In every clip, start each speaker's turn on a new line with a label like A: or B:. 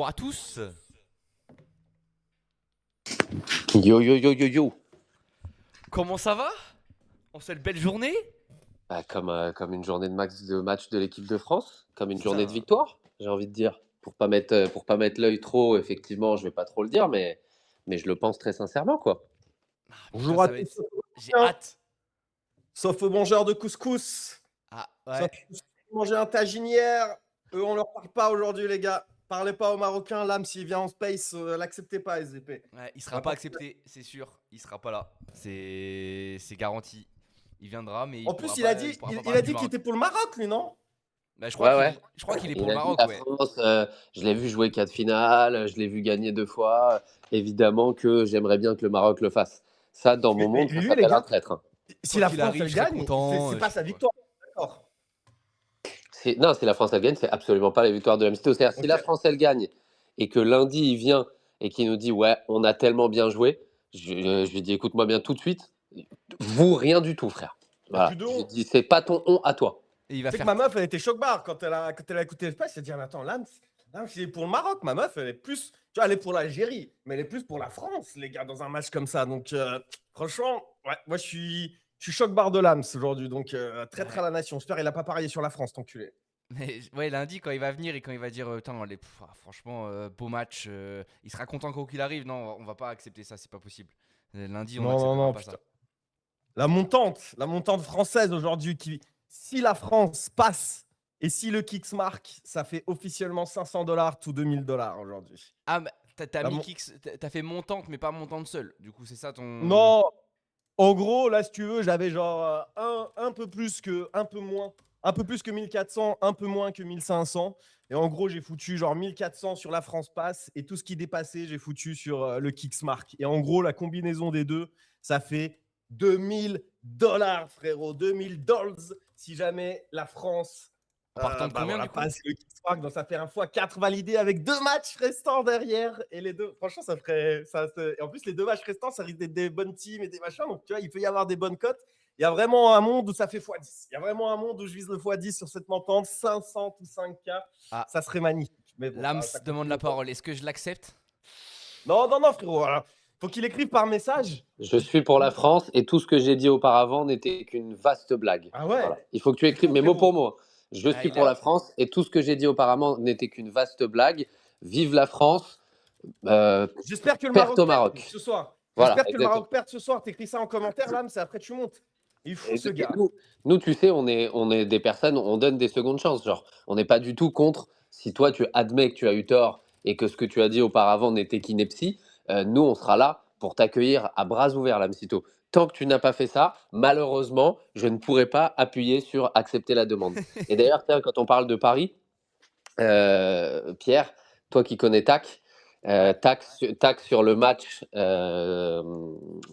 A: Bonjour à tous.
B: Yo yo yo yo yo.
A: Comment ça va? En cette belle journée?
B: Comme une journée de match de l'équipe de France, comme une journée de
A: Putain.
B: victoire, j'ai envie de dire. Pour pas mettre l'œil trop, effectivement, je vais pas trop le dire, mais je le pense très sincèrement, quoi.
A: Ah, putain,
C: Bonjour à
A: ça va
C: tous,
A: être. J'ai
C: hein,
A: hâte.
C: sauf aux mangeurs de couscous.
A: Ah
C: Sauf
A: ouais.
C: ceux qui mangent un tagine hier. Eux, on leur parle pas aujourd'hui, les gars. Parlez pas aux Marocains. L'âme, s'il vient en space, l'acceptez pas, SVP.
A: Ouais, il sera pas
C: N'importe-
A: accepté, c'est sûr. Il sera pas là. C'est garanti. Il viendra, mais
C: En plus, il a dit,
A: pourra pas
C: il a
A: parler du
C: dit qu'il
A: Maroc.
C: était pour le Maroc, lui, non?
A: Bah, je crois
B: Ouais,
A: qu'il
B: ouais.
A: est, je crois qu'il est pour
B: Il
A: le
B: a dit
A: Maroc,
B: la
A: ouais.
B: France, je l'ai vu jouer 4 finales, je l'ai vu gagner 2 fois. Évidemment que j'aimerais bien que le Maroc le fasse. Ça, dans mon
C: Mais
B: monde, ça
C: lui, les
B: s'appelle un
C: gars,
B: traître, hein.
C: si
A: Quoi
C: la
A: qu'il
C: France,
A: arrive,
C: elle
A: je serais
C: gagne,
A: content.
C: c'est
A: Je
C: pas
A: sais
C: sa
A: pas.
C: victoire. D'accord.
B: Non, si la France elle gagne, c'est absolument pas la victoire de l'Amitié. C'est-à-dire, si
C: Ok.
B: la France elle gagne et que lundi il vient et qu'il nous dit ouais, on a tellement bien joué, je lui dis écoute-moi bien tout de suite, vous rien du tout, frère.
C: Il n'y a plus
B: Voilà,
C: de
B: je lui
C: honte.
B: dis c'est pas ton on à toi.
A: Et il
C: Tu
A: va
C: sais que
A: faire.
C: ma meuf, elle était choc-barre quand elle a écouté l'espace. Elle a dit, mais attends, Lams, c'est pour le Maroc. Ma meuf, elle est plus, tu vois, elle est pour l'Algérie, mais elle est plus pour la France, les gars, dans un match comme ça. Donc, franchement, ouais, moi, je suis choc-barre de Lams aujourd'hui. Donc, traître
A: Ouais.
C: à la nation. J'espère qu'il n'a pas parié sur la France, ton culé.
A: Mais ouais, lundi, quand il va venir et quand il va dire, putain, franchement, beau match, il sera content quoi qu'il arrive. Non, on va pas accepter ça, c'est pas possible. Lundi, on
C: Non, non,
A: n'acceptera
C: non,
A: pas ça.
C: putain. La montante française aujourd'hui, si la France passe et si le Kicks marque, ça fait officiellement $500 tout $2000 aujourd'hui.
A: Ah, bah, t'as
C: La
A: mis
C: mon-
A: Kix, t'as fait montante, mais pas montante seule. Du coup, c'est ça ton.
C: Non, en gros, là, si tu veux, j'avais genre un peu plus que, un peu moins, un peu plus que 1400, un peu moins que 1500. Et en gros, j'ai foutu genre 1400 sur la France Pass et tout ce qui dépassait, j'ai foutu sur le Kicksmark. Et en gros, la combinaison des deux, ça fait $2000, frérot. $2000 si jamais la France
A: En partant de
C: bah
A: combien
C: voilà,
A: du coup?
C: passe le Kicksmark. Donc ça fait un fois 4 validés avec 2 matchs restants derrière. Et les deux, franchement, ça ferait. Et en plus, les 2 matchs restants, ça risque d'être des bonnes teams et des machins. Donc tu vois, il peut y avoir des bonnes cotes. Il y a vraiment un monde où ça fait x10. Il y a vraiment un monde où je vise le x10 sur cette montante. 500 ou 5K,
A: Ah,
C: ça serait magnifique. Mais bon,
A: Lams
C: ça
A: demande
C: continue.
A: la parole. Est-ce que je l'accepte?
C: Non, non, non, frérot. Voilà. Faut qu'il écrive par message.
B: Je suis pour la France et tout ce que j'ai dit auparavant n'était qu'une vaste blague.
C: Ah ouais.
B: Voilà. Il faut que tu
C: C'est
B: écrives
C: fou,
B: mes mots
C: frérot.
B: pour mots. Je
A: Ah,
B: suis
A: il
B: pour
A: a.
B: la France et tout ce que j'ai dit auparavant n'était qu'une vaste blague. Vive la France,
C: J'espère que le
B: perte
C: Maroc
B: au
C: perde
B: Maroc.
C: ce soir.
B: Voilà,
C: J'espère que le
B: exactement.
C: Maroc perde ce soir. T'écris ça en commentaire, là, mais après tu montes. Il est fou, ce
B: Et
C: gars.
B: nous, tu sais, on est des personnes, on donne des secondes chances. Genre, on n'est pas du tout contre. Si toi, tu admets que tu as eu tort et que ce que tu as dit auparavant n'était qu'ineptie, nous, on sera là pour t'accueillir à bras ouverts, l'Amsito. Tant que tu n'as pas fait ça, malheureusement, je ne pourrai pas appuyer sur accepter la demande. Et d'ailleurs, tiens, quand on parle de Paris, Pierre, toi qui connais TAC,
A: Ouais.
B: TAC sur le match,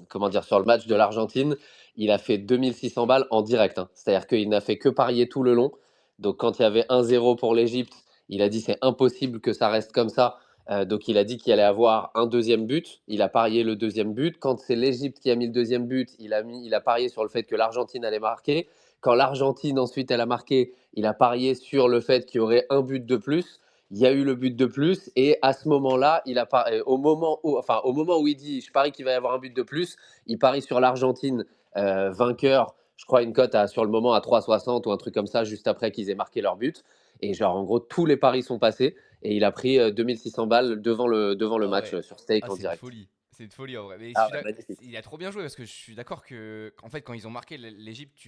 B: comment dire, sur le match de l'Argentine, il a fait 2600 balles en direct, hein. C'est-à-dire qu'il n'a fait que parier tout le long. Donc quand il y avait 1-0 pour l'Égypte, il a dit c'est impossible que ça reste comme ça. Donc il a dit qu'il allait avoir un deuxième but. Il a parié le deuxième but. Quand c'est l'Égypte qui a mis le deuxième but, il a parié sur le fait que l'Argentine allait marquer. Quand l'Argentine ensuite elle a marqué, il a parié sur le fait qu'il y aurait un but de plus. Il y a eu le but de plus et à ce moment-là, au moment où il dit je parie qu'il va y avoir un but de plus, il parie sur l'Argentine vainqueur. Je crois une cote sur le moment à 3,60 ou un truc comme ça juste après qu'ils aient marqué leur but. Et genre en gros tous les paris sont passés et il a pris 2600 balles devant le
A: Ah
B: match
A: ouais.
B: sur Stake
A: Ah,
B: en
A: c'est une
B: direct.
A: folie. C'est une folie en vrai. Mais
B: Ah ouais, magnifique.
A: il a trop bien joué parce que je suis d'accord que, en fait, quand ils ont marqué l'Égypte,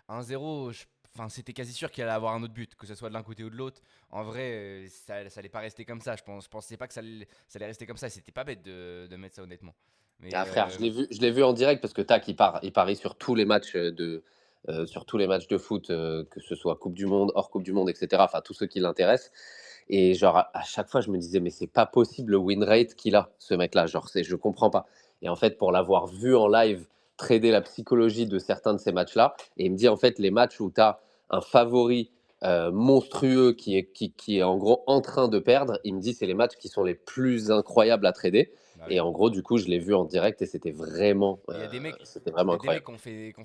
A: 1-0, enfin, c'était quasi sûr qu'il allait avoir un autre but, que ce soit de l'un côté ou de l'autre. En vrai, ça allait pas rester comme ça. Je pensais pas que ça allait rester comme ça. C'était pas bête de mettre ça honnêtement. Mais
B: Ah frère, je l'ai vu en direct parce que tac, il parie sur tous les matchs de foot, que ce soit Coupe du Monde, hors Coupe du Monde, etc. Enfin, tous ceux qui l'intéressent. Et genre, à chaque fois, je me disais, mais c'est pas possible le win rate qu'il a, ce mec-là. Genre, je comprends pas. Et en fait, pour l'avoir vu en live, trader la psychologie de certains de ces matchs-là, et il me dit, en fait, les matchs où tu as un favori monstrueux qui est en gros en train de perdre, il me dit, c'est les matchs qui sont les plus incroyables à trader.
A: bah
B: Et
A: oui.
B: en gros, du coup, je l'ai vu en direct et c'était vraiment,
A: Mais il y a des mecs,
B: c'était vraiment
A: il y a des mecs
B: incroyable.
A: qui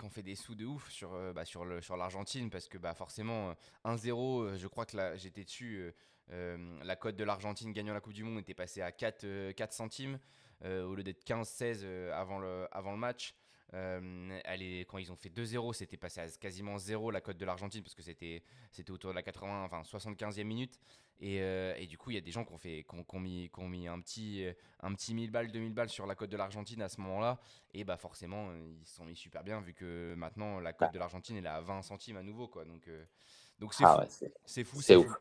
A: ont fait des sous de ouf sur l'Argentine parce que bah forcément 1-0, je crois que là j'étais dessus. La cote de l'Argentine gagnant la Coupe du Monde était passée à 4 centimes au lieu d'être 15-16 avant le match. Quand ils ont fait 2-0, c'était passé à quasiment 0 la cote de l'Argentine parce que c'était autour de la 75e minute. Et du coup, il y a des gens qui ont mis un petit 1000 balles, 2000 balles sur la cote de l'Argentine à ce moment-là. Et bah forcément, ils se sont mis super bien vu que maintenant la cote de l'Argentine elle est à 20 centimes à nouveau, quoi. Donc c'est fou.
B: Ouais,
A: C'est fou,
B: c'est
A: c'est
B: ouf.
A: fou.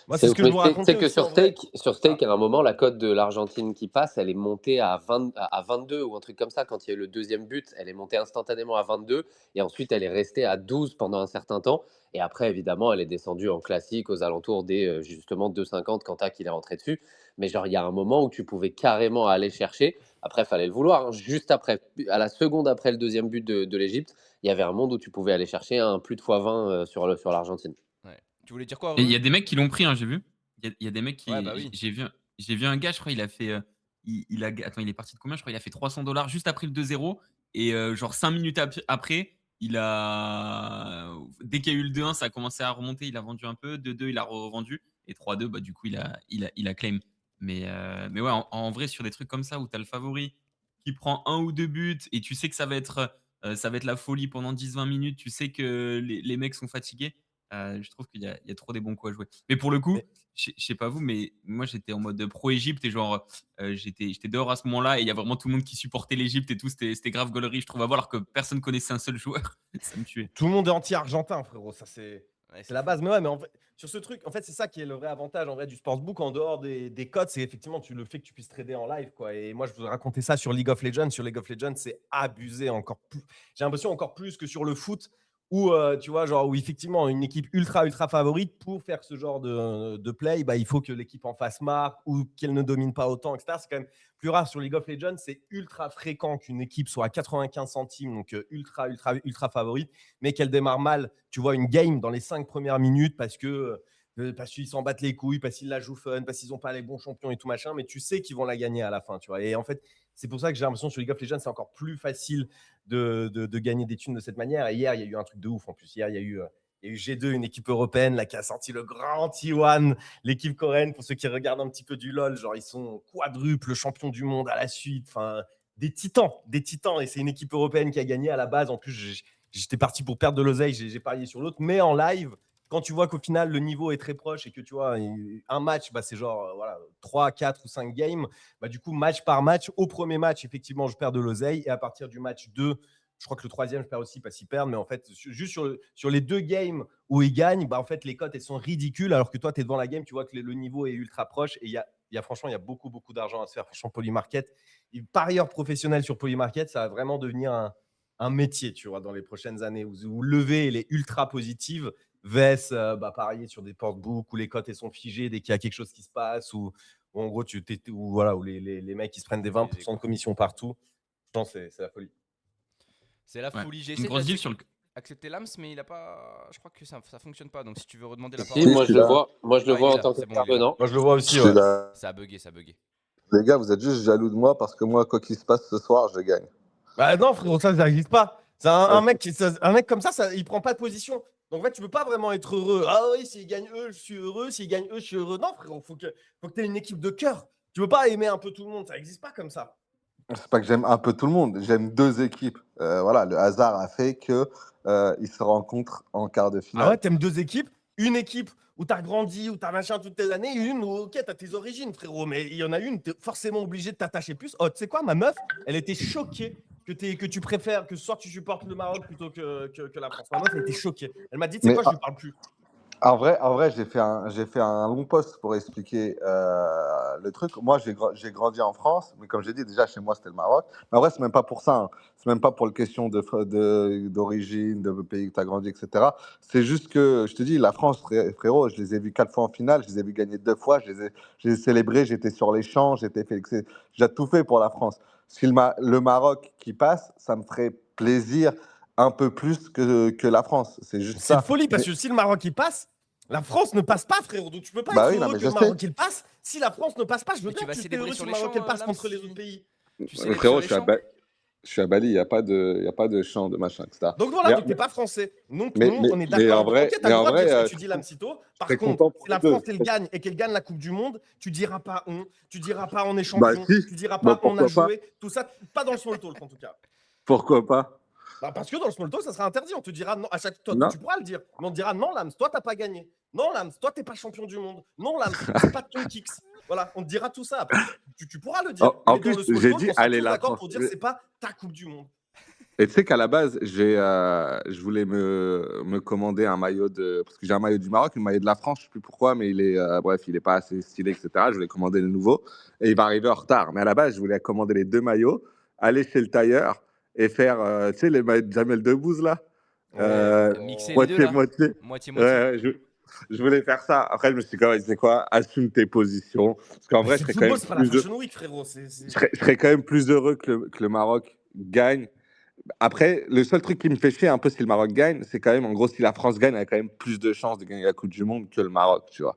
C: Moi, c'est ce que je vous
B: Tu sais
C: racontais
B: que
C: aussi
B: sur
C: en vrai.
B: Steak, à un moment, la cote de l'Argentine qui passe, elle est montée à 22 ou un truc comme ça. Quand il y a eu le deuxième but, elle est montée instantanément à 22 et ensuite elle est restée à 12 pendant un certain temps. Et après, évidemment, elle est descendue en classique aux alentours des justement 2,50 quand Tac il est rentré dessus. Mais genre, il y a un moment où tu pouvais carrément aller chercher. Après, il fallait le vouloir, hein. Juste après, à la seconde après le deuxième but de l'Égypte, il y avait un monde où tu pouvais aller chercher un plus de x20 sur l'Argentine.
A: Ouais. Tu voulais dire quoi,
D: Et il y a
A: Reu?
D: des mecs qui l'ont pris, hein, j'ai vu. Il y a des mecs
A: Ouais, bah
D: qui.
A: oui.
D: J'ai vu un gars, je crois, il a fait. Attends, il est parti de combien? Je crois qu'il a fait $300 juste après le 2-0. Et genre 5 minutes après, dès qu'il y a eu le 2-1, ça a commencé à remonter. Il a vendu un peu. 2-2, il a revendu. Et 3-2, bah, du coup, il a claim. Mais ouais, en vrai, sur des trucs comme ça où tu as le favori qui prend un ou deux buts et tu sais que ça va être la folie pendant 10-20 minutes, tu sais que les mecs sont fatigués. Je trouve qu'il y a trop des bons coups à jouer. Mais pour le coup,
C: Mais-
D: je sais pas vous, mais moi j'étais en mode pro-Égypte et genre j'étais dehors à ce moment-là et il y a vraiment tout le monde qui supportait l'Égypte et tout. C'était grave gaulerie, je trouve, à voir, alors que personne connaissait un seul joueur. Ça me tuait.
C: Tout le monde est anti-argentin, frérot. Ça, c'est
A: Ouais,
C: c'est la base. Mais ouais, mais en fait, sur ce truc, en fait, c'est ça qui est le vrai avantage en vrai du sportsbook en dehors des codes. C'est effectivement le fait que tu puisses trader en live, quoi. Et moi, je vous ai raconté ça sur League of Legends. Sur League of Legends, c'est abusé encore plus. J'ai l'impression encore plus que sur le foot où, tu vois, genre, où effectivement, une équipe ultra favorite pour faire ce genre de play, bah, il faut que l'équipe en face marque ou qu'elle ne domine pas autant, etc. C'est quand même plus rare sur League of Legends. C'est ultra fréquent qu'une équipe soit à 95 centimes, donc ultra favorite, mais qu'elle démarre mal, tu vois, une game dans les 5 premières minutes parce qu'ils s'en battent les couilles, parce qu'ils la jouent fun, parce qu'ils n'ont pas les bons champions et tout machin, mais tu sais qu'ils vont la gagner à la fin, tu vois. Et en fait, c'est pour ça que j'ai l'impression sur League of Legends, c'est encore plus facile de gagner des thunes de cette manière. Et hier, il y a eu un truc de ouf en plus. Hier, il y a eu G2, une équipe européenne là, qui a sorti le grand T1, l'équipe coréenne, pour ceux qui regardent un petit peu du LoL, genre ils sont quadruple champions du monde à la suite, enfin des titans, et c'est une équipe européenne qui a gagné à la base. En plus, j'étais parti pour perdre de l'oseille, j'ai parié sur l'autre, mais en live, quand tu vois qu'au final le niveau est très proche et que tu vois un match, bah, c'est genre voilà, 3, 4 ou 5 games, bah, du coup match par match, au premier match effectivement je perds de l'oseille et à partir du match 2, je crois que le troisième je perds aussi parce qu'ils perdent, mais en fait juste sur les 2 games où ils gagnent, bah, en fait les cotes elles sont ridicules alors que toi tu es devant la game, tu vois que le niveau est ultra proche et franchement il y a beaucoup d'argent à se faire. Franchement Polymarket, parieur professionnel sur Polymarket, ça va vraiment devenir un métier, tu vois, dans les prochaines années où lever elle est ultra positive. VS, bah, parier sur des portbooks où les cotes elles sont figées dès qu'il y a quelque chose qui se passe ou en gros voilà, où les mecs ils se prennent des 20% de commission partout. Je pense que c'est la folie.
A: C'est la
D: Ouais.
A: folie. J'ai
D: Une
A: essayé
D: grosse diff sur le.
A: d'accepter l'AMS, mais il a pas. Je crois que ça fonctionne pas. Donc si tu veux redemander la
B: Si,
A: parole.
B: moi
E: je suis
B: je le
E: là.
B: vois, moi je le
A: Ouais, il
B: vois
A: est
B: en
A: là,
B: tant
A: c'est bon, il est là.
B: qu'intervenant.
C: Moi je le vois
E: Je
C: aussi.
E: suis
C: Ouais.
E: là.
A: Ça a bugué, ça a bugué.
E: Les gars, vous êtes juste jaloux de moi parce que moi, quoi qu'il se passe ce soir, je gagne.
C: Bah non, frérot, ça n'existe pas. C'est un
E: Ouais.
C: mec, un mec comme ça, il prend pas de position. Donc en fait, tu peux pas vraiment être heureux. Ah oui, s'ils gagnent eux, je suis heureux. S'ils gagnent eux, je suis heureux. Non, frérot, faut que tu aies une équipe de cœur. Tu peux pas aimer un peu tout le monde. Ça n'existe pas comme ça.
E: C'est pas que j'aime un peu tout le monde, j'aime deux équipes. Voilà, le hasard a fait que ils se rencontrent en quart de
C: Ah
E: finale.
C: ouais, t'aimes 2 équipes. Une équipe où t'as grandi, où t'as machin toutes tes années. Une où, ok, t'as tes origines, frérot. Mais il y en a une, t'es forcément obligé de t'attacher plus. Oh, tu sais quoi, ma meuf, elle était choquée que tu préfères, que ce soir tu supportes le Maroc plutôt que la France. Ma meuf, elle était choquée. Elle m'a dit, tu sais
E: Mais
C: quoi, je lui parle plus.
E: En vrai, j'ai fait un long post pour expliquer le truc. Moi, j'ai grandi en France, mais comme j'ai dit, déjà chez moi, c'était le Maroc. Mais en vrai, c'est même pas pour ça, hein. C'est même pas pour la question d'origine, de pays que tu as grandi, etc. C'est juste que, je te dis, la France, frérot, je les ai vus 4 fois en finale, je les ai vus gagner 2 fois, je les ai célébrés, j'étais sur les champs, j'ai tout fait pour la France. Si le Maroc qui passe, ça me ferait plaisir un peu plus que la France. C'est juste
C: C'est une
E: ça.
C: folie parce
E: Mais-
C: que si le Maroc il passe, la France ne passe pas, frérot. Donc tu peux pas
E: Bah
C: être
E: oui, non,
C: heureux
E: mais
C: que
E: je
C: le Maroc
E: sais.
C: il passe. Si la France ne passe pas, je veux
A: Mais tu
C: bien
A: vas
C: que tu sois
A: célébrer
C: heureux
A: sur
C: si le
A: les
C: Maroc
A: champs,
C: il passe
A: Lams,
C: contre les autres pays.
A: Tu célèbres sur
E: Frérot,
A: les champs.
E: Je suis à Bali, il n'y a pas de champ, de machin, etc.
C: Donc voilà, donc t'es pas français. Donc
E: mais-
C: nous,
E: mais-
C: on est
E: mais en
C: d'accord.
E: vrai-
C: Ok, t'as
E: mais
C: le
E: en
C: droit de
E: vrai,
C: dire ce que
E: je
C: tu dis,
E: serais
C: Lamsito. Par
E: très
C: contre,
E: content pour
C: si la
E: les deux.
C: France, elle gagne et qu'elle gagne la Coupe du Monde, tu diras pas on, tu diras pas on est
E: Bah
C: champion,
E: si,
C: tu diras
E: bah
C: pas on a
E: pourquoi pas?
C: joué, tout ça, pas dans le small talk en tout cas.
E: Pourquoi pas?
C: Bah, parce que dans le small talk, ça sera interdit. On te dira non, à chaque toi,
E: Non.
C: tu pourras le dire, mais on te dira non, Lams, toi, t'as pas gagné. Non, Lams, toi, t'es pas champion du monde. Non, Lams, c'est pas ton kicks. Voilà, on te dira tout ça. Après, tu pourras le dire.
E: En
C: Mais dans
E: plus,
C: le small
E: j'ai
C: talk,
E: dit
C: on sera
E: allez
C: tous
E: la
C: d'accord
E: France.
C: pour dire c'est pas ta Coupe du Monde.
E: Et tu sais qu'à la base, je voulais me commander un maillot parce que j'ai un maillot du Maroc, un maillot de la France, je sais plus pourquoi, mais bref, il est pas assez stylé, etc. Je voulais commander le nouveau et il va arriver en retard. Mais à la base, je voulais commander les 2 maillots, aller chez le tailleur et faire, tu sais, les maillots de Jamel Debbouze là,
A: Mixer les deux, là.
E: moitié-moitié.
A: Moitié-moitié.
E: Ouais, je voulais faire ça. Après, je me suis dit, tu sais quoi, assume tes positions. Parce qu'en vrai,
C: C'est le football, c'est pas la Fashion Week, frérot.
E: je serais quand même plus heureux que le Maroc gagne. Après, le seul truc qui me fait chier un peu si le Maroc gagne, c'est quand même, en gros, si la France gagne, elle a quand même plus de chances de gagner la Coupe du Monde que le Maroc, tu vois.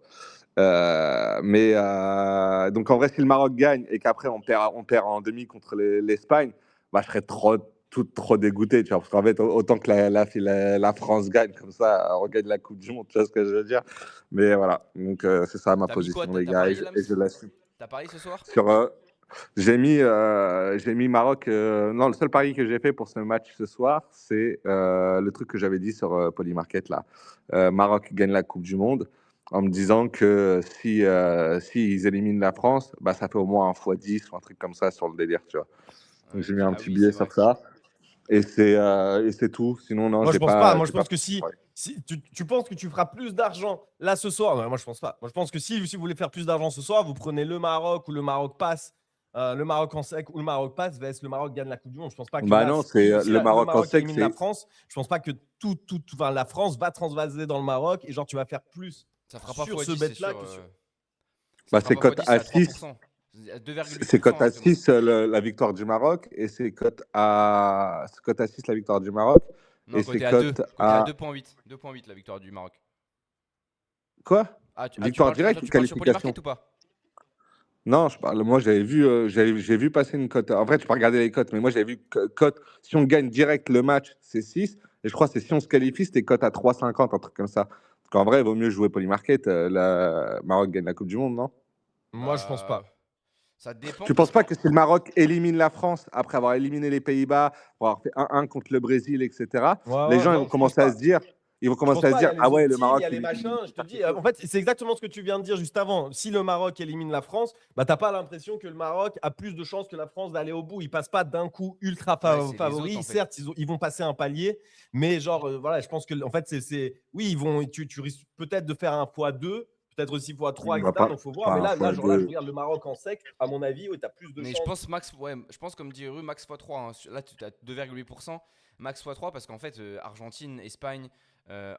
E: Donc en vrai, si le Maroc gagne et qu'après on perd en demi contre l'Espagne, bah, je serais trop dégoûté, tu vois. Parce qu'en fait, autant que la France gagne, comme ça, on gagne la Coupe du Monde, tu vois ce que je veux dire. Mais voilà, donc c'est ça ma
A: T'as mis quoi?
E: position, les
A: T'as
E: gars, et
A: parié, Lams?
E: je l'assume.
A: T'as parié ce soir?
E: J'ai mis Maroc. Non, le seul pari que j'ai fait pour ce match ce soir, c'est le truc que j'avais dit sur Polymarket là. Maroc gagne la Coupe du Monde en me disant que si ils éliminent la France, bah ça fait au moins un x10 ou un truc comme ça sur le délire, tu vois. Donc j'ai mis un
A: Ah
E: petit
A: oui,
E: billet
A: c'est vrai.
E: sur ça et c'est tout. Sinon non,
C: Moi, je
E: j'ai
C: pense
E: pas.
C: pas. Moi, je
E: j'ai pas-
C: pense que si tu penses que tu feras plus d'argent là ce soir, non, moi, je pense pas. Moi, je pense que si vous voulez faire plus d'argent ce soir, vous prenez le Maroc ou le Maroc passe, le Maroc en sec ou le Maroc passe, vs le Maroc gagne la Coupe du Monde. Je pense pas que
E: Bah
C: là,
E: non,
C: si
E: c'est
C: si
E: le
C: le
E: Maroc en
C: Maroc
E: sec,
C: élimine la France, je pense pas que enfin, la France va transvaser dans le Maroc et genre tu vas faire plus
A: Ça fera pas
C: sur ce
A: x10, c'est
C: bet-là
A: sûr.
C: que sur.
A: Ça
E: bah
A: fera
E: c'est
A: pas
E: cote
A: x10,
E: à
A: c'est à
E: 6.
A: 3%. À 2,8%.
E: C'est cote à
A: exactement.
E: 6 la victoire du Maroc et c'est cote à 6 la victoire du Maroc
A: Non,
E: et c'est
A: côté à 2.
E: cote
A: Côté à
E: à
A: 2,8. 2,8 la victoire du Maroc.
E: quoi?
A: Tu
E: Victoire
A: parles sur,
E: directe ou
A: tu parles sur
E: qualification?
A: Polymarket ou pas?
E: Non, moi j'ai vu passer une cote. En vrai, tu peux regarder les cotes, mais moi j'avais vu cote si on gagne direct le match, c'est 6 et je crois que c'est si on se qualifie, c'était cote à 3,50 un truc comme ça. Donc en vrai, il vaut mieux jouer Polymarket, la Maroc gagne la Coupe du monde, non?
C: Moi, je pense
A: Bah,
C: pas.
A: ça dépend
E: Tu
A: parce
E: penses pas
A: qu'en
E: que si le Maroc élimine la France après avoir éliminé les Pays-Bas, avoir fait 1-1 contre le Brésil, etc.,
C: Ouais,
E: les
C: ouais,
E: gens
C: non, je pense pas.
E: ils vont
C: Je
E: commencer
C: pense
E: à se
C: pas, il y
E: dire,
C: a
E: ah
C: les
E: ouais, le
C: optimes, il y
E: Maroc,
C: a les machins. Je te dis, en fait, c'est exactement ce que tu viens de dire juste avant. Si le Maroc élimine la France, bah, t'as pas l'impression que le Maroc a plus de chances que la France d'aller au bout. Ils passent pas d'un coup ultra
A: Ouais, c'est les
C: favoris.
A: autres, en fait.
C: Certes, ils vont passer un palier, mais genre, voilà, je pense que, en fait, oui, tu risques peut-être de faire un x2, peut-être aussi x3,
E: bah,
C: etc. Donc, faut voir.
E: pas
C: Mais
E: un
C: là,
E: fois
C: genre là, je
E: deux.
C: regarde le Maroc en sec. À mon avis, ouais, t'as plus de
A: Mais je
C: chances.
A: pense max, ouais, je pense comme dit Rue, max x3. Hein. Là, tu as 2,8%, max x3 parce qu'en fait, Argentine, Espagne,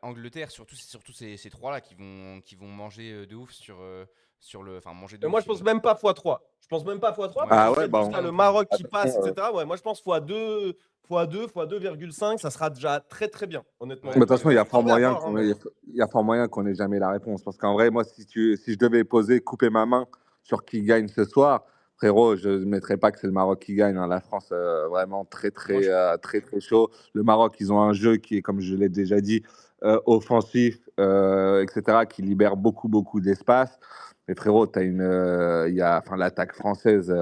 A: Angleterre, surtout ces trois-là qui vont manger de ouf enfin manger de ouf.
C: Moi, je pense même pas x3. Je pense même pas x3
A: Ouais,
C: parce
E: Ah
C: qu'en
E: ouais,
C: fait,
E: bah,
C: jusqu'à
A: non
C: le
A: plus.
C: Maroc qui passe,
E: attention,
C: etc. Ouais, moi, je pense x2, x2,5, ça sera déjà très très bien, honnêtement.
A: Ouais.
E: de toute façon, il y a fort
C: Après, à
E: moyen
C: voir, hein, mais-
E: il y a fort moyen qu'on ait jamais la réponse. Parce qu'en vrai, moi, si je devais couper ma main sur qui gagne ce soir, frérot, je ne mettrais pas que c'est le Maroc qui gagne, hein. La France, vraiment
A: Moi,
E: très, très chaud. Le Maroc, ils ont un jeu qui est, comme je l'ai déjà dit, offensif, etc., qui libère beaucoup, beaucoup d'espace. Mais frérot, enfin, l'attaque française.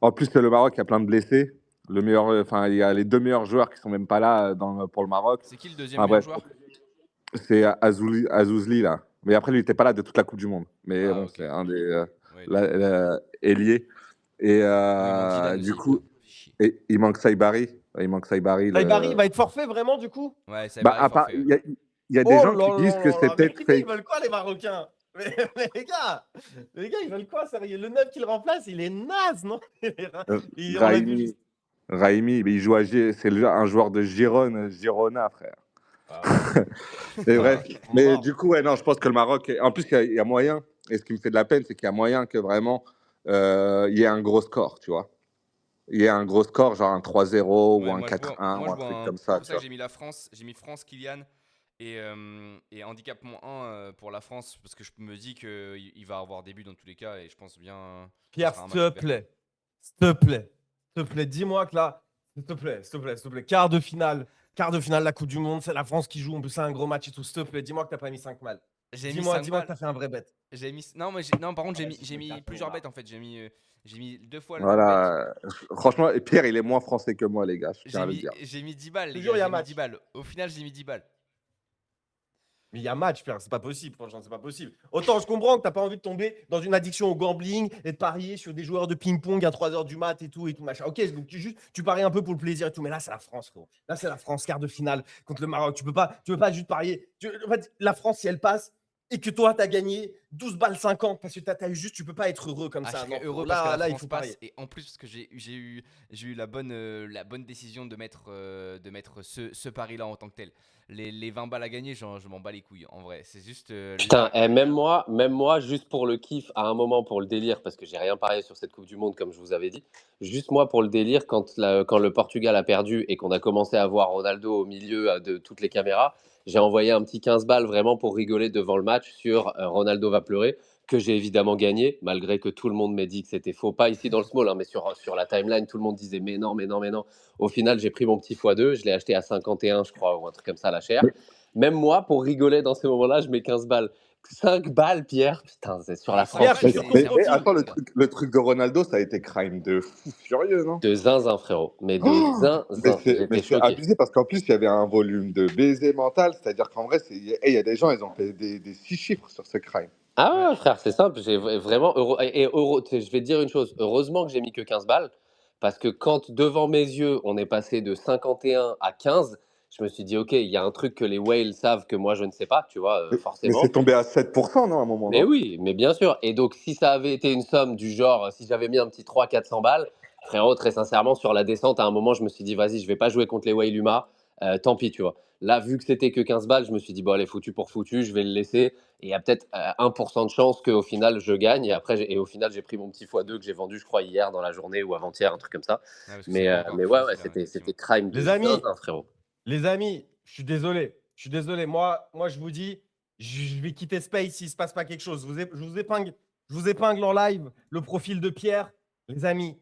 E: En plus, le Maroc, il y a plein de blessés. Il y a les 2 meilleurs joueurs qui sont même pas là pour le Maroc.
A: c'est qui le deuxième
E: Enfin
A: meilleur
E: bref,
A: joueur?
E: c'est Azouzli là. Mais après, lui, il n'était pas là de toute la Coupe du Monde. Mais
A: Ah,
E: bon,
A: ok.
E: c'est un des
A: Ouais, il
E: ailiers. Et
A: manque Zidane
E: du
A: aussi.
E: coup,
A: Chier.
E: il manque Saibari. Il manque Saibari.
C: Saibari, il va être forfait vraiment du coup?
A: Ouais, ça
E: Bah,
A: va, forfait. Ouais.
E: il y a des
C: Oh
E: gens qui
C: là
E: disent
C: là
E: que
C: là
E: c'est
C: là. Mais
E: peut-être
C: putain, ils
E: fake.
C: veulent quoi les Marocains? Mais les gars, ils veulent quoi sérieux? Le 9 qui le remplace, il est naze, non? On l'a vu juste.
E: Raimi, mais il joue c'est un joueur de Girona, frère.
C: Ah ouais.
E: Et bref, mais
C: Mort.
E: du coup, ouais, non, je pense que le Maroc. En plus, il y a moyen. Et ce qui me fait de la peine, c'est qu'il y a moyen que vraiment il y ait un gros score, tu vois. Il y ait un gros score, genre un 3-0 ou
A: Ouais,
E: un 4-1
A: moi,
E: ou
A: je
E: un
A: vois
E: truc
A: un.
E: comme
A: C'est
E: ça,
A: pour
E: tu
A: ça que
E: vois.
A: j'ai mis la France, j'ai mis France, Kylian et handicap -1 pour la France parce que je me dis qu'il va avoir des buts dans tous les cas et je pense bien. Ce
C: Pierre,
A: sera un
C: s'il
A: match
C: te
A: hyper
C: plaît. S'il te plaît. S'il te plaît, dis-moi que là, S'il te plaît, s'il te plaît, s'il te plaît. Quart de finale de la Coupe du Monde. C'est la France qui joue. En plus, c'est un gros match et tout. S'il te plaît, dis-moi que t'as pas mis 5 balles.
A: J'ai mis
C: Dis-moi
A: 5
C: que
A: balles.
C: t'as fait un vrai bet.
A: J'ai mis. Non, non, par contre,
C: Ouais,
A: j'ai mis
C: t'as fait
A: plusieurs
C: mal.
A: bêtes en fait. J'ai mis 2 fois le même bet.
E: Voilà. Franchement, et Pierre, il est moins français que moi, les gars, je tiens à le dire.
A: J'ai mis 10 balles, les
C: Toujours,
A: gars.
C: il y a
A: J'ai mis
C: match.
A: 10 balles. Au final, j'ai mis 10 balles.
C: Mais il y a match, Pierre, c'est pas possible, franchement, c'est pas possible. Autant je comprends que t'as pas envie de tomber dans une addiction au gambling et de parier sur des joueurs de ping-pong à 3h du mat et tout machin. Ok, donc tu paries un peu pour le plaisir et tout, mais là c'est la France, gros. Là c'est la France, quart de finale contre le Maroc. Tu peux pas juste parier. En fait, la France, si elle passe et que toi t'as gagné 12 balles 50 parce que t'as eu juste, tu peux pas être heureux comme
A: Ah,
C: ça.
A: je serais
C: Non,
A: heureux
C: frérot.
A: parce que la
C: Là, il
A: France
C: faut
A: passe
C: parier.
A: et en plus parce que j'ai eu la bonne décision de mettre ce pari-là en tant que tel. Les 20 balles à gagner, je m'en bats les couilles en vrai. C'est juste
B: Putain,
A: là.
B: même moi, juste pour le kiff, à un moment pour le délire, parce que j'ai rien parié sur cette Coupe du Monde, comme je vous avais dit, juste moi pour le délire, quand le Portugal a perdu et qu'on a commencé à voir Ronaldo au milieu de toutes les caméras, j'ai envoyé un petit 15 balles vraiment pour rigoler devant le match sur Ronaldo va pleurer, que j'ai évidemment gagné, malgré que tout le monde m'ait dit que c'était faux. Pas ici dans le small, hein, mais sur la timeline, tout le monde disait mais non, mais non, mais non. Au final, j'ai pris mon petit x2, je l'ai acheté à 51, je crois, ou un truc comme ça, la chair. Même moi, pour rigoler dans ces moments-là, je mets 15 balles. 5 balles, Pierre. Putain, c'est sur
A: Mais
B: la
A: c'est
C: Pierre,
B: France.
C: je
A: normal,
C: suis sur
A: c'est
C: ton
E: Mais,
A: un peu
E: mais
C: profil.
E: attends,
A: football, quoi.
E: le truc de Ronaldo, ça a été crime de fou furieux, non?
B: De zinzin, frérot. Mais de
E: Oh,
B: zinzin.
E: mais
B: J'étais
E: c'est
B: choqué.
E: abusé parce qu'en plus, il y avait un volume de baiser mental. C'est-à-dire qu'en vrai, il y a des gens, ils ont fait des 6 chiffres sur ce crime.
B: Ah
A: Ouais.
B: ouais, frère, c'est simple. J'ai vraiment. Je vais te dire une chose. Heureusement que j'ai mis que 15 balles. Parce que quand devant mes yeux, on est passé de 51 à 15, je me suis dit, OK, il y a un truc que les whales savent que moi, je ne sais pas, tu vois,
E: Mais c'est
B: forcément.
E: tombé à 7%, non, à un moment,
B: Mais
E: non?
B: oui, mais bien sûr. Et donc, si ça avait été une somme du genre, si j'avais mis un petit 300-400 balles, frérot, très sincèrement, sur la descente, à un moment, je me suis dit, vas-y, je vais pas jouer contre les Wailuma, tant pis, tu vois. Là, vu que c'était que 15 balles, je me suis dit, bon, allez, foutu pour foutu, je vais le laisser. Et il y a peut-être 1% de chance qu'au final, je gagne. Et après, au final, j'ai pris mon petit x2 que j'ai vendu, je crois, hier dans la journée ou avant-hier, un truc comme ça.
A: Ouais, parce que c'est
B: Mais,
A: pas
B: euh,
A: encore
B: mais ouais,
A: fini
B: ouais,
A: celui-là,
B: c'était
A: effectivement.
B: crime de
C: Les amis,
B: zinzin, frérot.
C: Les amis, je suis désolé. Je suis désolé. Moi, je vous dis, je vais quitter Space s'il ne se passe pas quelque chose. Je vous épingle en live le profil de Pierre. Les amis,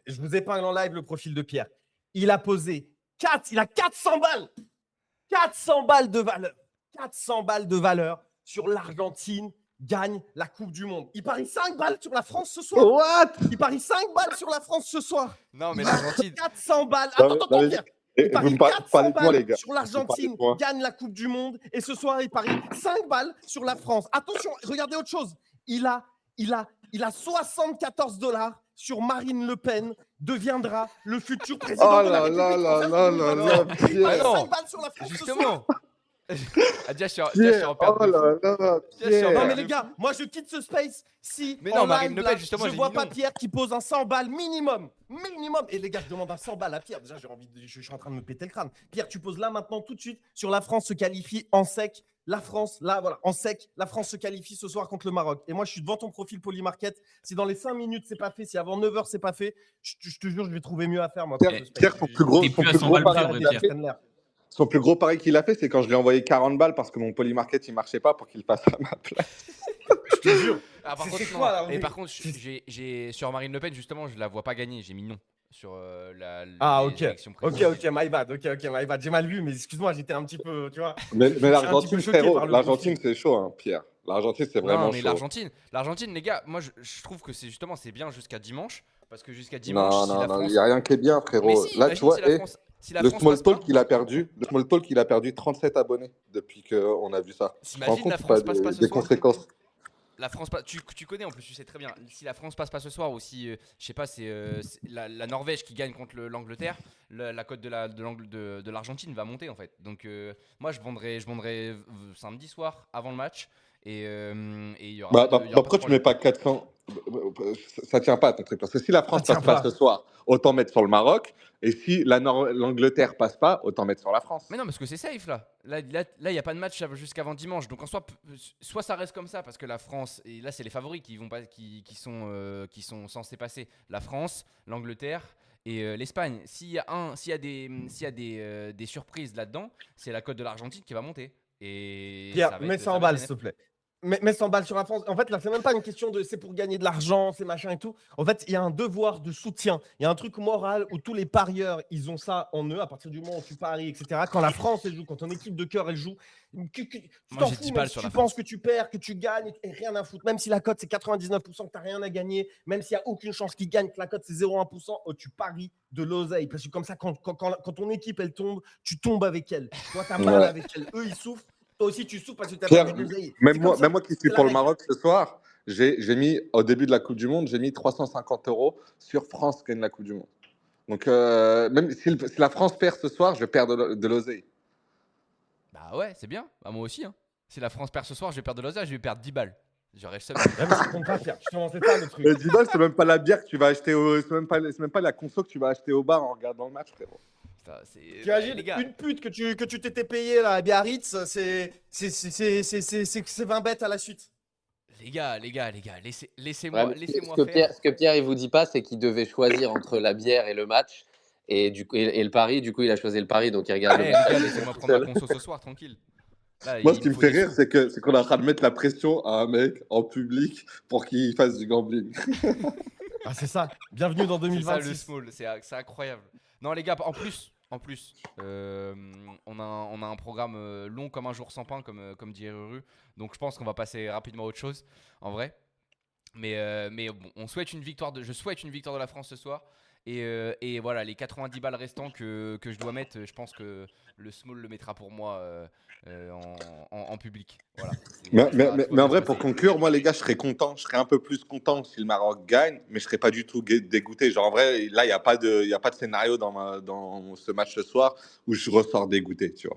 C: je vous épingle en live le profil de Pierre. Il a posé il a 400 balles. 400 balles de valeur. 400 balles de valeur sur l'Argentine gagne la Coupe du Monde. Il parie 5 balles sur la France ce soir.
E: What?
C: Il parie 5 balles sur la France ce soir.
A: Non, mais
C: Il a
A: l'Argentine.
C: 400 balles.
E: Non,
C: Attends,
E: mais-
C: Pierre.
E: et
C: Il
E: vous
C: parie
E: me
C: 400
E: parlez de moi, les
C: balles
E: gars.
C: sur
E: Vous parlez
C: l'Argentine,
E: de moi.
C: gagne la Coupe du Monde. Et ce soir, il parie 5 balles sur la France. Attention, regardez autre chose. Il a 74 dollars sur Marine Le Pen deviendra le futur président
E: Oh
C: de la
E: là
C: République
E: là
C: française
E: là
C: en
E: là
C: 2025.
E: là,
C: Il parie
A: Bah non.
C: 5 balles sur la France ce soir.
A: Justement. Ah, déjà, je suis
E: Pierre,
A: en perte
E: oh
A: de fou.
E: là là,
A: Déjà, je suis en
C: Non,
A: perte
C: mais
E: Pierre.
C: les
A: de
C: gars,
A: fou.
C: moi je quitte ce space si
A: Mais
C: en
A: non, Marine
C: live,
A: Le Pen,
C: là,
A: justement,
C: je
A: j'ai
C: vois
A: dit
C: pas
A: non.
C: Pierre qui pose un 100 balles minimum. Minimum. Et les gars, je demande un 100 balles à Pierre. Déjà, je suis en train de me péter le crâne. Pierre, tu poses là maintenant tout de suite sur la France se qualifie en sec. La France, là, voilà, en sec, la France se qualifie ce soir contre le Maroc. Et moi, je suis devant ton profil Polymarket. Si dans les 5 minutes, c'est pas fait, si avant 9h, c'est pas fait, je te jure, je vais trouver mieux à faire, moi, pour
E: Pierre,
C: ce space.
E: Pierre,
D: T'es plus à 100 balles
E: pari
D: près,
E: qu'il a
D: Pierre.
E: fait, son plus gros pari qu'il a fait, c'est quand je lui ai envoyé 40 balles parce que mon Polymarket, il marchait pas pour qu'il passe à ma place.
C: Je te jure.
A: Ah, par
C: C'est
A: contre,
C: quoi,
A: non.
C: là, on
A: Et
C: est-
A: par contre, j'ai sur Marine Le Pen, justement, je la vois pas gagner. J'ai mis non sur
C: Ah,
A: les
C: ok.
A: élections
C: Ok,
A: présidentielles.
C: my bad. Ok, my bad. J'ai mal vu, mais excuse-moi, j'étais un petit peu, tu vois.
E: Mais
C: Je suis un petit peu
E: l'Argentine,
C: choqué
E: frérot,
C: par le
E: l'Argentine,
C: profil.
E: c'est chaud, hein, Pierre. L'Argentine, c'est
A: Non,
E: vraiment
A: mais
E: chaud.
A: l'Argentine, les gars, moi je trouve que c'est justement c'est bien jusqu'à dimanche. Parce que jusqu'à dimanche,
E: Non,
A: si
E: non,
A: la
E: non, il
A: France.
E: n'y a rien qui est bien,
A: Mais
E: frérot.
A: si,
E: Là, tu
A: imagine
E: vois,
A: si la
E: le
A: France passe
E: small talk,
A: pas.
E: il a perdu 37 abonnés depuis qu'on a vu ça. Tu te rends
A: S'imagine
E: compte
A: la
E: ou pas
A: France passe pas ce
E: des
A: soir.
E: conséquences?
A: La France tu connais en plus, tu sais très bien. Si la France passe pas ce soir ou si, je sais pas, c'est la Norvège qui gagne contre l'Angleterre, la cote de l'Argentine va monter en fait. Donc moi je vendrai samedi soir avant le match et il y aura
E: Bah,
A: pas de
E: pourquoi tu mets
A: problème.
E: pas 400? Ça tient pas à ton truc. Parce que si la
C: Ça
E: France
C: tient
E: passe pas ce
C: pas.
E: soir, autant mettre sur le Maroc. Et si l'Angleterre passe pas, autant mettre sur la France.
A: Mais non, parce que c'est safe là. Là, il n'y a pas de match jusqu'avant dimanche. Donc en soit ça reste comme ça parce que la France, et là c'est les favoris qui vont pas, qui sont censés passer. La France, l'Angleterre et l'Espagne. S'il y a des surprises là-dedans, c'est la cote de l'Argentine qui va monter. Et
C: Pierre,
A: ça va
C: mets
A: être,
C: 100
A: ça va être
C: balles, s'il te
A: bénéf.
C: plaît. Mais 100 balles sur la France. En fait, là, c'est même pas une question de c'est pour gagner de l'argent, c'est machin et tout. En fait, il y a un devoir de soutien. Il y a un truc moral où tous les parieurs, ils ont ça en eux à partir du moment où tu paries, etc. Quand la France, elle joue, quand ton équipe de cœur, elle joue, tu
A: Moi,
C: t'en
A: j'ai
C: fous,
A: 10
C: même
A: balles
C: si
A: sur
C: tu
A: la
C: penses
A: France.
C: que tu perds, que tu gagnes, et rien à foutre. Même si la cote, c'est 99%, que tu n'as rien à gagner, même s'il n'y a aucune chance qu'ils gagnent, que la cote, c'est 0,1%, oh, tu paries de l'oseille. Parce que comme ça, quand ton équipe, elle tombe, tu tombes avec elle. Toi, tu as mal
B: Ouais.
C: avec elle. Eux, ils souffrent. Toi aussi, tu souffres parce que tu as
E: Pierre,
C: perdu de l'oseille.
E: même
C: C'est comme
E: moi, même
C: ça.
E: moi qui suis
C: C'est la
E: pour le
C: règle.
E: Maroc ce soir, j'ai mis, au début de la Coupe du Monde, j'ai mis 350 euros sur France gagne la Coupe du Monde. Donc, même si la France perd ce soir, je perds de l'oseille.
A: Bah ouais, c'est bien. Bah moi aussi. Hein. Si la France perd ce soir, je vais perdre de l'oseille, je vais perdre 10 balles. J'aurais le seum.
C: Ouais, mais ça compte pas, Pierre. Justement, c'est ça le truc.
E: 10 balles, c'est même pas la bière que tu vas acheter c'est même pas la conso que tu vas acheter au bar en regardant le match, frérot.
A: Putain, c'est.
C: Tu
A: Bah,
C: imagines
A: les gars,
C: une pute que tu t'étais payé là, à Biarritz, c'est 20 bêtes à la suite.
B: Ouais,
A: laissez-moi
B: mais
A: laissez-moi faire.
B: Ce que Pierre il vous dit pas, c'est qu'il devait choisir entre la bière et le match et le pari. Du coup, il a choisi le pari, donc il regarde le
A: Eh
B: match
A: les gars,
B: tout
A: laissez-moi prendre ma
B: seul.
A: conso ce soir, tranquille. Là,
E: Moi, ce
A: il
E: qui
A: me
E: me
A: faut
E: fait
A: des
E: rire,
A: sous.
E: c'est qu'on est en train de mettre la pression à un mec en public pour qu'il fasse du gambling.
C: Ah, c'est ça. Bienvenue dans
A: C'est ça le
C: 2026.
A: small, c'est incroyable. Non les gars, en plus, on a un programme long comme un jour sans pain, comme dit Ruru. Donc je pense qu'on va passer rapidement à autre chose, en vrai. Mais bon, je souhaite une victoire de la France ce soir. Et voilà, les 90 balles restants que je dois mettre, je pense que le small le mettra pour moi en public. Voilà, tout va
E: Mais en
A: bien se
E: vrai, pour
A: passer.
E: conclure, moi, les gars, je serais content. Je serais un peu plus content si le Maroc gagne, mais je serais pas du tout dégoûté. Genre, en vrai, là, il y a pas de scénario dans ce match ce soir où je ressors dégoûté, tu vois.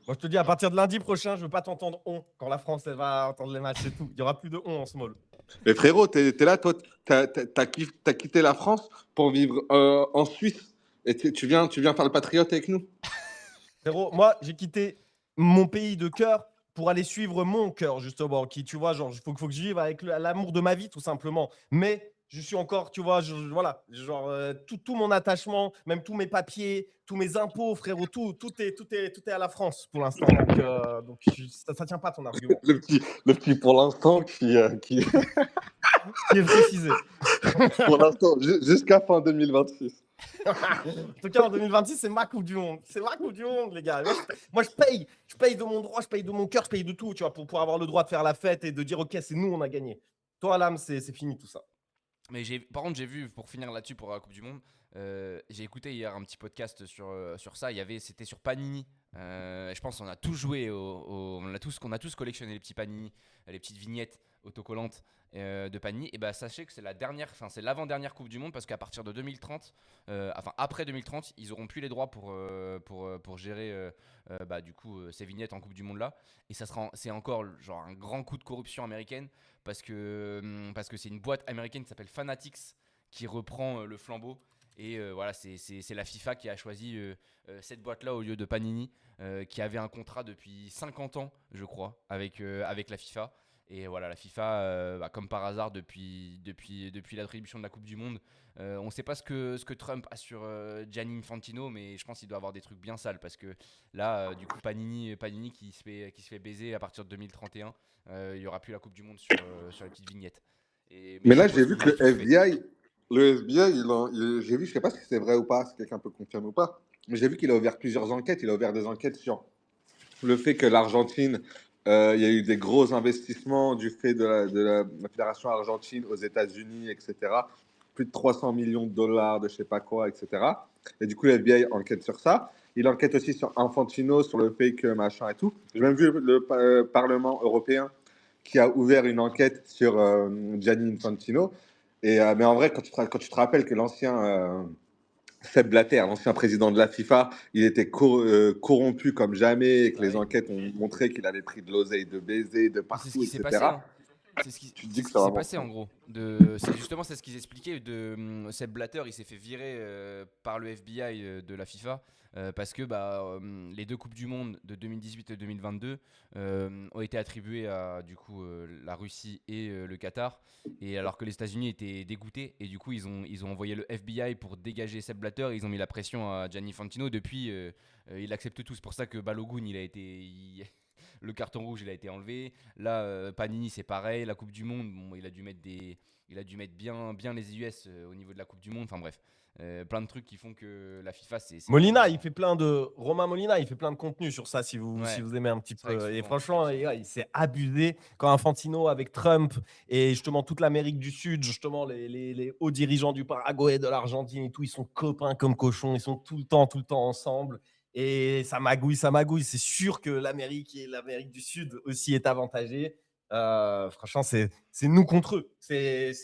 C: Moi, je te dis, à partir de lundi prochain, je veux pas t'entendre on quand la France elle va entendre les matchs, c'est tout. Il y aura plus de on en small.
E: Mais frérot, t'es là, toi, t'as quitté la France pour vivre en Suisse. Et tu viens faire le patriote avec nous.
C: Frérot, moi, j'ai quitté mon pays de cœur pour aller suivre mon cœur, justement. Qui, tu vois, genre, faut que je vive avec l'amour de ma vie, tout simplement. Mais je suis encore, tu vois, voilà, genre, tout mon attachement, même tous mes papiers, tous mes impôts, frérot, tout est à la France pour l'instant. Donc ça tient pas ton argument.
E: Le petit pour l'instant qui
C: Qui est précisé.
E: pour l'instant, jusqu'à fin 2026.
C: En tout cas, en 2026, c'est ma Coupe du Monde. C'est ma Coupe du Monde, les gars. Moi, je paye. Je paye de mon droit, je paye de mon cœur, je paye de tout, tu vois, pour avoir le droit de faire la fête et de dire, OK, c'est nous, on a gagné. Toi, l'âme, c'est fini tout ça.
A: Mais par contre, j'ai vu, pour finir là-dessus pour la Coupe du Monde, j'ai écouté hier un petit podcast sur ça. C'était sur Panini. Je pense qu'on a tous joué, on a tous collectionné les petits Panini, les petites vignettes autocollantes de Panini. Et bah sachez que c'est c'est l'avant-dernière Coupe du Monde parce qu'à partir de 2030, après 2030, ils auront plus les droits pour gérer du coup ces vignettes en Coupe du Monde là. Et c'est encore genre un grand coup de corruption américaine parce que c'est une boîte américaine qui s'appelle Fanatics qui reprend le flambeau. Et voilà, c'est la FIFA qui a choisi cette boîte-là au lieu de Panini, qui avait un contrat depuis 50 ans, je crois, avec la FIFA. Et voilà, la FIFA, comme par hasard, depuis l'attribution de la Coupe du Monde, on ne sait pas ce que Trump a sur Gianni Infantino, mais je pense qu'il doit avoir des trucs bien sales parce que là, du coup, Panini qui se fait baiser à partir de 2031, il n'y aura plus la Coupe du Monde sur les petites vignettes. Mais
E: Mais
A: je
E: là,
A: suppose
E: j'ai vu
A: qu'ils
E: que
A: vont tous jouer.
E: Le FBI, j'ai vu, je sais pas si c'est vrai ou pas, si quelqu'un peut confirmer ou pas, mais j'ai vu qu'il a ouvert plusieurs enquêtes. Il a ouvert des enquêtes sur le fait que l'Argentine, il y a eu des gros investissements du fait de la Fédération argentine aux États-Unis, etc. Plus de 300 millions de dollars de je sais pas quoi, etc. Et du coup, le FBI enquête sur ça. Il enquête aussi sur Infantino, sur le fait que machin et tout. J'ai même vu le Parlement européen qui a ouvert une enquête sur Gianni Infantino. Mais en vrai, quand tu te rappelles que l'ancien Sepp Blatter, l'ancien président de la FIFA, il était corrompu comme jamais, et que
A: Bah
E: les
A: oui.
E: enquêtes ont montré qu'il avait pris de l'oseille de baiser de
A: Mais c'est ce
E: partout,
A: qui s'est passé,
E: etc.
A: hein.
E: Tu te dis
A: C'est
E: que
A: ce
E: ça
A: qui
E: va
A: s'est
E: avancer.
A: passé en gros. C'est ce qu'ils expliquaient de Sepp Blatter, il s'est fait virer par le FBI de la FIFA parce que les deux coupes du monde de 2018 et 2022 ont été attribuées à du coup la Russie et le Qatar, et alors que les États-Unis étaient dégoûtés, et du coup ils ont envoyé le FBI pour dégager Sepp Blatter, et ils ont mis la pression à Gianni Infantino. Depuis il accepte tout. C'est pour ça que Balogun le carton rouge, il a été enlevé. Là, Panini, c'est pareil. La Coupe du Monde, bon, il a dû mettre bien les US au niveau de la Coupe du Monde. Enfin bref, plein de trucs qui font que la FIFA, c'est
C: Molina,
A: vraiment...
C: Romain Molina, il fait plein de contenu sur ça si
A: Ouais,
C: vous aimez un petit
A: c'est vrai que
C: peu. Et
A: souvent,
C: franchement,
A: effectivement.
C: il s'est abusé quand Infantino avec Trump et justement toute l'Amérique du Sud, justement les hauts dirigeants du Paraguay, de l'Argentine et tout, ils sont copains comme cochons, ils sont tout le temps ensemble. Et ça magouille. C'est sûr que l'Amérique et l'Amérique du Sud aussi est avantagée. Franchement, c'est nous contre eux.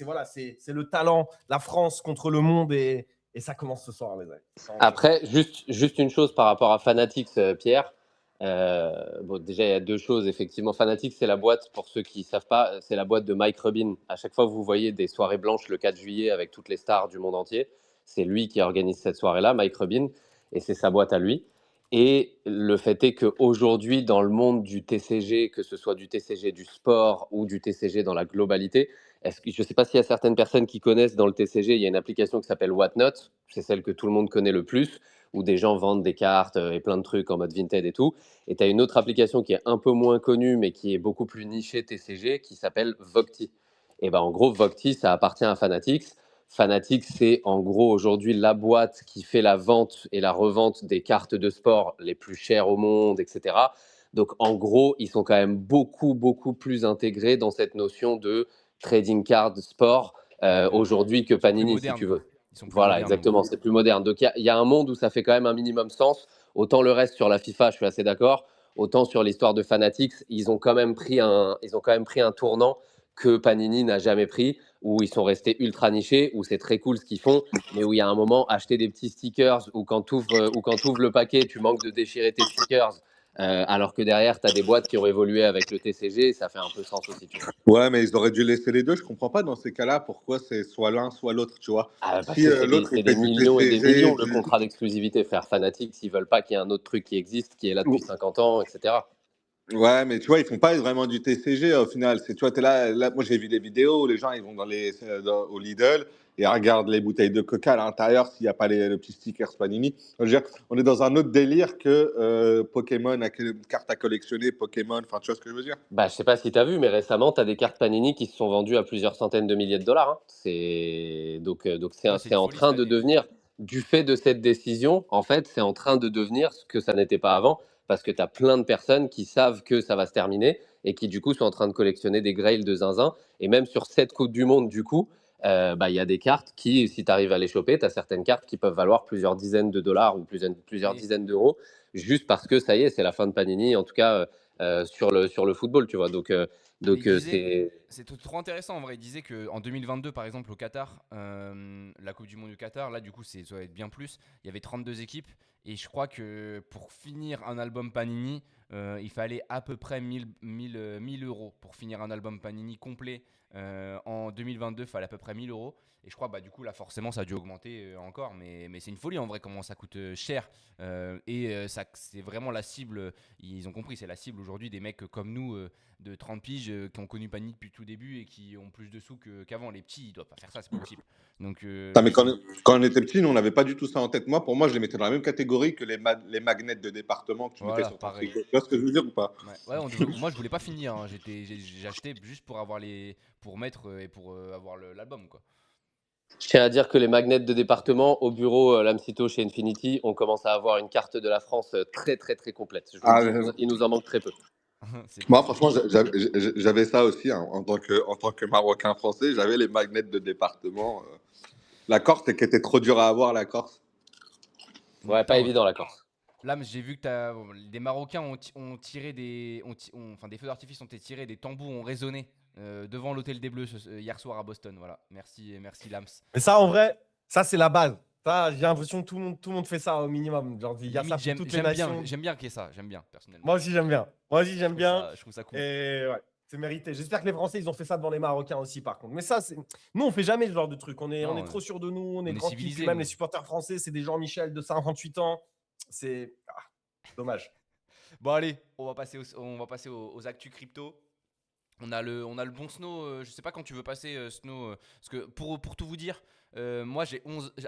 C: Voilà, c'est le talent, la France contre le monde et ça commence ce soir, les amis.
B: Après, juste une chose par rapport à Fanatics, Pierre. Bon, déjà, il y a deux choses. Effectivement, Fanatics, c'est la boîte, pour ceux qui ne savent pas, c'est la boîte de Mike Rubin. À chaque fois que vous voyez des soirées blanches le 4 juillet avec toutes les stars du monde entier, c'est lui qui organise cette soirée-là, Mike Rubin, et c'est sa boîte à lui. Et le fait est qu'aujourd'hui, dans le monde du TCG, que ce soit du TCG du sport ou du TCG dans la globalité, je ne sais pas s'il y a certaines personnes qui connaissent dans le TCG, il y a une application qui s'appelle Whatnot, c'est celle que tout le monde connaît le plus, où des gens vendent des cartes et plein de trucs en mode Vinted et tout. Et tu as une autre application qui est un peu moins connue, mais qui est beaucoup plus nichée TCG, qui s'appelle Vocti. Et ben en gros, Vocti, ça appartient à Fanatics. Fanatics, c'est en gros aujourd'hui la boîte qui fait la vente et la revente des cartes de sport les plus chères au monde, etc. Donc en gros, ils sont quand même beaucoup plus intégrés dans cette notion de trading card sport aujourd'hui que
A: Ils sont plus
B: Panini, si
A: modernes,
B: tu
A: quoi.
B: veux.
A: Ils sont plus
B: Voilà,
A: modernes, en gros.
B: exactement, c'est plus moderne. Donc il y a un monde où ça fait quand même un minimum sens. Autant le reste sur la FIFA, je suis assez d'accord. Autant sur l'histoire de Fanatics, ils ont quand même pris un tournant que Panini n'a jamais pris, où ils sont restés ultra nichés, où c'est très cool ce qu'ils font, mais où il y a un moment, acheter des petits stickers, ou quand tu ouvres le paquet, tu manques de déchirer tes stickers, alors que derrière, tu as des boîtes qui ont évolué avec le TCG, ça fait un peu sens aussi, tu vois.
E: Ouais, mais ils auraient dû laisser les deux. Je comprends pas dans ces cas-là pourquoi c'est soit l'un, soit l'autre, tu vois.
B: Ah, parce
E: Si
B: que
E: l'autre, il
B: c'est des
E: fait du
B: millions et des
E: TCG,
B: millions de contrats d'exclusivité, frère. Fanatics, ils veulent pas qu'il y ait un autre truc qui existe, qui est là depuis
E: du...
B: 50 ans, etc.
E: Ouais, mais tu vois, ils font pas vraiment du TCG au final. Tu vois, t'es là, moi j'ai vu des vidéos où les gens ils vont au Lidl et ils regardent les bouteilles de Coca à l'intérieur s'il n'y a pas le petit sticker Panini. Je veux dire, on est dans un autre délire que Pokémon, carte à collectionner, Pokémon, enfin tu vois ce que je veux dire?
B: Bah, je sais pas si tu as vu, mais récemment, tu as des cartes Panini qui se sont vendues à plusieurs centaines de milliers de dollars, hein. Donc
A: Ouais, c'est
B: c'est
A: une
B: en
A: folie cette
B: train de
A: année.
B: devenir, du fait de cette décision, en fait, c'est en train de devenir ce que ça n'était pas avant, parce que tu as plein de personnes qui savent que ça va se terminer et qui, du coup, sont en train de collectionner des grails de zinzin. Et même sur cette Coupe du Monde, du coup, bah, il y a des cartes qui, si tu arrives à les choper, tu as certaines cartes qui peuvent valoir plusieurs dizaines de dollars ou plusieurs
A: Mais
B: dizaines d'euros, juste parce que ça y est, c'est la fin de Panini, en tout cas sur le football, tu vois.
A: Mais il disait,
B: C'est.
A: c'est trop intéressant en vrai. Il disait qu'en 2022, par exemple, au Qatar, la Coupe du Monde du Qatar, là, du coup, ça va être bien plus. Il y avait 32 équipes. Et je crois que pour finir un album Panini, il fallait à peu près 1000 euros. Pour finir un album Panini complet en 2022, il fallait à peu près 1000 euros. Et je crois, bah, du coup, là, forcément, ça a dû augmenter encore. Mais c'est une folie en vrai, comment ça coûte cher. C'est vraiment la cible. Ils ont compris, c'est la cible aujourd'hui des mecs comme nous. De 30 piges qui ont connu Panini depuis le tout début et qui ont plus de sous qu'avant. Les petits, ils doivent pas faire ça, c'est pas possible. Donc,
E: Putain, mais quand on était petit, nous, on n'avait pas du tout ça en tête. Moi, pour moi, je les mettais dans la même catégorie que les magnets de département que tu mettais
A: voilà,
E: sur ton
A: pareil.
E: frigo. Tu vois ce que je veux dire ou pas?
A: Ouais, moi, je voulais pas finir. Hein. J'achetais juste pour avoir pour mettre et pour avoir l'album, quoi.
B: Je tiens à dire que les magnets de département au bureau Lamcito chez Infinity, on commence à avoir une carte de la France très complète. Je vous le
E: Ah,
B: dis, il nous en manque très peu.
A: C'est
E: moi,
A: possible.
E: franchement, j'avais ça aussi hein, en tant que Marocain français. J'avais les magnets de département. La Corse, c'est qu'elle était trop dure à avoir, la Corse.
B: Ouais, pas
A: Putain,
B: évident la Corse.
A: là, j'ai vu que des Marocains ont tiré enfin, des feux d'artifice ont été tirés, des tambours ont résonné devant l'hôtel des Bleus hier soir à Boston. Voilà, merci Lams.
C: Mais ça, en vrai, ça, c'est la base. Ça, j'ai l'impression que tout le monde fait ça au minimum. Genre, il y a ça
A: Limite,
C: pour toutes les nations.
A: j'aime bien qu'il y ait ça. J'aime bien personnellement.
C: Moi aussi, j'aime bien.
A: Je trouve ça cool.
C: Et ouais, c'est mérité. J'espère que les Français, ils ont fait ça devant les Marocains aussi, par contre. Mais ça, nous, on fait jamais ce genre de truc. On
A: Non,
C: est trop sûr de nous, on est
A: on est
C: tranquille.
A: civilisés,
C: Puis même
A: nous.
C: les supporters français, c'est des Jean-Michel de 58 ans. C'est dommage.
A: Bon allez, on va passer aux actus crypto. On a le bon Snow. Je sais pas quand tu veux passer Snow. Parce que pour tout vous dire, moi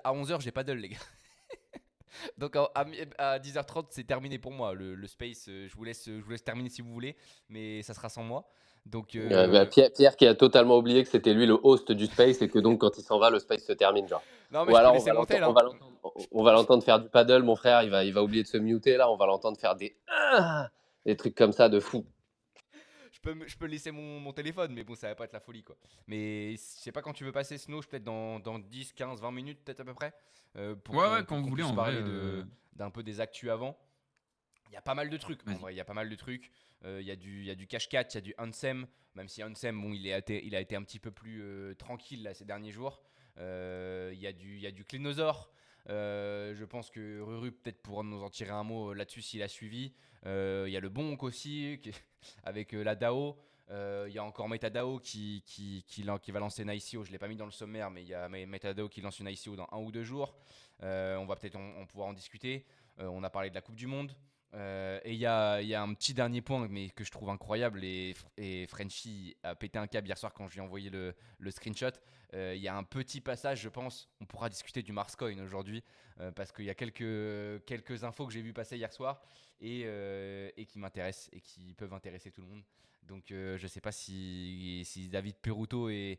A: à 11h j'ai paddle les gars. Donc à 10h30, c'est terminé pour moi. Le space, je vous laisse terminer si vous voulez, mais ça sera sans moi. Donc
B: Pierre qui a totalement oublié que c'était lui le host du space et que donc quand il s'en va, le space se termine, genre.
A: non, mais
B: Ou
A: je peux
B: alors
A: laisser mon tel,
B: on
A: hein.
B: va on va l'entendre faire du paddle, mon frère, il va oublier de se muter là, on va l'entendre faire des trucs comme ça de fou.
A: Je peux laisser mon téléphone, mais bon, ça va pas être la folie, quoi. Mais je sais pas quand tu veux passer, Snow, peut-être dans 10, 15, 20 minutes, peut-être à peu près, pour
D: Ouais,
A: qu'on
D: ouais, quand
A: pour
D: vous
A: qu'on
D: voulez,
A: puisse
D: en vrai.
A: parler d'un peu des actus avant. Il y a pas mal de trucs, en
D: Vas-y.
A: vrai, il y a pas mal de trucs. Il y a du cash-cat, il y a du Ansem, même si Ansem, bon, il a été un petit peu plus tranquille là, ces derniers jours. Il y a du Clénosaure. Je pense que Ruru peut-être pourra nous en tirer un mot là-dessus s'il a suivi. Il y a le Bonk aussi, avec la DAO. Il y a encore Metadao qui va lancer une ICO. Je ne l'ai pas mis dans le sommaire, mais il y a Metadao qui lance une ICO dans 1 ou 2 jours. On va peut-être en pouvoir en discuter. On a parlé de la Coupe du Monde. Et il y a un petit dernier point mais que je trouve incroyable et Frenchy a pété un câble hier soir quand je lui ai envoyé le screenshot. Il y a un petit passage, je pense, on pourra discuter du Marscoin aujourd'hui parce qu'il y a quelques infos que j'ai vu passer hier soir et qui m'intéressent et qui peuvent intéresser tout le monde. Donc je ne sais pas si David Peruto est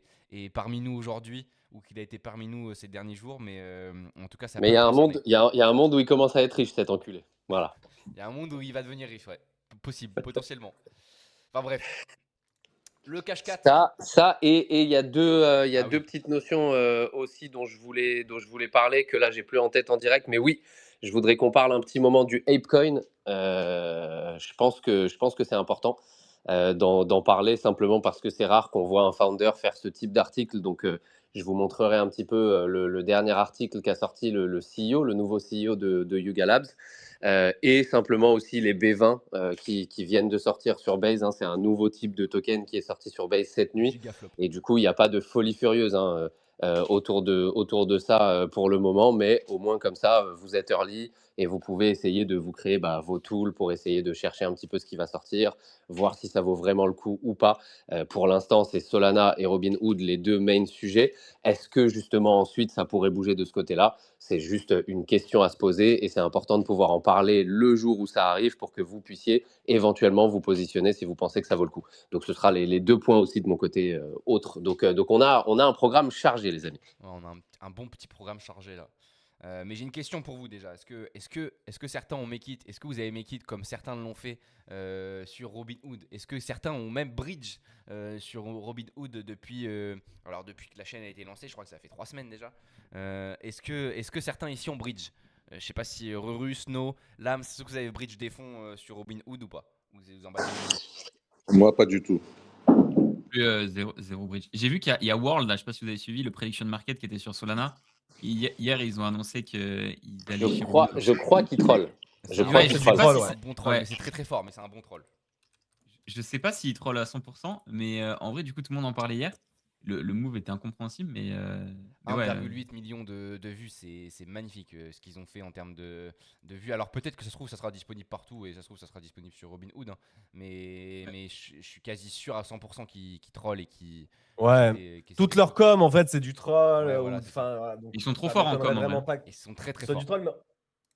A: parmi nous aujourd'hui ou qu'il a été parmi nous ces derniers jours, mais en tout cas ça
B: Mais
A: peut
B: il y
A: le
B: a un
A: concerner.
B: monde, il y a un monde où il commence à être riche, cet enculé. Voilà.
A: Il y a un monde où il va devenir riche, ouais. Possible, potentiellement. Enfin bref, le cash 4.
B: Ça et il y a
A: Ah
B: deux
A: oui,
B: petites notions aussi dont je voulais parler, que là, j'ai plus en tête en direct. Mais oui, je voudrais qu'on parle un petit moment du ApeCoin. Je pense que c'est important d'en parler simplement parce que c'est rare qu'on voit un founder faire ce type d'article. Donc, je vous montrerai un petit peu le dernier article qu'a sorti le CEO, le nouveau CEO de Yuga Labs. Et simplement aussi les B20 qui viennent de sortir sur Base. Hein. C'est un nouveau type de token qui est sorti sur Base cette nuit.
A: gigaflop.
B: Et du coup, il n'y a pas de folie furieuse autour de ça pour le moment. Mais au moins comme ça, vous êtes early et vous pouvez essayer de vous créer vos tools pour essayer de chercher un petit peu ce qui va sortir, voir si ça vaut vraiment le coup ou pas. Pour l'instant, c'est Solana et Robinhood les deux main sujets. Est-ce que justement ensuite ça pourrait bouger de ce côté-là? C'est juste une question à se poser et c'est important de pouvoir en parler le jour où ça arrive pour que vous puissiez éventuellement vous positionner si vous pensez que ça vaut le coup. Donc ce sera les deux points aussi de mon côté autre. Donc on a un programme chargé, les amis.
A: Ouais, on a un bon petit programme chargé là. Mais j'ai une question pour vous déjà. Est-ce que certains ont make it? Est-ce que vous avez make it comme certains l'ont fait sur Robinhood? Est-ce que certains ont même bridge sur Robinhood depuis que la chaîne a été lancée? Je crois que ça fait 3 semaines déjà. Est-ce que certains ici ont bridge? Je sais pas si Ruru, Snow, Lams, est-ce que vous avez bridge des fonds sur Robinhood ou pas? Vous en battez les couilles?
E: Moi, pas du tout.
D: Zéro bridge. J'ai vu qu'il y a World, là, je sais pas si vous avez suivi, le prediction market qui était sur Solana. Hier, ils ont annoncé qu'ils allaient chez Robinhood.
B: Je crois qu'il troll. Je
A: Ouais,
B: crois
D: je
B: qu'il
D: sais
B: troll.
D: pas
C: troll,
D: si
C: ouais.
A: c'est un bon troll,
D: ouais.
A: mais c'est très très fort, mais c'est un bon troll.
D: Je sais pas s'il troll à 100%, mais en vrai, du coup, tout le monde en parlait hier. Le move était incompréhensible, mais ouais.
A: 1,8 million de vues, c'est magnifique ce qu'ils ont fait en termes de vues. Alors peut-être que ça se trouve, ça sera disponible partout et ça se trouve, ça sera disponible sur Robinhood. Hein. Mais je suis quasi sûr à 100% qu'ils trollent et
C: Ouais.
A: qu'ils
C: Toute leur com, en fait, c'est du troll.
A: Ouais, voilà, c'est ça.
C: Enfin, voilà, donc
D: Ils sont trop
C: ça
D: forts en
C: m'étonnerait
D: com, en
C: vraiment
D: vrai.
C: pas que
A: Ils sont très très
C: ce soit
A: forts.
C: du troll.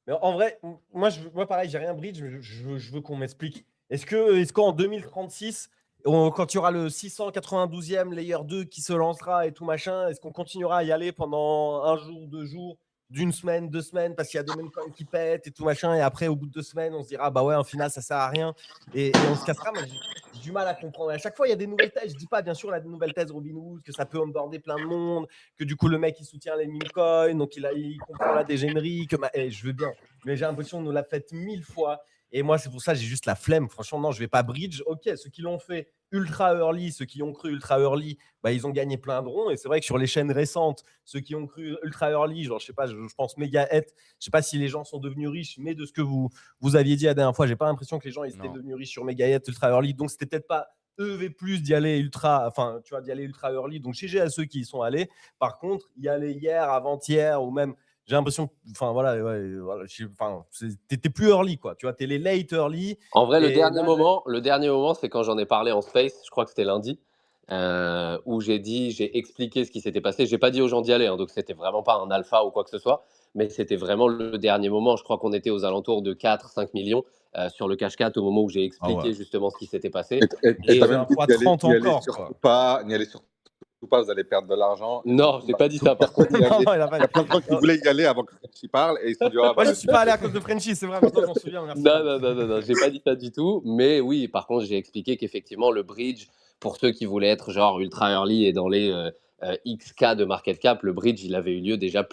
C: Mais en vrai, moi pareil, j'ai rien bridge, mais je veux qu'on m'explique. Est-ce qu'en 2036, quand il y aura le 692e Layer 2 qui se lancera et tout machin, est-ce qu'on continuera à y aller pendant un jour, 2 jours, d'une semaine, 2 semaines, parce qu'il y a des mêmes coins qui pètent et tout machin, et après, au bout de 2 semaines, on se dira, bah ouais, en final, ça sert à rien, et on se cassera. Moi, j'ai du mal à comprendre. À chaque fois, il y a des nouvelles thèses. Je dis pas, bien sûr, la nouvelle thèse Robinhood, que ça peut onboarder plein de monde, que du coup, le mec, il soutient les meme coins, donc il comprend la dégénérie, je veux bien. Mais j'ai l'impression qu'on nous l'a fait 1000 fois. Et moi, c'est pour ça que j'ai juste la flemme. Franchement, non, je vais pas bridge. Ok, ceux qui l'ont fait ultra early, ceux qui ont cru ultra early, bah, ils ont gagné plein de ronds. Et c'est vrai que sur les chaînes récentes, ceux qui ont cru ultra early, genre, je sais pas, je pense Megahet, je sais pas si les gens sont devenus riches, mais de ce que vous aviez dit la dernière fois, j'ai pas l'impression que les gens ils étaient
A: Non.
C: devenus riches sur Megahet ultra early. Donc, c'était peut-être pas EV+, d'y aller ultra, enfin, tu vois, d'y aller ultra early. Donc, GG à ceux qui y sont allés. Par contre, y aller hier, avant-hier, ou même j'ai l'impression que, enfin voilà, t'es plus early quoi, tu vois, t'es les late early.
B: En vrai,
C: Et là,
B: le dernier moment, c'est quand j'en ai parlé en space, je crois que c'était lundi. où j'ai expliqué ce qui s'était passé. J'ai pas dit aux gens d'y aller, hein, donc c'était vraiment pas un alpha ou quoi que ce soit, mais c'était vraiment le dernier moment. Je crois qu'on était aux alentours de 4-5 millions sur le cash 4 au moment où j'ai
C: Ah ouais.
B: expliqué justement ce qui s'était passé.
E: Et
B: Et
E: t'as
C: C'est
E: même
C: un
E: dit
C: fois 30
E: n'y aller
C: encore,
E: surtout
C: quoi.
E: pas, n'y aller surtout pas, vous allez perdre de l'argent. Et
B: non, j'ai pas dit ça par contre.
E: personne n'y
C: Non,
E: allait.
C: non, il a pas
E: Il y a plein de gens qui
C: non.
E: voulaient y aller avant que tu parles et ils se sont dit, ah,
C: Moi,
E: bah,
C: je suis pas allé à cause de Frenchie, c'est vrai, maintenant j'en souviens, merci.
B: Non, j'ai pas dit ça du tout. Mais oui, par contre, j'ai expliqué qu'effectivement, le bridge, pour ceux qui voulaient être genre ultra early et dans les XK de market cap, le bridge, il avait eu lieu déjà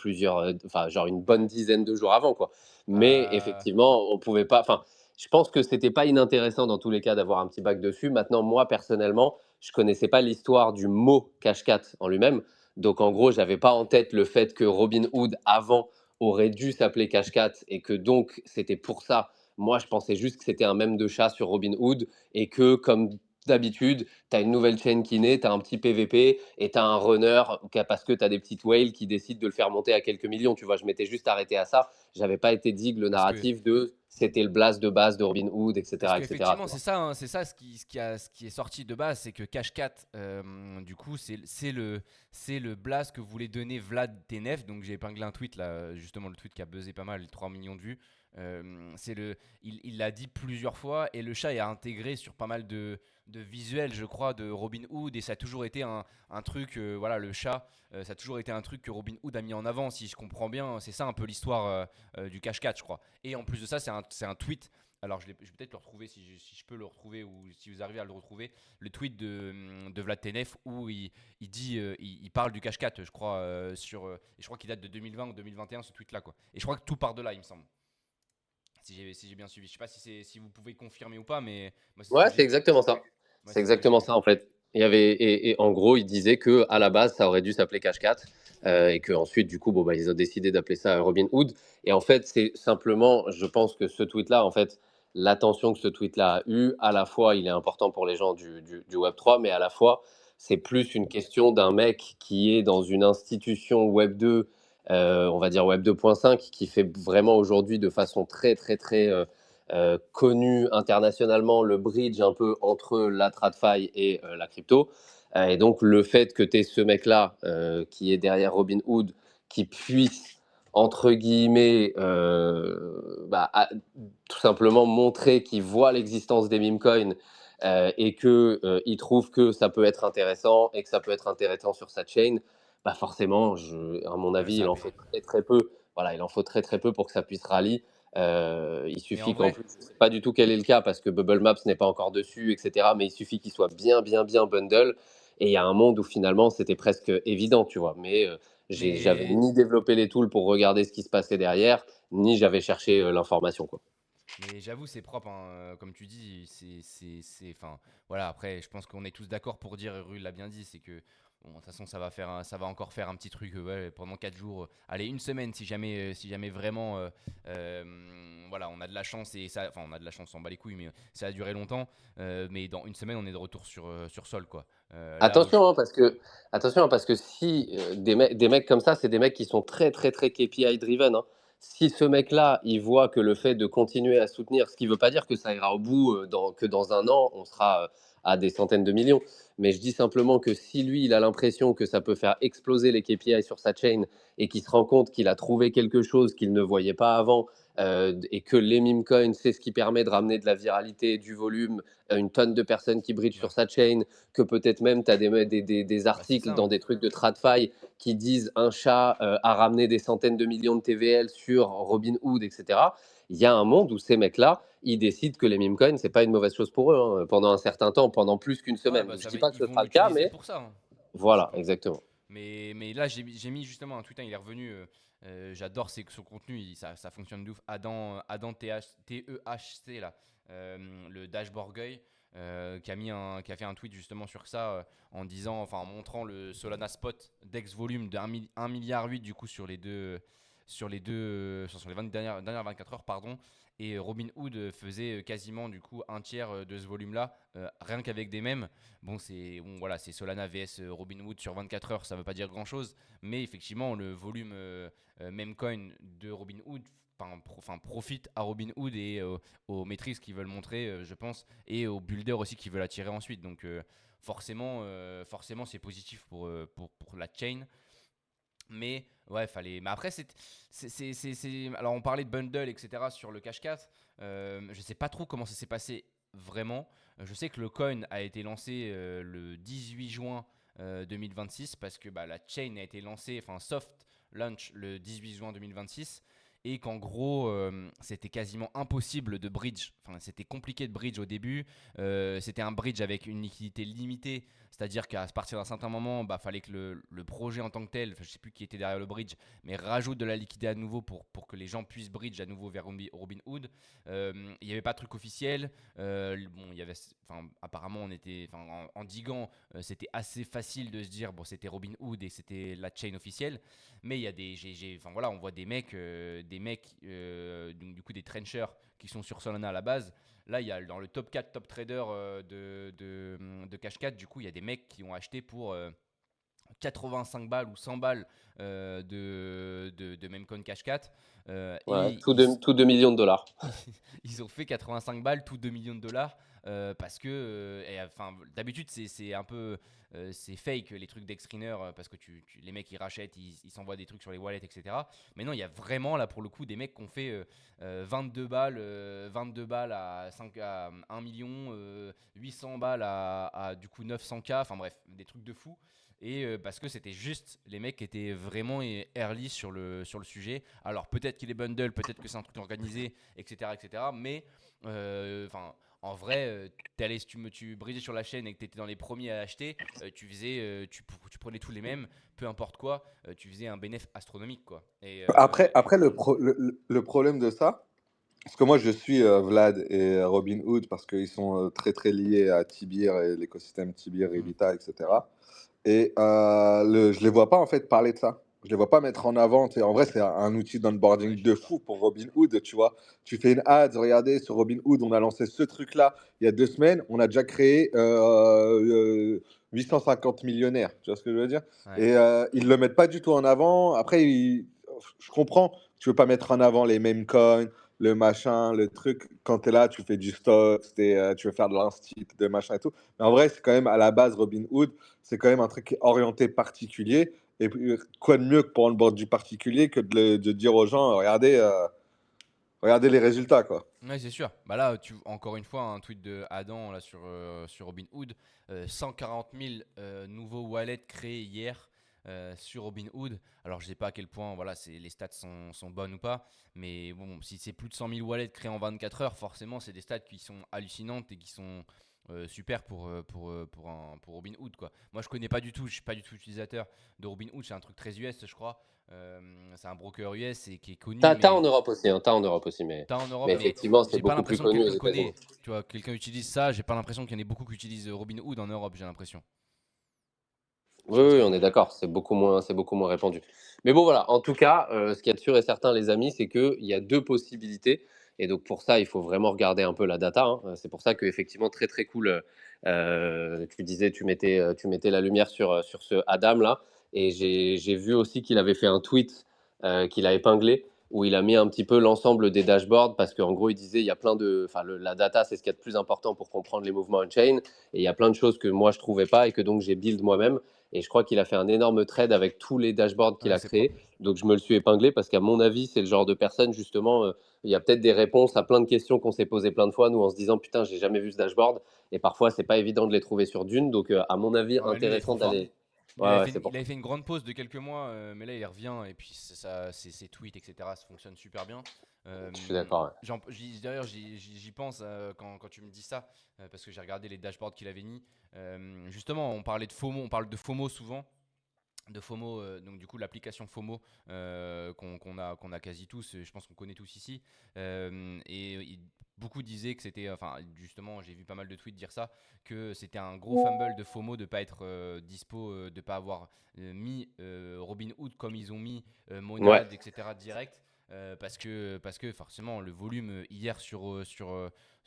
B: enfin, genre une bonne dizaine de jours avant, quoi. Mais
A: Euh,
B: effectivement, on pouvait pas, enfin, je pense que c'était pas inintéressant dans tous les cas d'avoir un petit bac dessus. Maintenant, moi, personnellement, je connaissais pas l'histoire du mot cash cat en lui-même. Donc, en gros, j'avais pas en tête le fait que Robinhood, avant, aurait dû s'appeler cash cat et que donc, c'était pour ça. Moi, je pensais juste que c'était un mème de chat sur Robinhood et que, comme d'habitude, tu as une nouvelle chaîne qui naît, tu as un petit PVP et tu as un runner parce que tu as des petites whales qui décident de le faire monter à quelques millions. Tu vois, je m'étais juste arrêté à ça. J'avais pas été digue le
A: parce que
B: narratif de c'était le blast de base de Robinhood,
A: Parce
B: etc. etc.
A: qu'effectivement,
B: tu vois.
A: c'est ça, hein, c'est ça ce qui est sorti de base, c'est que Cash4, du coup, c'est le blast que voulait donner Vlad Tenev. Donc j'ai épinglé un tweet là, justement le tweet qui a buzzé pas mal, les 3 millions de vues. Il l'a dit plusieurs fois et le chat est intégré sur pas mal de visuels, je crois, de Robin Hood et ça a toujours été un truc, voilà, le chat, ça a toujours été un truc que Robin Hood a mis en avant, si je comprends bien. C'est ça un peu l'histoire du Cash4, je crois. Et en plus de ça, c'est un tweet. Alors, je vais peut-être le retrouver si je peux le retrouver ou si vous arrivez à le retrouver. Le tweet de Vlad Tenev où il dit, il parle du cash 4, je crois, et je crois qu'il date de 2020 ou 2021, ce tweet-là, quoi. Et je crois que tout part de là, il me semble. Si j'ai bien suivi. Je sais pas si vous pouvez confirmer ou pas, mais moi, c'est ce que
B: Ouais, c'est
A: j'ai.
B: exactement ça.
A: Moi,
B: C'est
A: c'est ce que j'ai
B: exactement
A: vu.
B: ça en fait. Et en gros, il disait que à la base, ça aurait dû s'appeler Cash Cat et que ensuite, du coup, bon, bah, ils ont décidé d'appeler ça Robin Hood. Et en fait, c'est simplement, je pense que ce tweet-là, en fait, l'attention que ce tweet-là a eu, à la fois, il est important pour les gens du Web 3, mais à la fois, c'est plus une question d'un mec qui est dans une institution Web 2, on va dire Web 2.5, qui fait vraiment aujourd'hui de façon très connu internationalement le bridge un peu entre la TradFi et la crypto. Et donc, le fait que tu aies ce mec-là qui est derrière Robinhood, qui puisse, entre guillemets, tout simplement montrer qu'il voit l'existence des meme coins et qu'il trouve que ça peut être intéressant et que ça peut être intéressant sur sa chain, bah forcément, à mon avis,
A: Ça
B: il
A: a
B: en
A: payé.
B: faut très peu. Voilà, il en faut très peu pour que ça puisse rally. Il
A: Mais en
B: suffit qu'en
A: vrai,
B: plus, je ne sais pas du tout quel est le cas parce que Bubble Maps n'est pas encore dessus, etc. Mais il suffit qu'il soit bien bundle. Et il y a un monde où finalement c'était presque évident, tu vois. Mais j'avais
A: mais
B: ni développé les tools pour regarder ce qui se passait derrière, ni j'avais cherché l'information, quoi.
A: Mais j'avoue, c'est propre, hein, comme tu dis, enfin, voilà. Après, je pense qu'on est tous d'accord pour dire, et Rul l'a bien dit, c'est que, bon, de toute façon, ça va encore faire un petit truc, ouais, pendant 4 jours, allez, une semaine, si jamais vraiment, voilà, on a de la chance et ça, enfin, on a de la chance, on s'en bat les couilles, mais ça a duré longtemps, mais dans une semaine, on est de retour sur sol, quoi. Là où,
B: Attention, hein, attention, hein, parce que si des mecs comme ça, c'est des mecs qui sont très KPI driven. Hein. Si ce mec-là, il voit que le fait de continuer à soutenir, ce qui ne veut pas dire que ça ira au bout, que dans un an, on sera à des centaines de millions. Mais je dis simplement que si lui, il a l'impression que ça peut faire exploser les KPI sur sa chain et qu'il se rend compte qu'il a trouvé quelque chose qu'il ne voyait pas avant et que les meme coins, c'est ce qui permet de ramener de la viralité, du volume, une tonne de personnes qui bridgent
A: ouais,
B: sur sa chain, que peut-être même tu as des
A: bah, c'est
B: articles
A: ça,
B: dans
A: hein.
B: des trucs de TradFi qui disent un chat a ramené des centaines de millions de TVL sur Robinhood, etc. Il y a un monde où ces mecs-là, ils décident que les meme coins, c'est pas une mauvaise chose pour eux pendant un certain temps, pendant plus qu'une
A: Ouais,
B: semaine.
A: bah,
B: Je dis pas que
A: ils
B: ce
A: vont
B: sera le cas,
A: l'utiliser
B: mais
A: pour ça, hein, je
B: voilà,
A: pense.
B: exactement.
A: Mais là, j'ai mis justement un tweet, hein, il est revenu. J'adore son contenu, ça fonctionne de ouf. Adam TEHC, là, le dashboard guy, qui a fait un tweet justement sur ça en disant, enfin en montrant le Solana Spot Dex volume de 1,8 milliard du coup sur les 20 dernières 24 heures, pardon. Et Robinhood faisait quasiment du coup un tiers de ce volume-là, rien qu'avec des mèmes. Voilà, c'est Solana vs Robinhood sur 24 heures, ça ne veut pas dire grand-chose, mais effectivement, le volume Memecoin de Robinhood profite à Robinhood et aux maîtrises qu'ils veulent montrer, je pense, et aux builders aussi qui veulent attirer ensuite. Donc, forcément c'est positif pour la chain. Mais ouais, fallait. Mais après, alors on parlait de bundle, etc. sur le Cash 4. Je sais pas trop comment ça s'est passé vraiment. Je sais que le coin a été lancé le 18 juin 2026 parce que la chain a été lancée, enfin soft launch le 18 juin 2026 et qu'en gros c'était quasiment impossible de bridge. Enfin, c'était compliqué de bridge au début. C'était un bridge avec une liquidité limitée. C'est-à-dire qu'à partir d'un certain moment, fallait que le projet en tant que tel, je ne sais plus qui était derrière le bridge, mais rajoute de la liquidité à nouveau pour que les gens puissent bridge à nouveau vers Robinhood. Il n'y avait pas de truc officiel. Bon, il y avait, apparemment, on était, en diguant, c'était assez facile de se dire, bon, c'était Robinhood et c'était la chain officielle. Mais il y a voilà, on voit des mecs, donc, du coup des trenchers qui sont sur Solana à la base. Là, il y a dans le top 4 top trader de Cash 4, du coup, il y a des mecs qui ont acheté pour 85 balles ou 100 balles de Memcoin Cash 4.
B: Ouais,
A: Et
B: tout 2 millions de dollars.
A: ils ont fait 85 balles, tout 2 millions de dollars. Parce que d'habitude c'est un peu c'est fake les trucs d'Extriner parce que les mecs ils rachètent, ils s'envoient des trucs sur les wallets, etc. Mais non, il y a vraiment là pour le coup des mecs qui ont fait 22 balles à 1 million, 800 balles à du coup 900K, enfin bref, des trucs de fou. Et parce que c'était juste les mecs qui étaient vraiment early sur le sujet. Alors peut-être qu'il est bundle, peut-être que c'est un truc organisé, etc. Mais en vrai, tu bridgeais sur la chaîne et que tu étais dans les premiers à acheter, tu prenais tous les mêmes, peu importe quoi, tu faisais un bénéfice astronomique quoi.
E: Après le problème de ça, parce que moi je suis Vlad et Robinhood parce qu'ils sont très très liés à Tibir et l'écosystème Tibir, Evita, etc. Et je les vois pas en fait parler de ça. Je les vois pas mettre en avant. En vrai, c'est un outil d'onboarding de fou pour Robinhood. Tu vois, tu fais une ad. Regardez, sur Robinhood, on a lancé ce truc-là il y a 2 semaines. On a déjà créé 850 millionnaires. Tu vois ce que je veux dire?
A: Ouais.
E: Et ils le mettent pas du tout en avant. Après, je comprends. Tu veux pas mettre en avant les mêmes coins, le machin, le truc. Quand tu es là, tu fais du stock, tu veux faire de l'instit, de machin et tout. Mais en vrai, c'est quand même à la base Robinhood, c'est quand même un truc orienté particulier. Et puis, quoi de mieux que pour onboard du particulier que de dire aux gens, regardez les résultats, quoi.
A: Ouais, c'est sûr. Là, encore une fois, un tweet de Adam là, sur Robinhood. 140 000 nouveaux wallets créés hier sur Robinhood. Alors, je sais pas à quel point voilà, les stats sont bonnes ou pas. Mais bon, si c'est plus de 100 000 wallets créés en 24 heures, forcément, c'est des stats qui sont hallucinantes et qui sont super pour Robinhood, quoi. Moi, je connais pas du tout. Je suis pas du tout utilisateur de Robinhood. C'est un truc très US, je crois. C'est un broker US et qui est connu.
B: T'as
A: Mais
B: en Europe aussi, hein, t'as en Europe aussi, mais
A: t'as en Europe, mais
B: effectivement, c'est
A: j'ai pas
B: beaucoup plus
A: l'impression que
B: connu aux
A: quelqu'un
B: États-Unis.
A: connaît. Tu vois, quelqu'un utilise ça, j'ai pas l'impression qu'il y en ait beaucoup qui utilisent Robinhood en Europe, j'ai l'impression. Je
B: Oui,
A: sais pas ce
B: oui,
A: que
B: on
A: t'en
B: est
A: penses.
B: d'accord, c'est beaucoup moins répandu. Mais bon, voilà, en tout cas, ce qu'il y a de sûr et certain, les amis, c'est qu'il y a deux possibilités. Et donc, pour ça, il faut vraiment regarder un peu la data, hein. C'est pour ça qu'effectivement, très, très cool. Tu disais, tu mettais la lumière sur ce Adam-là. Et j'ai vu aussi qu'il avait fait un tweet qu'il a épinglé où il a mis un petit peu l'ensemble des dashboards parce qu'en gros, il disait, il y a plein de. Enfin, la data, c'est ce qu'il y a de plus important pour comprendre les mouvements on-chain. Et il y a plein de choses que moi, je ne trouvais pas et que donc j'ai build moi-même. Et je crois qu'il a fait un énorme trade avec tous les dashboards qu'il
A: Ouais,
B: a
A: c'est propre.
B: créés. Donc je me le suis épinglé parce qu'à mon avis, c'est le genre de personne, justement, il y a peut-être des réponses à plein de questions qu'on s'est posées plein de fois, nous, en se disant, putain, j'ai jamais vu ce dashboard. Et parfois, c'est pas évident de les trouver sur Dune. Donc, à mon avis,
A: Ouais, lui, il est
B: intéressant
A: trop fort.
B: d'aller. Ouais, ouais, c'est
A: Il
B: pour.
A: avait fait une grande pause de quelques mois, mais là il revient et puis ses tweets, etc. ça fonctionne super bien.
B: Je suis d'accord. Ouais.
A: D'ailleurs, j'y pense quand tu me dis ça, parce que j'ai regardé les dashboards qu'il avait mis. Justement, on parlait de FOMO, on parle de FOMO souvent. De FOMO, donc du coup l'application FOMO qu'on a quasi tous, je pense qu'on connaît tous ici. Beaucoup disaient que c'était, enfin justement j'ai vu pas mal de tweets dire ça, que c'était un gros fumble de FOMO de pas être dispo, de pas avoir mis Robinhood comme ils ont mis
B: Ouais.
A: Monad, etc. direct. Parce que forcément le volume hier sur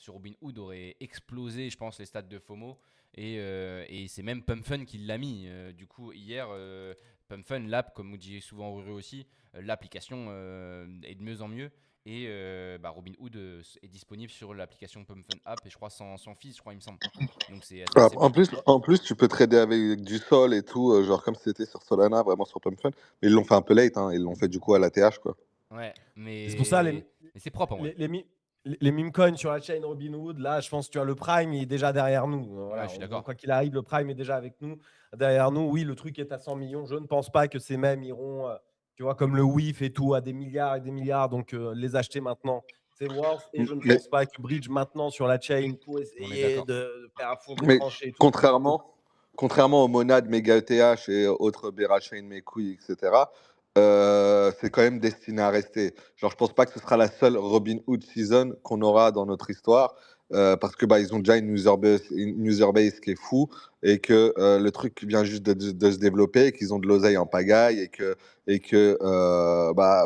A: Robinhood aurait explosé, je pense, les stats de FOMO. Et c'est même Pump Fun qui l'a mis. Du coup, hier, PumpFun, l'app, comme on dit souvent Ruru aussi, l'application est de mieux en mieux. Et Robinhood est disponible sur l'application PumpFun App et je crois sans fees, je crois, il me semble. Donc c'est
E: Ah,
A: assez bien.
E: en plus, tu peux trader avec du sol et tout, genre comme c'était sur Solana, vraiment sur PumpFun. Mais ils l'ont fait un peu late, hein. Ils l'ont fait du coup à la TH, quoi.
A: Ouais,
C: C'est pour ça,
A: mais c'est propre en vrai.
C: les meme coins sur la chain Robinhood, là, je pense que tu as le Prime, il est déjà derrière nous.
A: Ouais,
C: Voilà,
A: je suis d'accord.
C: quoi qu'il arrive, le Prime est déjà avec nous, derrière nous. Oui, le truc est à 100 millions. Je ne pense pas que ces mêmes iront, tu vois, comme le WIF et tout, à des milliards et des milliards. Donc, les acheter maintenant, c'est worth. Et je ne
E: Mais,
C: pense pas que Bridge maintenant sur la chain pour
A: On est
C: essayer
A: d'accord.
C: de faire à fond des
E: mais
C: tranchées et tout.
E: contrairement aux monades Mega ETH et autres Bera Chain, mes couilles, etc., c'est quand même destiné à rester. Genre, je pense pas que ce sera la seule Robinhood season qu'on aura dans notre histoire. Parce que ils ont déjà une user base qui est fou et que le truc vient juste de se développer et qu'ils ont de l'oseille en pagaille et que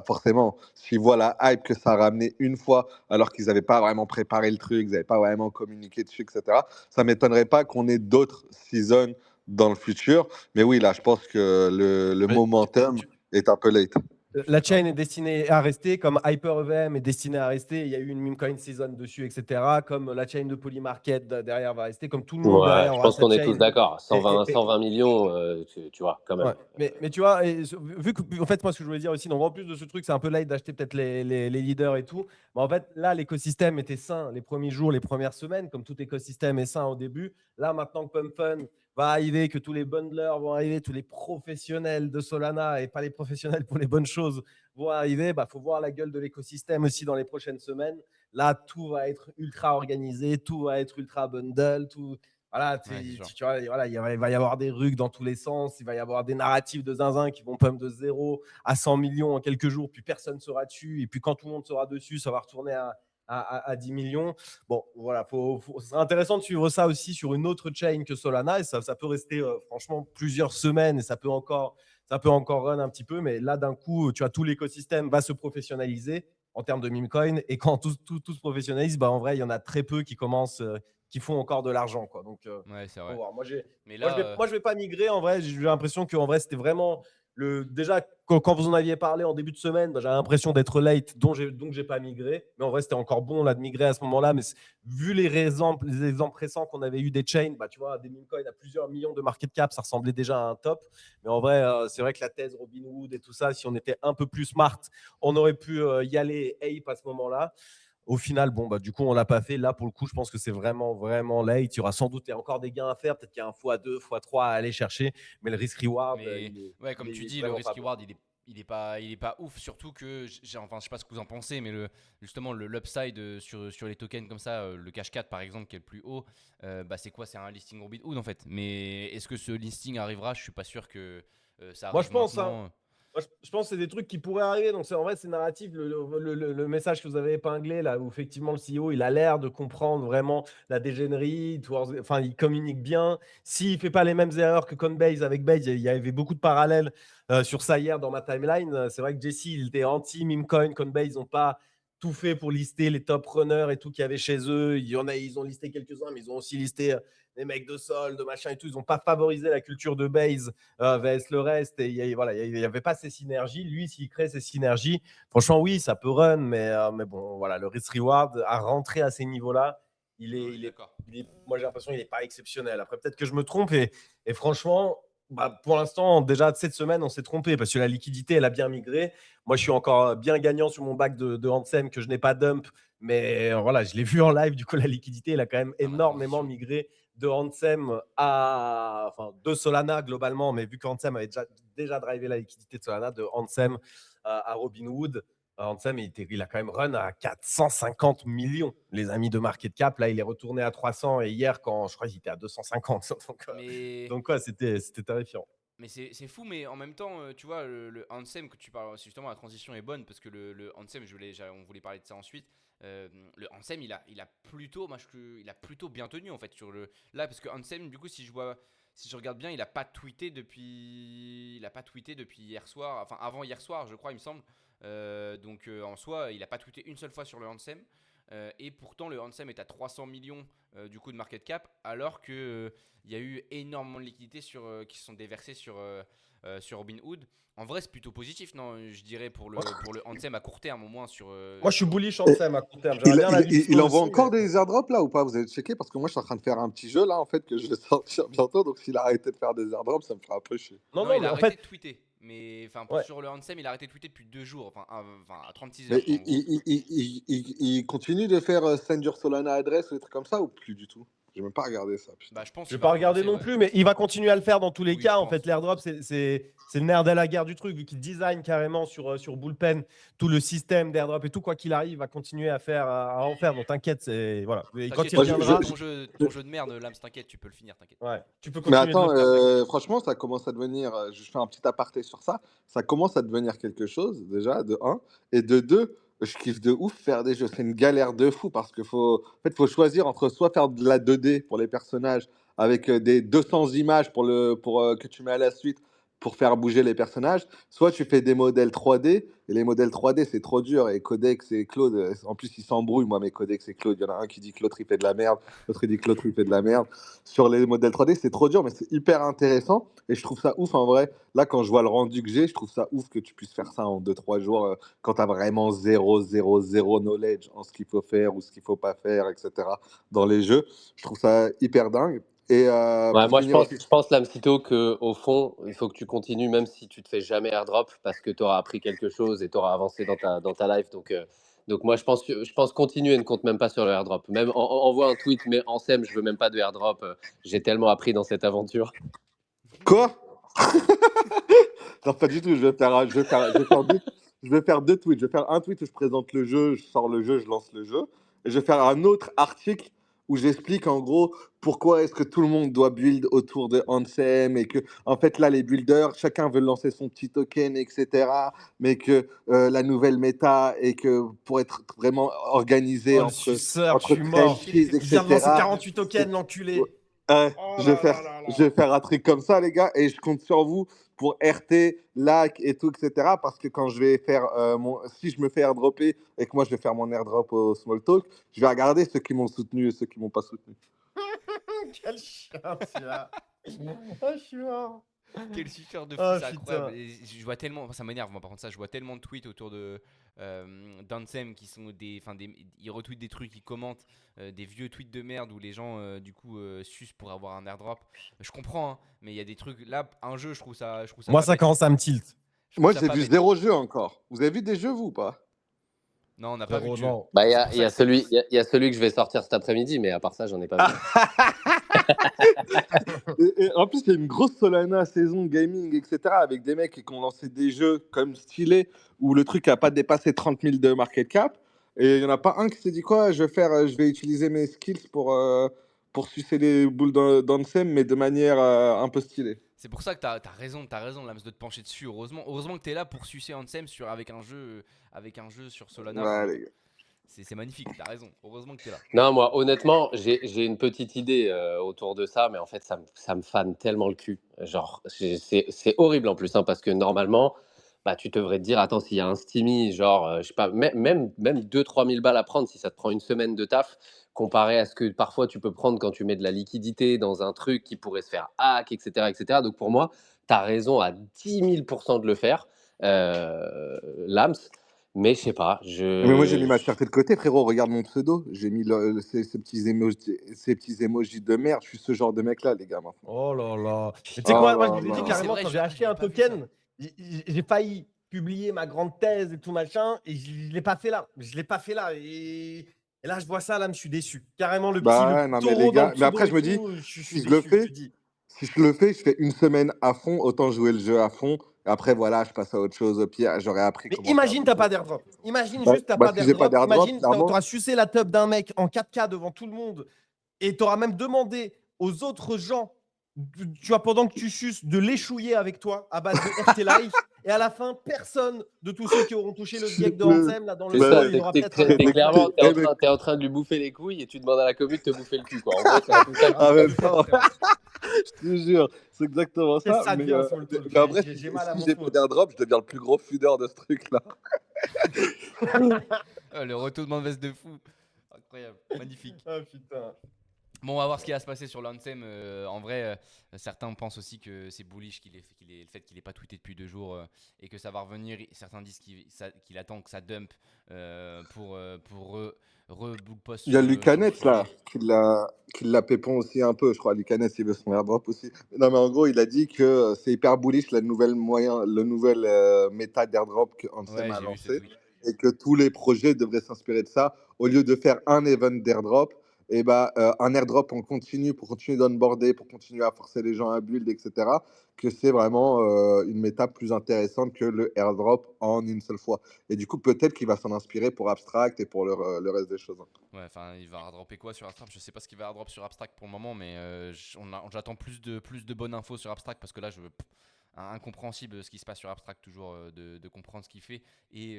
E: forcément s'ils voient la hype que ça a ramené une fois alors qu'ils n'avaient pas vraiment préparé le truc, ils n'avaient pas vraiment communiqué dessus, etc. Ça m'étonnerait pas qu'on ait d'autres seasons dans le futur. Mais oui, là, je pense que le
C: Mais
E: momentum est un peu late.
A: Je suis
C: la
A: d'accord.
C: chain est destinée à rester, comme Hyper EVM est destinée à rester. Il y a eu une meme coin season dessus, etc. Comme la chain de Polymarket derrière va rester, comme tout le monde
B: Ouais,
C: derrière
B: je
C: aura
B: pense
C: sa
B: qu'on est tous
C: chain.
B: d'accord.
C: Et,
B: 120,
C: et-
B: 120 millions, tu vois, quand même.
C: Ouais. Mais tu vois, vu que, en fait, moi, ce que je voulais dire aussi, donc en plus de ce truc, c'est un peu light d'acheter peut-être les leaders et tout. Mais en fait, là, l'écosystème était sain les premiers jours, les premières semaines, comme tout écosystème est sain au début. Là, maintenant que PumpFun va arriver, que tous les bundlers vont arriver, tous les professionnels de Solana et pas les professionnels pour les bonnes choses vont arriver, faut voir la gueule de l'écosystème aussi dans les prochaines semaines. Là, tout va être ultra organisé, tout va être ultra bundle, tout. Voilà,
A: Ouais, c'est sûr.
C: tu vois, voilà, il va y avoir des rugs dans tous les sens, il va y avoir des narratifs de zinzin qui vont pump de 0 à 100 millions en quelques jours, puis personne ne sera dessus, et puis quand tout le monde sera dessus, ça va retourner à 10 millions. Bon, voilà, c'est intéressant de suivre ça aussi sur une autre chain que Solana, et ça peut rester franchement plusieurs semaines, et ça peut encore run un petit peu, mais là, d'un coup, tu vois, tout l'écosystème va se professionnaliser en termes de meme coin, et quand tout se professionnalise, en vrai, il y en a très peu qui commencent qui font encore de l'argent, quoi. Donc,
A: Ouais, c'est
C: faut
A: vrai.
C: voir.
A: Mais là,
C: Moi, je vais pas migrer. En vrai, j'ai eu l'impression que en vrai, c'était vraiment déjà quand vous en aviez parlé en début de semaine, j'avais l'impression d'être late, donc j'ai pas migré. Mais en vrai, c'était encore bon là de migrer à ce moment-là. Mais vu les exemples récents qu'on avait eu des chains, tu vois, des meme coins à plusieurs millions de market cap, ça ressemblait déjà à un top. Mais en vrai, c'est vrai que la thèse Robinhood et tout ça, si on était un peu plus smart, on aurait pu y aller ape à ce moment-là. Au final, du coup, on l'a pas fait. Là, pour le coup, je pense que c'est vraiment, vraiment late. Il y aura sans doute encore des gains à faire. Peut-être qu'il y a un x2, x3 à aller chercher. Mais le risk-reward,
A: mais ouais, comme tu
C: il est
A: dis, le
C: vraiment
A: risk
C: pas bon.
A: reward, il est pas ouf. Surtout que, enfin, je sais pas ce que vous en pensez, mais justement, l'upside sur les tokens comme ça, le cash 4 par exemple, qui est le plus haut, c'est quoi? C'est un listing Robinhood en fait. Mais est-ce que ce listing arrivera? Je suis pas sûr que ça
C: Moi,
A: arrive
C: je pense, hein.
A: maintenant.
C: Moi, je pense que c'est des trucs qui pourraient arriver. Donc, en vrai, c'est narratif. Le message que vous avez épinglé, là, où effectivement le CEO, il a l'air de comprendre vraiment la dégénérie. Enfin, il communique bien. S'il ne fait pas les mêmes erreurs que Coinbase avec Base, il y avait beaucoup de parallèles sur ça hier dans ma timeline. C'est vrai que Jesse, il était anti-Memecoin. Coinbase n'ont pas tout fait pour lister les top runners et tout qu'il y avait chez eux. Ils ont listé quelques-uns, mais ils ont aussi listé les mecs de Sol, de machin et tout. Ils n'ont pas favorisé la culture de Base vs le reste. Et il n'y avait pas ces synergies. Lui, s'il crée ces synergies, franchement, oui, ça peut run, mais bon, voilà, le risk-reward à rentrer à ces niveaux-là,
A: Je suis d'accord.
C: moi, j'ai l'impression qu'il n'est pas exceptionnel. Après, peut-être que je me trompe. Et franchement, pour l'instant, déjà, cette semaine, on s'est trompé parce que la liquidité, elle a bien migré. Moi, je suis encore bien gagnant sur mon bac de Hansen que je n'ai pas dump. Mais voilà, je l'ai vu en live. Du coup, la liquidité, elle a quand même
A: Ah, ma
C: énormément
A: transition.
C: migré de de Solana globalement, mais vu que Ansem avait déjà drivé la liquidité de Solana, de Ansem à Robinhood, Ansem, il a quand même run à 450 millions, les amis de market cap. Là, il est retourné à 300 et hier, quand je crois qu'il était à 250.
A: Mais
C: Donc c'était terrifiant.
A: Mais c'est fou, mais en même temps, tu vois, le Ansem que tu parles, c'est justement la transition est bonne parce que le Ansem, on voulait parler de ça ensuite. Le Ansem, il a plutôt, il a plutôt bien tenu en fait sur là parce que Ansem, du coup, si je regarde bien, il a pas tweeté depuis hier soir, enfin avant hier soir, je crois, il me semble. Donc en soi, il a pas tweeté une seule fois sur le Ansem. Et pourtant, le Ansem est à 300 millions du coup de market cap, alors que il y a eu énormément de liquidités qui se sont déversées sur Robinhood. En vrai, c'est plutôt positif, non? Je dirais pour le Ansem à court terme, au moins sur.
C: Moi, je suis bullish Ansem à court terme. J'aimerais bien la vie
E: Il envoie
C: aussi,
E: encore
C: mais...
E: des airdrops là ou pas? Vous avez checké? Parce que moi je suis en train de faire un petit jeu là en fait que je vais sortir bientôt. Donc s'il a arrêté de faire des airdrops, ça me fera un peu chier.
C: Non,
A: Non, il
C: mais
A: a
C: en
A: arrêté
C: fait,
A: de tweeter. Mais enfin,
C: ouais.
A: sur le Ansem, il a arrêté de tweeter depuis 2 jours, enfin, à 36
E: Mais
A: heures, quoi, en gros.
E: il continue de faire send your Solana adresse ou des trucs comme ça ou plus du tout? J'ai même pas regardé ça, putain.
A: Bah, je pense
C: Je vais
A: qu'il va
C: pas regarder
A: recommencer,
C: non
A: ouais.
C: plus, mais il va continuer à le faire dans tous les
A: Oui,
C: cas.
A: je
C: En
A: pense.
C: fait, l'airdrop, c'est le nerf de la guerre du truc, vu qu'il design carrément sur Bullpen tout le système d'airdrop et tout. Quoi qu'il arrive, il va continuer à en faire. Donc t'inquiète, voilà. Et quand
A: T'inquiète,
C: il
E: Moi,
A: tu
C: reviendra,
A: finis ton jeu de merde, Lams, t'inquiète, tu peux le finir, t'inquiète.
C: ouais, tu peux
E: Mais
C: continuer de le
E: attends,
C: faire. T'inquiète.
E: franchement, ça commence à devenir. Je fais un petit aparté sur ça. Ça commence à devenir quelque chose, déjà, de un. Et de deux, je kiffe de ouf faire des jeux. C'est une galère de fou parce qu'il faut choisir entre soit faire de la 2D pour les personnages avec des 200 images que tu mets à la suite pour faire bouger les personnages, soit tu fais des modèles 3D. Et les modèles 3D, c'est trop dur. Et Codex et Claude, en plus, ils s'embrouillent, moi, mes Codex et Claude. Il y en a un qui dit que l'autre, il fait de la merde. L'autre, il dit que l'autre, il fait de la merde sur les modèles 3D, c'est trop dur, mais c'est hyper intéressant. Et je trouve ça ouf en vrai. Là, quand je vois le rendu que j'ai, je trouve ça ouf que tu puisses faire ça en 2-3 jours quand tu as vraiment 0 knowledge en ce qu'il faut faire ou ce qu'il faut pas faire, etc. dans les jeux. Je trouve ça hyper dingue. Et
B: Ouais,
E: pour
B: moi,
E: finir aussi.
B: je pense Lamsito, qu'au fond, il faut que tu continues, même si tu te fais jamais airdrop, parce que tu auras appris quelque chose et tu auras avancé dans ta life. Donc moi, je pense continuer, ne compte même pas sur le airdrop. Même envoie un tweet, mais en SEM, je veux même pas de airdrop. J'ai tellement appris dans cette aventure.
E: Quoi? Non, pas du tout. Je vais faire deux tweets. Je vais faire un tweet où je présente le jeu, je sors le jeu, je lance le jeu. Et je vais faire un autre article où j'explique en gros pourquoi est-ce que tout le monde doit build autour de Ansem et que en fait là les builders, chacun veut lancer son petit token, etc. Mais que la nouvelle méta et que pour être vraiment organisé
C: Oh, le suceur, je
E: entre
C: suis mort.
E: trenches,
A: Les
C: Il vient de lancer
E: etc.
C: 48 tokens, l'enculé. Oh
E: Je vais
C: là
E: faire,
C: là là là.
E: je vais faire un truc comme ça, les gars, et je compte sur vous pour RT, LAC et tout, etc. Parce que quand je vais faire si je me fais airdropper et que moi je vais faire mon airdrop au Small Talk, je vais regarder ceux qui m'ont soutenu et ceux qui m'ont pas soutenu.
C: Quel chien, celui-là. Oh, je suis mort.
A: Quel suceur de fou,
C: Oh,
A: c'est
C: putain.
A: incroyable. Et je vois tellement, enfin, ça m'énerve moi par contre ça, je vois tellement de tweets autour de d'Ansem qui sont ils retweetent des trucs, ils commentent des vieux tweets de merde où les gens du coup sucent pour avoir un airdrop. Je comprends, hein, mais il y a des trucs là, un jeu, je trouve ça
C: Moi,
A: pas
C: ça
A: bête.
C: commence à me tilt.
A: Je trouve
E: Moi,
A: ça
E: j'ai
A: pas
E: vu
A: bête.
E: 0 jeu encore. Vous avez vu des jeux, vous, ou pas?
A: Non, on n'a pas vu
C: Frérot,
A: de jeu.
C: non.
B: Bah, il y
A: C'est
B: a,
A: pour
B: il
A: ça
B: y a
A: que-
B: celui, il y a celui que je vais sortir cet après-midi, mais à part ça, j'en ai pas vu.
E: Et en plus, il y a une grosse Solana saison gaming, etc. avec des mecs qui ont lancé des jeux comme stylé où le truc n'a pas dépassé 30 000 de market cap. Et il n'y en a pas un qui s'est dit quoi, je vais utiliser mes skills pour sucer les boules d'Ansem, mais de manière un peu stylée.
A: C'est pour ça que t'as raison, Lams, de te pencher dessus. Heureusement que t'es là pour sucer Ansem avec un jeu sur Solana.
E: Ouais,
A: Enfin,
E: les gars.
A: c'est magnifique, t'as raison. Heureusement que t'es là.
B: Non, moi, honnêtement, j'ai une petite idée autour de ça, mais en fait, ça me fane tellement le cul. Genre, c'est horrible en plus, hein, parce que normalement, bah, tu devrais te dire, attends, s'il y a un Steamy, genre, je sais pas, même 2-3 000 balles à prendre si ça te prend une semaine de taf, comparé à ce que parfois tu peux prendre quand tu mets de la liquidité dans un truc qui pourrait se faire hack, etc., etc. Donc pour moi, tu as raison à 10 000% de le faire, Lams, mais je sais pas,
E: Mais moi, j'ai mis ma fierté de côté, frérot. Regarde mon pseudo. J'ai mis ces petits emojis de merde. Je suis ce genre de mec-là, les gars, maintenant.
C: Oh là là. Mais tu sais
E: Oh
C: quoi, moi,
E: là
C: je vous l'ai dit
E: là.
C: carrément,
A: C'est vrai,
C: quand j'ai acheté
A: j'avais
C: un
A: pas vu ça.
C: token, j'ai failli publier ma grande thèse et tout machin, et je l'ai pas fait là. Je l'ai pas fait là. Et là, je vois ça, là, je suis déçu. Carrément, le
E: Bah
C: petit
E: ouais, non, mais
C: taureau
E: les
C: dans
E: gars.
C: le
E: Mais
C: pseudo
E: après,
C: et
E: je me dis,
C: tout, je suis
E: si je le
C: déçu,
E: fais,
C: je te dis.
E: si je le fais, je fais une semaine à fond. Autant jouer le jeu à fond. Et après, voilà, je passe à autre chose. Au pire, j'aurais appris
C: Mais
E: comment faire
C: imagine,
E: des
C: t'as
E: choses.
C: pas d'airdrop. Imagine
E: Bah,
C: juste, t'as
E: bah,
C: pas
E: si j'ai pas
C: d'airdrop.
E: d'airdrop,
C: Imagine,
E: clairement.
C: t'auras sucé la tub d'un mec en 4K devant tout le monde. Et tu auras même demandé aux autres gens, tu vois, pendant que tu suces, de l'échouiller avec toi à base de RT Life. Et à la fin, personne de tous ceux qui auront touché le GIEC de Hansem, là, dans le
B: C'est
C: feu,
B: ça,
C: il aura peut-être un
B: t'es
C: airdrop.
B: clairement,
E: Eh, mais-
B: t'es en train de lui bouffer les couilles et tu demandes à la commu de te bouffer le cul, quoi. En gros, c'est un peu ça.
E: En
C: Ah,
E: même
C: c'est ça,
E: temps,
C: frère.
E: je te jure, c'est exactement
C: Qu'est-ce
E: ça.
C: que ça devient, Small Talk?
E: Mais en vrai,
C: J'ai mal à mon
E: si j'ai pas
C: small.
E: d'airdrop, je deviens le plus gros fudeur de ce truc-là.
A: Le retournement de veste de fou. Incroyable, magnifique.
C: Ah putain.
A: Bon, on va voir ce qui va se passer sur l'Anthem. En vrai, certains pensent aussi que c'est bullish le fait qu'il n'ait pas tweeté depuis 2 jours et que ça va revenir. Certains disent qu'il attend que ça dump pour post
E: Il y a
A: sur le
E: Lucanet là,
A: sujet.
E: qui l'a pépon aussi un peu, je crois. Lucanet, il veut son airdrop aussi. Non, mais en gros, il a dit que c'est hyper bullish le nouvel méta d'airdrop que Ansem
A: Ouais,
E: a
A: j'ai vu ce
E: lancé
A: tweet.
E: et que tous les projets devraient s'inspirer de ça. Au lieu de faire un event d'airdrop, et bah, un airdrop en continu pour continuer d'onboarder, pour continuer à forcer les gens à build, etc. Que c'est vraiment une méta plus intéressante que le airdrop en une seule fois. Et du coup, peut-être qu'il va s'en inspirer pour Abstract et pour le reste des choses, hein.
A: Ouais, enfin, il va airdropper quoi sur Abstract? Je sais pas ce qu'il va airdrop sur Abstract pour le moment, mais j'attends plus de bonnes infos sur Abstract parce que là, incompréhensible ce qui se passe sur Abstract, toujours de comprendre ce qu'il fait et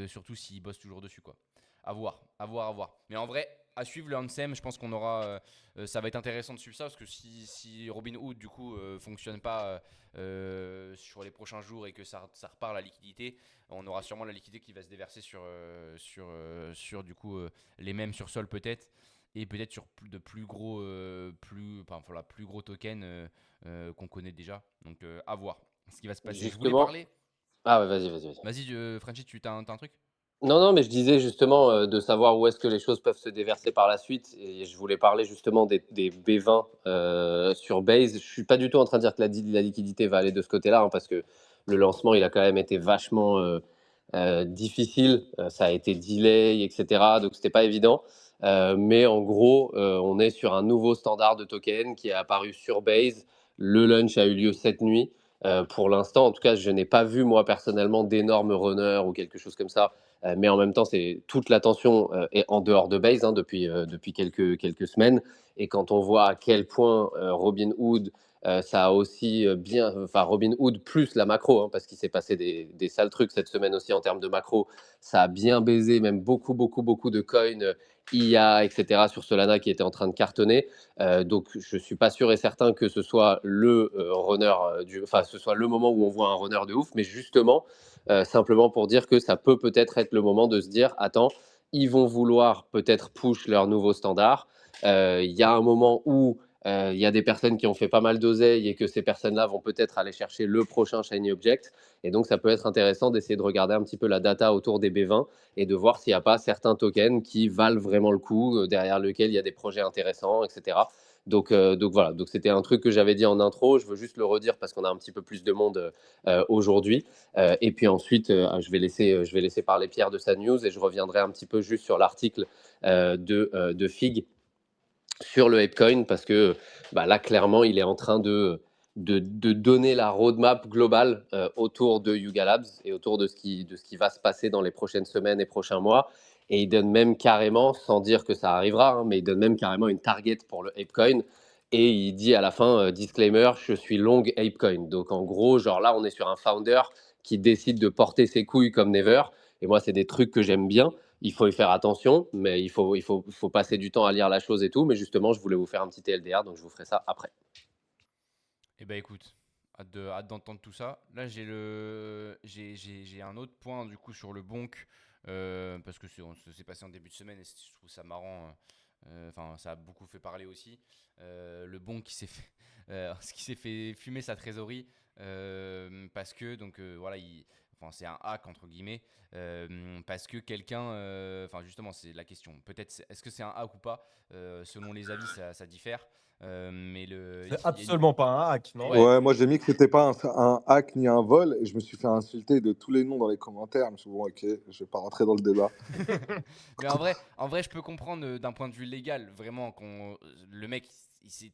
A: surtout s'il bosse toujours dessus, quoi. À voir, à voir, à voir. Mais en vrai, à suivre le Ansem, je pense qu'on aura. Ça va être intéressant de suivre ça parce que si Robinhood, du coup, fonctionne pas sur les prochains jours et que ça repart la liquidité, on aura sûrement la liquidité qui va se déverser sur du coup les mêmes sur Sol peut-être et peut-être sur de plus gros plus gros tokens qu'on connaît déjà. Donc à voir ce qui va se passer. Je voulais
B: Justement.
A: parler.
B: Ah ouais, vas-y, vas-y, vas-y.
A: Vas-y, Frenchy, t'as un truc?
B: Non, non, mais je disais justement de savoir où est-ce que les choses peuvent se déverser par la suite. Et je voulais parler justement des B20 sur Base. Je suis pas du tout en train de dire que la liquidité va aller de ce côté-là, hein, parce que le lancement, il a quand même été vachement difficile. Ça a été delay, etc. Donc, c'était pas évident. Mais en gros, on est sur un nouveau standard de token qui est apparu sur Base. Le launch a eu lieu cette nuit. Pour l'instant, en tout cas, je n'ai pas vu, moi, personnellement, d'énormes runners ou quelque chose comme ça, mais en même temps, toute l'attention est en dehors de Base, hein, depuis quelques semaines. Et quand on voit à quel point Robinhood, ça a aussi enfin Robinhood plus la macro, hein, parce qu'il s'est passé des sales trucs cette semaine aussi en termes de macro, ça a bien baisé, même beaucoup, beaucoup, beaucoup de coins, IA, etc. sur Solana qui étaient en train de cartonner. Donc, je ne suis pas sûr et certain que ce soit le runner, enfin, ce soit le moment où on voit un runner de ouf, mais justement, simplement pour dire que ça peut peut-être être le moment de se dire, attends, ils vont vouloir peut-être push leur nouveau standard. Il y a un moment où il y a des personnes qui ont fait pas mal d'oseille et que ces personnes-là vont peut-être aller chercher le prochain Shiny Object. Et donc, ça peut être intéressant d'essayer de regarder un petit peu la data autour des B20 et de voir s'il n'y a pas certains tokens qui valent vraiment le coup, derrière lesquels il y a des projets intéressants, etc. Donc voilà, donc c'était un truc que j'avais dit en intro, je veux juste le redire parce qu'on a un petit peu plus de monde aujourd'hui. Et puis ensuite, je vais laisser parler Pierre de sa news et je reviendrai un petit peu juste sur l'article de Fig sur le ApeCoin parce que bah, là, clairement, il est en train de donner la roadmap globale autour de Yuga Labs et autour de ce qui va se passer dans les prochaines semaines et prochains mois. Et il donne même carrément, sans dire que ça arrivera, hein, mais il donne même carrément une target pour le ApeCoin. Et il dit à la fin, disclaimer, je suis long ApeCoin. Donc en gros, genre là, on est sur un founder qui décide de porter ses couilles comme never. Et moi, c'est des trucs que j'aime bien. Il faut y faire attention, mais il faut passer du temps à lire la chose et tout. Mais justement, je voulais vous faire un petit TLDR, donc je vous ferai ça après.
A: Eh ben écoute, hâte d'entendre tout ça. Là, j'ai un autre point du coup sur le bonk parce que ça s'est passé en début de semaine et je trouve ça marrant. Enfin, ça a beaucoup fait parler aussi. Le bonk qui s'est fait, ce qui s'est fait fumer sa trésorerie parce que donc voilà, enfin, c'est un hack entre guillemets parce que quelqu'un, enfin justement, c'est la question. Peut-être est-ce que c'est un hack ou pas? Selon les avis, ça diffère. Mais
C: C'est
A: il y a une.
C: absolument pas un hack, non?
A: Ouais,
E: Ouais, moi j'ai mis que c'était pas un hack ni un vol et je me suis fait insulter de tous les noms dans les commentaires. Je me suis dit, bon, ok, je vais pas rentrer dans le débat.
A: mais en vrai, je peux comprendre d'un point de vue légal, vraiment, le mec,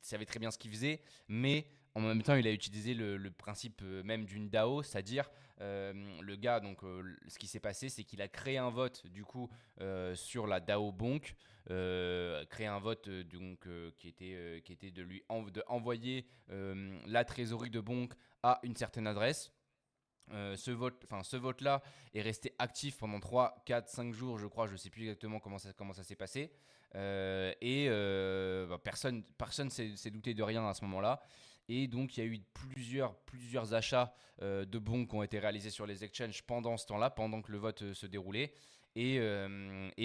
A: savait très bien ce qu'il faisait, mais en même temps, il a utilisé le principe même d'une DAO, c'est-à-dire le gars, donc ce qui s'est passé, c'est qu'il a créé un vote, du coup, sur la DAO Bonk, créé un vote donc, qui était de envoyer la trésorerie de Bonk à une certaine adresse. Ce vote-là est resté actif pendant 3, 4, 5 jours, je crois. Je ne sais plus exactement comment ça s'est passé. Personne s'est douté de rien à ce moment-là. Et donc, il y a eu plusieurs achats de bons qui ont été réalisés sur les exchanges pendant ce temps-là, pendant que le vote se déroulait. Et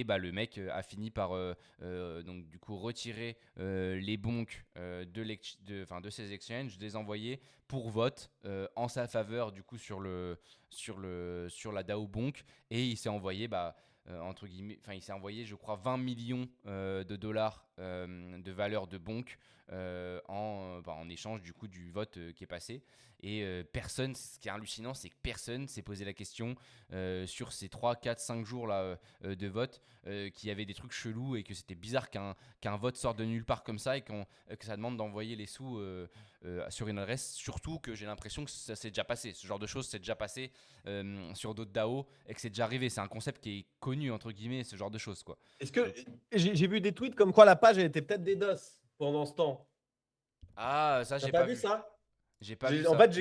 A: bah, le mec a fini par donc, du coup, retirer les bons de ces exchanges, les envoyer pour vote en sa faveur du coup sur la DAO Bonk. Et il s'est envoyé entre guillemets, enfin il s'est envoyé je crois 20 millions de dollars de valeur de Bonk en échange du coup du vote qui est passé. Et personne, ce qui est hallucinant, c'est que personne s'est posé la question sur ces 3, 4, 5 jours là de vote qu'il y avait des trucs chelous et que c'était bizarre qu'un vote sorte de nulle part comme ça et que ça demande d'envoyer les sous sur une adresse. Surtout que j'ai l'impression que ça s'est déjà passé. Ce genre de choses s'est déjà passé sur d'autres DAO et que c'est déjà arrivé. C'est un concept qui est connu, entre guillemets, ce genre de choses, quoi.
C: Est-ce que j'ai vu des tweets comme quoi la page elle était peut-être des DOS pendant ce temps?
A: Ah, ça,
C: T'as
A: j'ai
C: pas
A: pas
C: vu
A: vu.
C: ça?
A: J'ai pas vu
C: En
A: ça.
C: fait,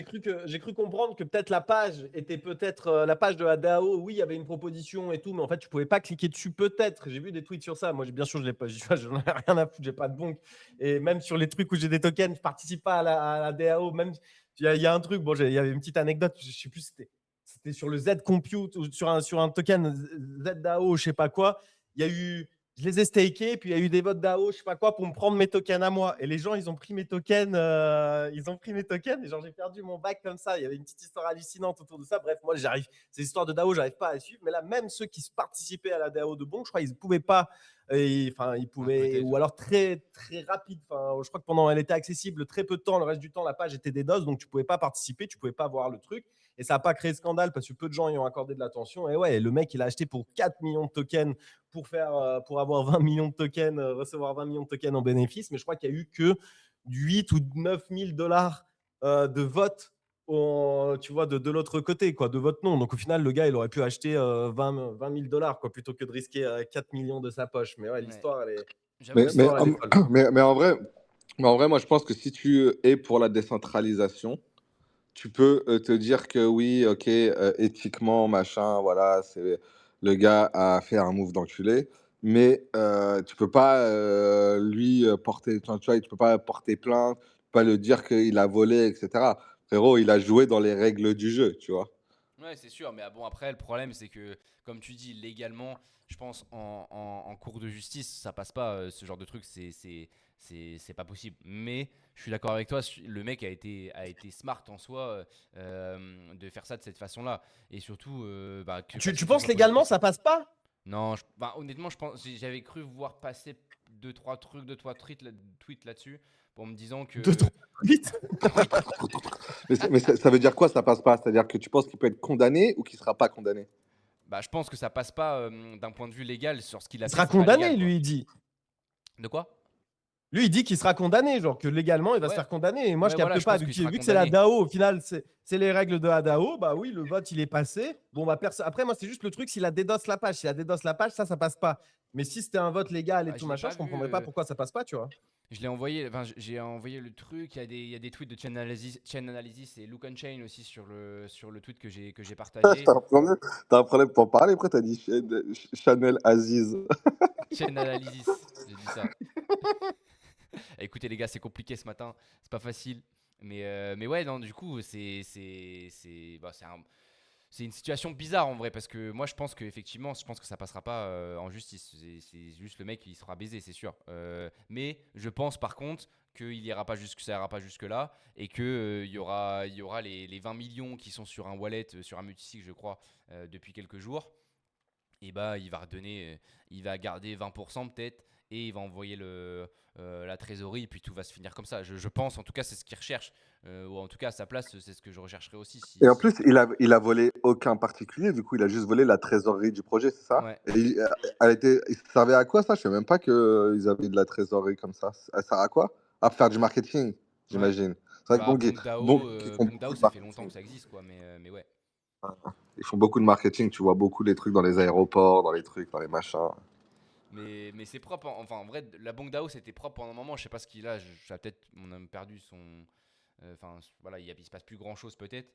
C: j'ai cru comprendre que peut-être la page était peut-être la page de la DAO. Oui, il y avait une proposition et tout, mais en fait, tu pouvais pas cliquer dessus. Peut-être. J'ai vu des tweets sur ça. Moi, bien sûr, je l'ai pas. J'en ai rien à foutre. J'ai pas de bonk. Et même sur les trucs où j'ai des tokens, je participe pas à la DAO. Même il y a un truc. Bon, il y avait une petite anecdote. Je sais plus. C'était sur le Z Compute ou sur un token ZDAO, je sais pas quoi. Il y a eu je les ai stakés, puis il y a eu des votes DAO, je sais pas quoi, pour me prendre mes tokens à moi. Et les gens, ils ont pris mes tokens, et genre j'ai perdu mon bac comme ça. Il y avait une petite histoire hallucinante autour de ça. Bref, moi j'arrive, ces histoires de DAO, j'arrive pas à suivre. Mais là, même ceux qui participaient à la DAO de Bon, je crois, ils pouvaient pas. Enfin, ils pouvaient,
A: Peut-être,
C: ou
A: ouais.
C: alors très très rapide. Enfin, je crois que pendant elle était accessible très peu de temps. Le reste du temps, la page était des DOS, donc tu pouvais pas participer, tu pouvais pas voir le truc. Et ça n'a pas créé de scandale parce que peu de gens y ont accordé de l'attention. Et ouais, le mec, il a acheté pour 4 millions de tokens pour avoir 20 millions de tokens, recevoir 20 millions de tokens en bénéfice. Mais je crois qu'il y a eu que 8 ou 9 000 dollars de vote, tu vois, de l'autre côté, quoi, de vote non. Donc au final, le gars, il aurait pu acheter 20 000 dollars, quoi, plutôt que de risquer 4 millions de sa poche. Mais ouais,
A: Ouais.
C: l'histoire, elle est,
A: J'avoue
E: Mais,
A: que
E: mais,
C: l'histoire, elle est folle.
E: mais en vrai, moi, je pense que si tu es pour la décentralisation, tu peux te dire que oui, ok, éthiquement, machin, voilà, c'est le gars a fait un move d'enculé, mais tu peux pas lui porter, tu vois, tu peux pas porter plainte, pas le dire qu'il a volé, etc. Frérot, il a joué dans les règles du jeu, tu vois.
A: Ouais, c'est sûr, mais bon, après, le problème, c'est que, comme tu dis, légalement, je pense en cours de justice, ça passe pas, ce genre de truc, c'est pas possible. Mais je suis d'accord avec toi, le mec a été smart en soi de faire ça de cette façon-là. Et surtout, parce
C: Tu
A: que ce
C: penses
A: soit positif,
C: légalement,
A: c'est.
C: ça passe pas?
A: Non, honnêtement, j'avais cru voir passer deux, trois trucs, deux, trois tweets là-dessus pour me disant
C: Deux, trois
A: que.
C: tweets.
E: Mais ça veut dire quoi, ça passe pas? C'est-à-dire que tu penses qu'il peut être condamné ou qu'il sera pas condamné?
A: Bah, je pense que ça passe pas d'un point de vue légal sur ce qu'il a
C: Il
A: fait,
C: sera
A: c'est pas légal,
C: condamné,
A: quoi.
C: lui, il dit.
A: De quoi?
C: Lui, il dit qu'il sera condamné, genre que légalement, il va se
A: Ouais,
C: faire condamner. Et moi, je
A: ouais, voilà,
C: capte
A: je
C: pas.
A: pense
C: Vu
A: qu'il
C: que,
A: sera
C: vu que c'est la
A: condamné.
C: DAO, au final, c'est les règles de la DAO, bah oui, le vote, il est passé. Bon, bah, après, moi, c'est juste le truc, s'il a DDoS la page. S'il a DDoS la page, ça passe pas. Mais si c'était un vote légal et
A: Bah,
C: tout
A: je l'ai
C: machin,
A: pas
C: je
A: vu.
C: comprendrais pas pourquoi ça passe pas, tu vois.
A: Je l'ai envoyé, enfin, j'ai envoyé le truc. Il y a des tweets de Chain Analysis et Look on Chain aussi sur le tweet que j'ai partagé.
E: T'as un problème pour parler, après t'as dit Chanel Aziz.
A: Chain Analysis, j'ai dit ça. Écoutez, les gars, c'est compliqué ce matin, c'est pas facile. Mais ouais, non, du coup, c'est une situation bizarre en vrai, parce que moi, je pense que ça passera pas en justice. C'est juste le mec, il sera baisé, c'est sûr. Mais je pense par contre ça ira pas jusque là, et que il y aura les 20 millions qui sont sur un wallet, sur un multisig, je crois, depuis quelques jours. Et bah il va garder 20% peut-être, et il va envoyer la trésorerie, et puis tout va se finir comme ça. Je pense, en tout cas, c'est ce qu'il recherche, ou en tout cas à sa place, c'est ce que je rechercherais aussi
E: Et
A: si,
E: en
A: si
E: plus,
A: je.
E: il a volé aucun particulier, du coup, il a juste volé la trésorerie du projet, c'est ça?
A: Ouais.
E: Et il servait à quoi ça? Je sais même pas qu'ils avaient de la trésorerie comme ça. Elle sert à quoi? À faire du marketing,
A: Ouais.
E: j'imagine. C'est vrai que
A: Bah,
E: bon,
A: BonkDAO,
E: ils font beaucoup de
A: ça fait longtemps
E: marketing.
A: que ça existe, quoi, mais ouais.
E: Ils font beaucoup de marketing, tu vois beaucoup les trucs dans les aéroports, dans les trucs, dans les machins.
A: Mais c'est propre, enfin, en vrai, la BonkDAO, c'était propre pendant un moment. Je sais pas ce qu'il a, on a perdu son. Enfin, voilà, il se passe plus grand chose peut-être.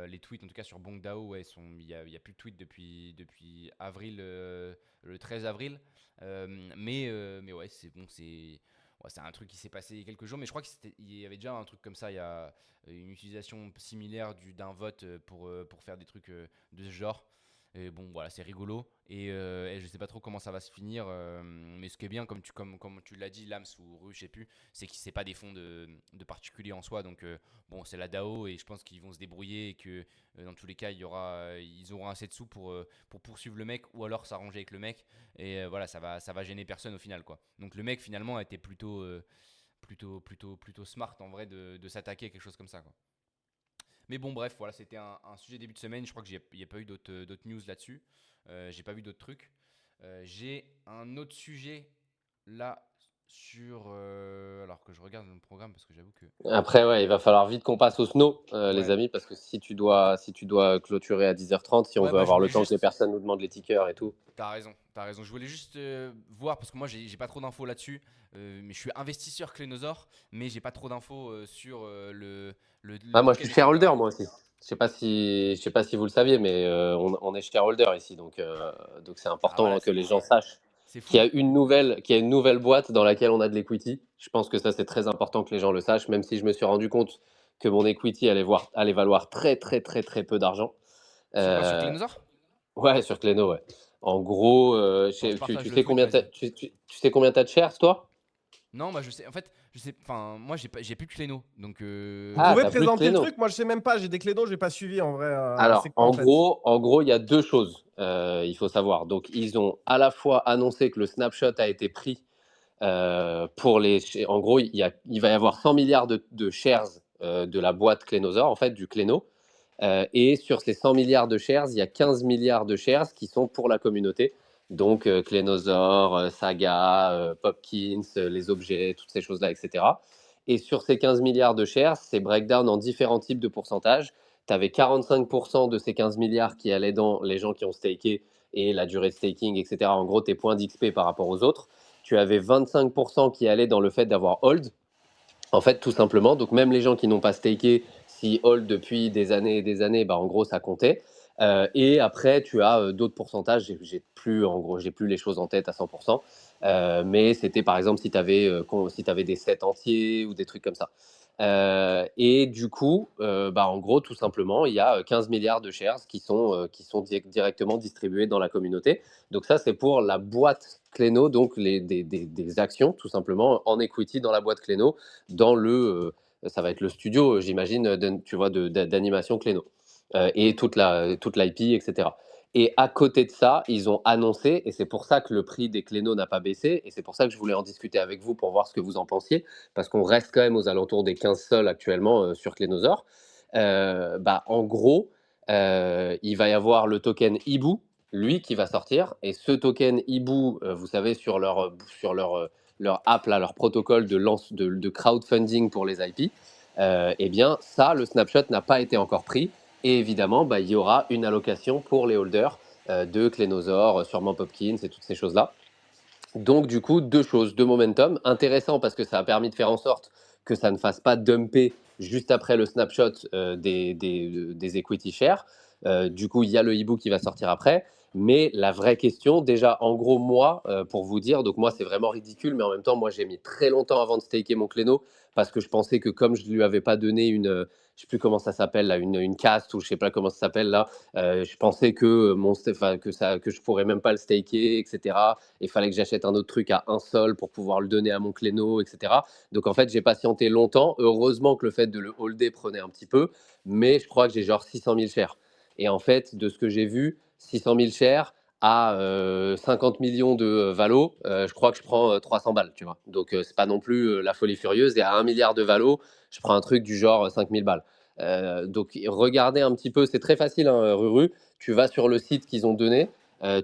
A: Les tweets, en tout cas sur BonkDAO, ouais, il y a plus de tweets depuis avril, le 13 avril. Mais ouais, c'est bon, ouais, c'est un truc qui s'est passé il y a quelques jours, mais je crois qu'il y avait déjà un truc comme ça. Il y a une utilisation similaire d'un vote pour faire des trucs de ce genre. Et bon, voilà, c'est rigolo. Et je sais pas trop comment ça va se finir. Mais ce qui est bien, comme tu l'as dit, Lams ou Ru, je sais plus, c'est que c'est pas des fonds de particuliers en soi. Donc, bon, c'est la DAO et je pense qu'ils vont se débrouiller et que dans tous les cas, ils auront assez de sous pour poursuivre le mec ou alors s'arranger avec le mec. Et voilà, ça va gêner personne au final, quoi. Donc, le mec, finalement, a été plutôt smart en vrai de s'attaquer à quelque chose comme ça, quoi. Mais bon, bref, voilà, c'était un sujet début de semaine. Je crois qu'il n'y a pas eu d'autres news là-dessus. J'ai pas vu d'autres trucs. J'ai un autre sujet là alors que je regarde le programme parce que j'avoue que.
B: Après, ouais, il va falloir vite qu'on passe au snow, les
A: Ouais,
B: amis, parce que si tu dois clôturer à 10h30, si on
A: ouais,
B: veut
A: bah je
B: avoir le
A: voulais
B: temps que les
A: juste.
B: personnes nous demandent les tickers et tout.
A: T'as raison, t'as raison. Je voulais juste voir parce que moi j'ai pas trop d'infos là-dessus. Mais je suis investisseur Clénosaure, mais j'ai pas trop d'infos sur le
B: Ah, moi, je
A: token,
B: suis
A: etc.
B: shareholder, moi aussi. Je sais pas si vous le saviez, mais on est shareholder ici, donc c'est
A: Ah voilà,
B: important que les gens
A: c'est
B: sachent
A: c'est
B: qu'il y
A: fou.
B: a une nouvelle boîte dans laquelle on a de l'equity. Je pense que ça, c'est très important que les gens le sachent, même si je me suis rendu compte que mon equity allait valoir très, très, très, très peu d'argent.
A: Sur quoi? Sur
B: Euh,
A: Clénosaure?
B: ouais, sur Cléno, ouais. En gros,
A: Bon, je
B: tu
A: partage le
B: sais
A: tweet,
B: combien
A: vas-y.
B: tu sais combien t'as de shares, toi?
A: Non, bah je sais. En fait, je sais. Enfin, moi j'ai plus de Cléno, donc
C: Vous
B: Ah,
C: pouvez
B: t'as plus de
C: présenter le
B: Cléno.
C: truc? Moi, je sais même pas. J'ai des clédos, j'ai pas suivi en vrai. C'est
B: Alors,
C: quoi en fait?
B: en gros, il y a deux choses, il faut savoir. Donc, ils ont à la fois annoncé que le snapshot a été pris en gros, il va y avoir 100 milliards de shares de la boîte Clénosaure, en fait, du Cléno. Et sur ces 100 milliards de shares, il y a 15 milliards de shares qui sont pour la communauté. Donc, Clénosaure, Saga, Popkins, les objets, toutes ces choses-là, etc. Et sur ces 15 milliards de shares, c'est breakdown en différents types de pourcentages. Tu avais 45% de ces 15 milliards qui allaient dans les gens qui ont staké et la durée de staking, etc. En gros, tes points d'XP par rapport aux autres. Tu avais 25% qui allaient dans le fait d'avoir hold. En fait, tout simplement, donc même les gens qui n'ont pas staké, s'ils hold depuis des années et des années, bah, en gros, ça comptait. Et après, tu as d'autres pourcentages. J'ai plus les choses en tête à 100%. Mais c'était par exemple si tu avais des sets entiers ou des trucs comme ça. Et du coup, bah, en gros, tout simplement, il y a 15 milliards de shares qui sont directement distribués dans la communauté. Donc ça, c'est pour la boîte Cléno, donc des actions, tout simplement, en equity dans la boîte Cléno ça va être le studio, j'imagine, tu vois, d'animation Cléno. Et toute l'IP, etc. Et à côté de ça, ils ont annoncé, et c'est pour ça que le prix des Cléno n'a pas baissé, et c'est pour ça que je voulais en discuter avec vous pour voir ce que vous en pensiez, parce qu'on reste quand même aux alentours des 15 sols actuellement sur Clénosaure. Bah, en gros, il va y avoir le token Ibu, lui, qui va sortir, et ce token Ibu, vous savez, sur leur app, là, leur protocole de crowdfunding pour les IP, eh bien, ça, le snapshot n'a pas été encore pris. Et évidemment, bah, il y aura une allocation pour les holders de Clénosaure, sûrement Popkins et toutes ces choses-là. Donc, du coup, deux choses, deux momentum. Intéressant parce que ça a permis de faire en sorte que ça ne fasse pas dumper juste après le snapshot des equity shares. Du coup, il y a le e-book qui va sortir après. Mais la vraie question, déjà, en gros, moi, pour vous dire, donc moi, c'est vraiment ridicule, mais en même temps, moi, j'ai mis très longtemps avant de staker mon Cléno parce que je pensais que comme je ne lui avais pas donné je sais plus comment ça s'appelle, là, une cast ou je sais pas comment ça s'appelle là, je pensais que je pourrais même pas le staker, etc. Il fallait que j'achète un autre truc à un sol pour pouvoir le donner à mon Cléno, etc. Donc en fait, j'ai patienté longtemps. Heureusement que le fait de le holder prenait un petit peu, mais je crois que j'ai genre 600 000 shares. Et en fait, de ce que j'ai vu, 600 000 shares à 50 millions de valo, je crois que je prends 300 balles, tu vois. Donc c'est pas non plus la folie furieuse. Et à 1 milliard de valo, je prends un truc du genre 5000 balles. Donc regardez un petit peu, c'est très facile, hein, Ruru. Tu vas sur le site qu'ils ont donné,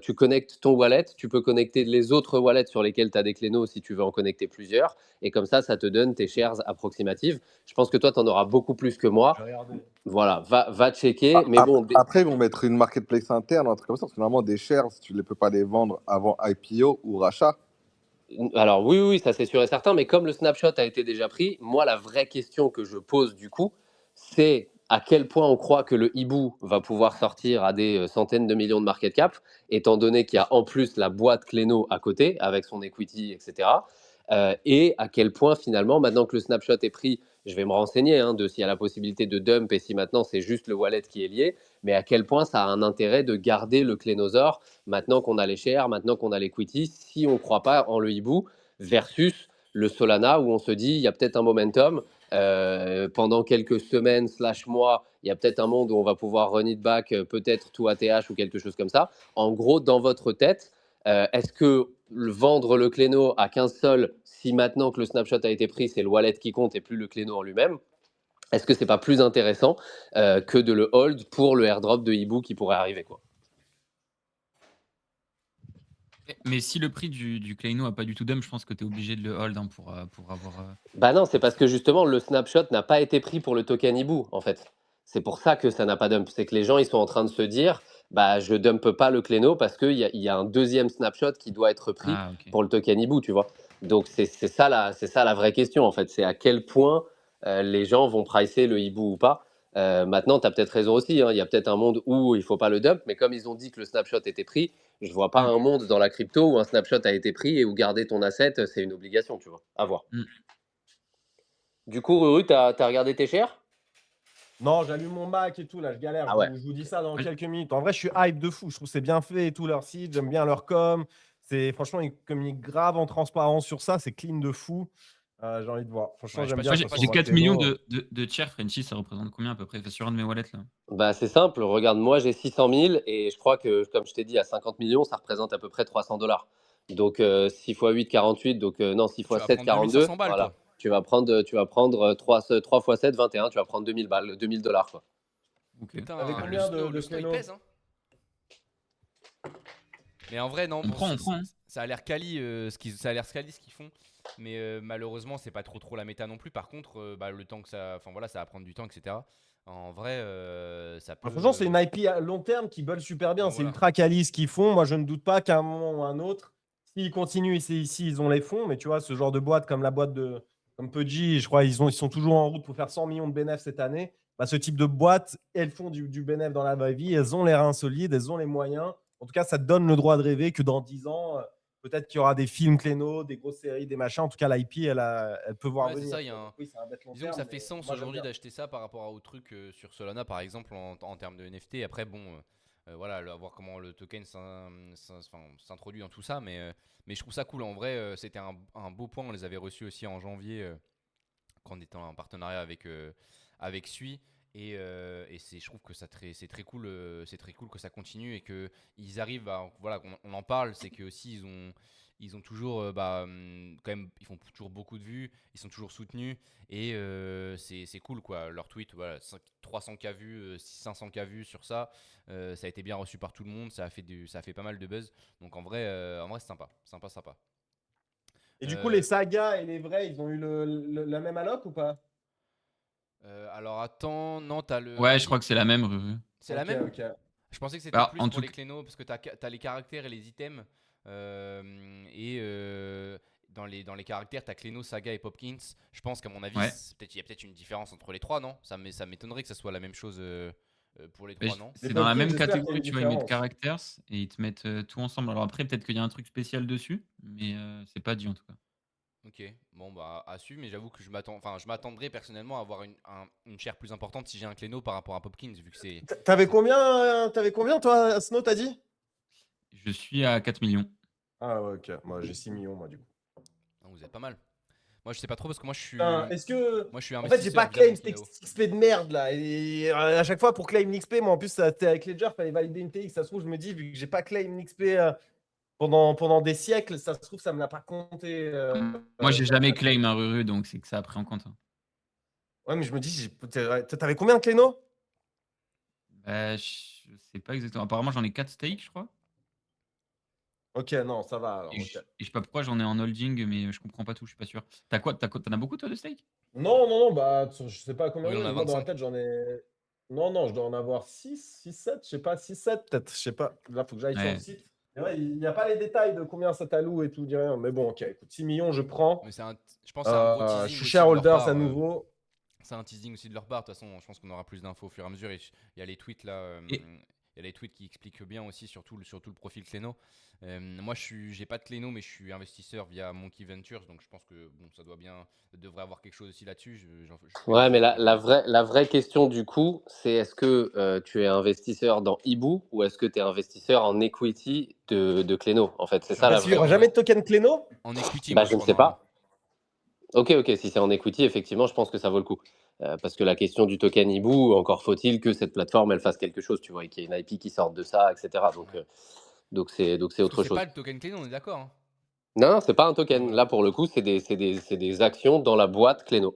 B: tu connectes ton wallet, tu peux connecter les autres wallets sur lesquels tu as des Clénos si tu veux en connecter plusieurs. Et comme ça te donne tes shares approximatives. Je pense que toi, tu en auras beaucoup plus que moi.
C: Je vais regarder.
B: Voilà, va checker. Mais bon,
E: Après, ils vont mettre une marketplace interne, un truc comme ça, parce que normalement, des shares, tu ne peux pas les vendre avant IPO ou rachat.
B: alors oui, oui, ça c'est sûr et certain, mais comme le snapshot a été déjà pris, moi la vraie question que je pose du coup, c'est à quel point on croit que le hibou va pouvoir sortir à des centaines de millions de market cap, étant donné qu'il y a en plus la boîte Cléno à côté, avec son equity, etc. et à quel point finalement, maintenant que le snapshot est pris, je vais me renseigner de s'il y a la possibilité de dump et si maintenant c'est juste le wallet qui est lié, mais à quel point ça a un intérêt de garder le Clénosaure maintenant qu'on a les shares, maintenant qu'on a l'equity, si on ne croit pas en le hibou versus le Solana où on se dit il y a peut-être un momentum. Pendant quelques semaines / mois, il y a peut-être un monde où on va pouvoir run it back, peut-être tout ATH ou quelque chose comme ça. En gros, dans votre tête, est-ce que vendre le Cléno à 15 sols, si maintenant que le snapshot a été pris, c'est le wallet qui compte et plus le Cléno en lui-même, est-ce que c'est pas plus intéressant que de le hold pour le airdrop de hibou qui pourrait arriver, quoi?
D: Mais si le prix du Kleino a pas du tout dump, je pense que tu es obligé de le hold pour avoir.
B: Bah non, c'est parce que justement, le snapshot n'a pas été pris pour le token hibou, en fait. C'est pour ça que ça n'a pas dump. C'est que les gens, ils sont en train de se dire, bah, je dump pas le Cléno parce qu'il y a un deuxième snapshot qui doit être pris
D: Ah, ok.
B: pour le token hibou, tu vois. Donc, c'est ça la vraie question, en fait. C'est à quel point les gens vont pricer le hibou ou pas. Maintenant, tu as peut-être raison aussi. Il y a peut-être un monde où il faut pas le dump, mais comme ils ont dit que le snapshot était pris, je vois pas
D: Mm.
B: un monde dans la crypto où un snapshot a été pris et où garder ton asset, c'est une obligation, tu vois. À voir.
D: Mm.
B: Du coup, Ruru, t'as regardé tes shares?
C: Non, j'allume mon Mac et tout, là, je galère.
B: Ah ouais.
C: Je vous dis ça dans
D: Ouais.
C: quelques minutes. En vrai, je suis hype de fou. Je trouve que c'est bien fait et tout leur site. J'aime bien leur com. Franchement, ils communiquent grave en transparence sur ça. C'est clean de fou. J'ai envie de voir. Franchement,
A: Ouais,
C: j'aime
A: je sais
C: bien.
A: pas,
C: de toute façon,
D: J'ai
C: moi,
D: 4
C: Cléno,
D: millions de tiers, Frenchy, ça représente combien à peu près? Enfin, sur un de mes wallets là.
B: Bah, c'est simple. Regarde, moi, j'ai 600 000 et je crois que, comme je t'ai dit, à 50 millions, ça représente à peu près 300 $. Donc, 6 x 8, 48. Donc, non, 6
A: Tu
B: x
A: vas
B: 7,
A: prendre
B: 42.
A: 2500 balles,
B: Voilà.
A: quoi.
B: Tu vas prendre 3 x 7, 21. Tu vas prendre 2000 balles, 2000 $, quoi.
D: Ok.
A: Putain,
C: Avec
A: le
C: combien
A: snow,
C: de
A: le snow, il
C: Cléno?
A: pèse, hein. Mais en vrai, non,
D: On prend. Hein.
A: ça a l'air quali, ça a l'air quali ce qu'ils font. Mais malheureusement, c'est pas trop la méta non plus. Par contre, bah, le temps que ça, enfin voilà, ça va prendre du temps, etc. En vrai, ça peut.
C: Franchement, c'est une IP à long terme qui bulle super bien.
A: Bon,
C: C'est
A: voilà.
C: ultra quali ce qu'ils font. Moi, je ne doute pas qu'à un moment ou à un autre, s'ils continuent ici, ils ont les fonds. Mais tu vois, ce genre de boîte comme la boîte de comme Pudgy, je crois ils sont toujours en route pour faire 100 millions de bénéfices cette année. Bah, ce type de boîte, elles font du bénéfice dans la vraie vie. Elles ont les reins solides, elles ont les moyens. En tout cas, ça te donne le droit de rêver que dans 10 ans, peut-être qu'il y aura des films Cléno, des grosses séries, des machins. En tout cas, l'IP, elle peut voir
A: Ouais, c'est
C: venir.
A: ça, il y a
C: Donc oui, ça va être long
A: disons que
C: terme,
A: ça fait
C: mais
A: sens
C: moi, j'aime
A: aujourd'hui
C: bien.
A: d'acheter ça par rapport au truc sur Solana, par exemple, en termes de NFT. Après, bon, voilà, à voir comment le token s'introduit dans tout ça. Mais je trouve ça cool. En vrai, c'était un beau point. On les avait reçus aussi en janvier quand on était en partenariat avec Sui. Et je trouve que c'est très cool, c'est très cool que ça continue et que ils arrivent à, voilà, on en parle, c'est que aussi ils ont toujours, quand même, ils font toujours beaucoup de vues, ils sont toujours soutenus et c'est cool quoi. Leur tweet, voilà, 300K vues, 500K vues sur ça, ça a été bien reçu par tout le monde, ça a fait pas mal de buzz. Donc en vrai, c'est sympa, sympa.
C: Et du coup,
A: Euh,
C: les sagas et les vrais, ils ont eu la même alloc ou pas?
A: alors attends, non, t'as le.
D: Ouais, je crois que c'est la même, Ruru.
A: C'est la
C: Ok,
A: même.
C: ok.
A: Je pensais que c'était
D: Alors,
A: plus
D: en
A: pour
D: tout
A: les
D: cas,
A: clénos parce que t'as les caractères et les items. Et dans les caractères, t'as Cléno, Saga et Popkins. Je pense qu'à mon avis,
D: ouais.
A: il y a peut-être une différence entre les trois, non? Ça m'étonnerait que ça soit la même chose pour les
D: Mais
A: trois, non?
C: Les
D: c'est dans la
C: Popkins,
D: même
C: j'espère qu'il y a
D: catégorie,
C: une
D: tu vois, ils mettent
C: différence.
D: characters et ils te mettent tout ensemble. Alors après, peut-être qu'il y a un truc spécial dessus, mais c'est pas dit en tout cas.
A: Ok, bon bah à suivre, mais j'avoue que je m'attendrais personnellement à avoir une chair plus importante si j'ai un Cléno par rapport à Popkins, vu que c'est.
C: T'avais combien, toi, Snow, t'as dit?
D: Je suis à 4 millions.
C: Ah ouais, ok. Moi, j'ai 6 millions, moi, du coup.
A: Ah, vous êtes pas mal. Moi je sais pas trop parce que
C: Putain, est-ce que.
A: moi je suis
C: En fait, j'ai
A: investisseur
C: pas
A: via
C: claim
A: mon
C: cette
A: DAO.
C: XP de merde, là. Et à chaque fois, pour claim une XP, moi, en plus, c'était avec Ledger, fallait valider une TX. Ça se trouve, je me dis, vu que j'ai pas claim une XP pendant des siècles, ça se trouve, ça me l'a pas compté.
D: Moi, j'ai
C: Sur la
D: jamais
C: plateforme.
D: claim un Ruru, donc c'est que ça a pris en compte. Hein.
C: Ouais, mais je me dis, t'avais combien de Cléno?
D: Bah, je sais pas exactement. Apparemment, j'en ai 4 stakes, je crois.
C: Ok, non, ça va alors.
D: Et
C: Ok.
D: je sais pas pourquoi j'en ai en holding, mais je comprends pas tout, je suis pas sûr. T'as quoi? T'en as beaucoup, toi, de stakes?
C: Non, bah, je sais pas combien
A: Oh, il
C: j'en
A: en
C: ai,
A: a
C: mais moi, dans la
A: 25.
C: tête, j'en ai. Non, je dois en avoir 6, 7, je sais pas, 6, 7 peut-être, je sais pas. Là, faut que j'aille sur le
D: Ouais.
C: site. Mais ouais, il n'y a pas les détails de combien ça t'alloue et tout, dis rien. Mais bon, ok, écoute, 6 millions, je prends.
A: Mais je pense que c'est un gros
C: Je
A: teasing
C: suis
A: aussi de leur
C: shareholders
A: part.
C: à nouveau.
A: C'est un teasing aussi de leur part. De toute façon, je pense qu'on aura plus d'infos au fur et à mesure. Il y a les tweets là.
D: Et-
A: y a des tweets qui expliquent bien aussi, surtout le profil Cléno. Moi, j'ai pas de Cléno, mais je suis investisseur via Monkey Ventures, donc je pense que bon, ça devrait avoir quelque chose aussi là-dessus. Je fais
B: Ouais, mais
A: je fais des-
B: la vraie question du coup, c'est est-ce que tu es investisseur dans Ibu ou est-ce que tu es investisseur en equity de Cléno? En fait,
A: Je
B: c'est
A: suis
B: ça la
C: Parce qu'il n'y
B: vraie.
C: aura
A: investisseur
C: jamais de token Cléno?
A: en equity,
B: Bah,
A: moi, je
B: je ne
A: crois,
B: sais
A: normalement.
B: pas. Ok, si c'est en equity, effectivement, je pense que ça vaut le coup. Parce que la question du token Ibu, encore faut-il que cette plateforme elle fasse quelque chose, tu vois, et qu'il y ait une IP qui sorte de ça, etc.
A: Ouais.
B: Donc c'est
A: Parce que
B: autre
A: c'est
B: chose.
A: pas le token Cléno, on est d'accord, hein.
B: Non, c'est pas un
A: Ouais,
B: token.
A: voilà.
B: Là, pour le coup, c'est des actions dans la boîte Cléno.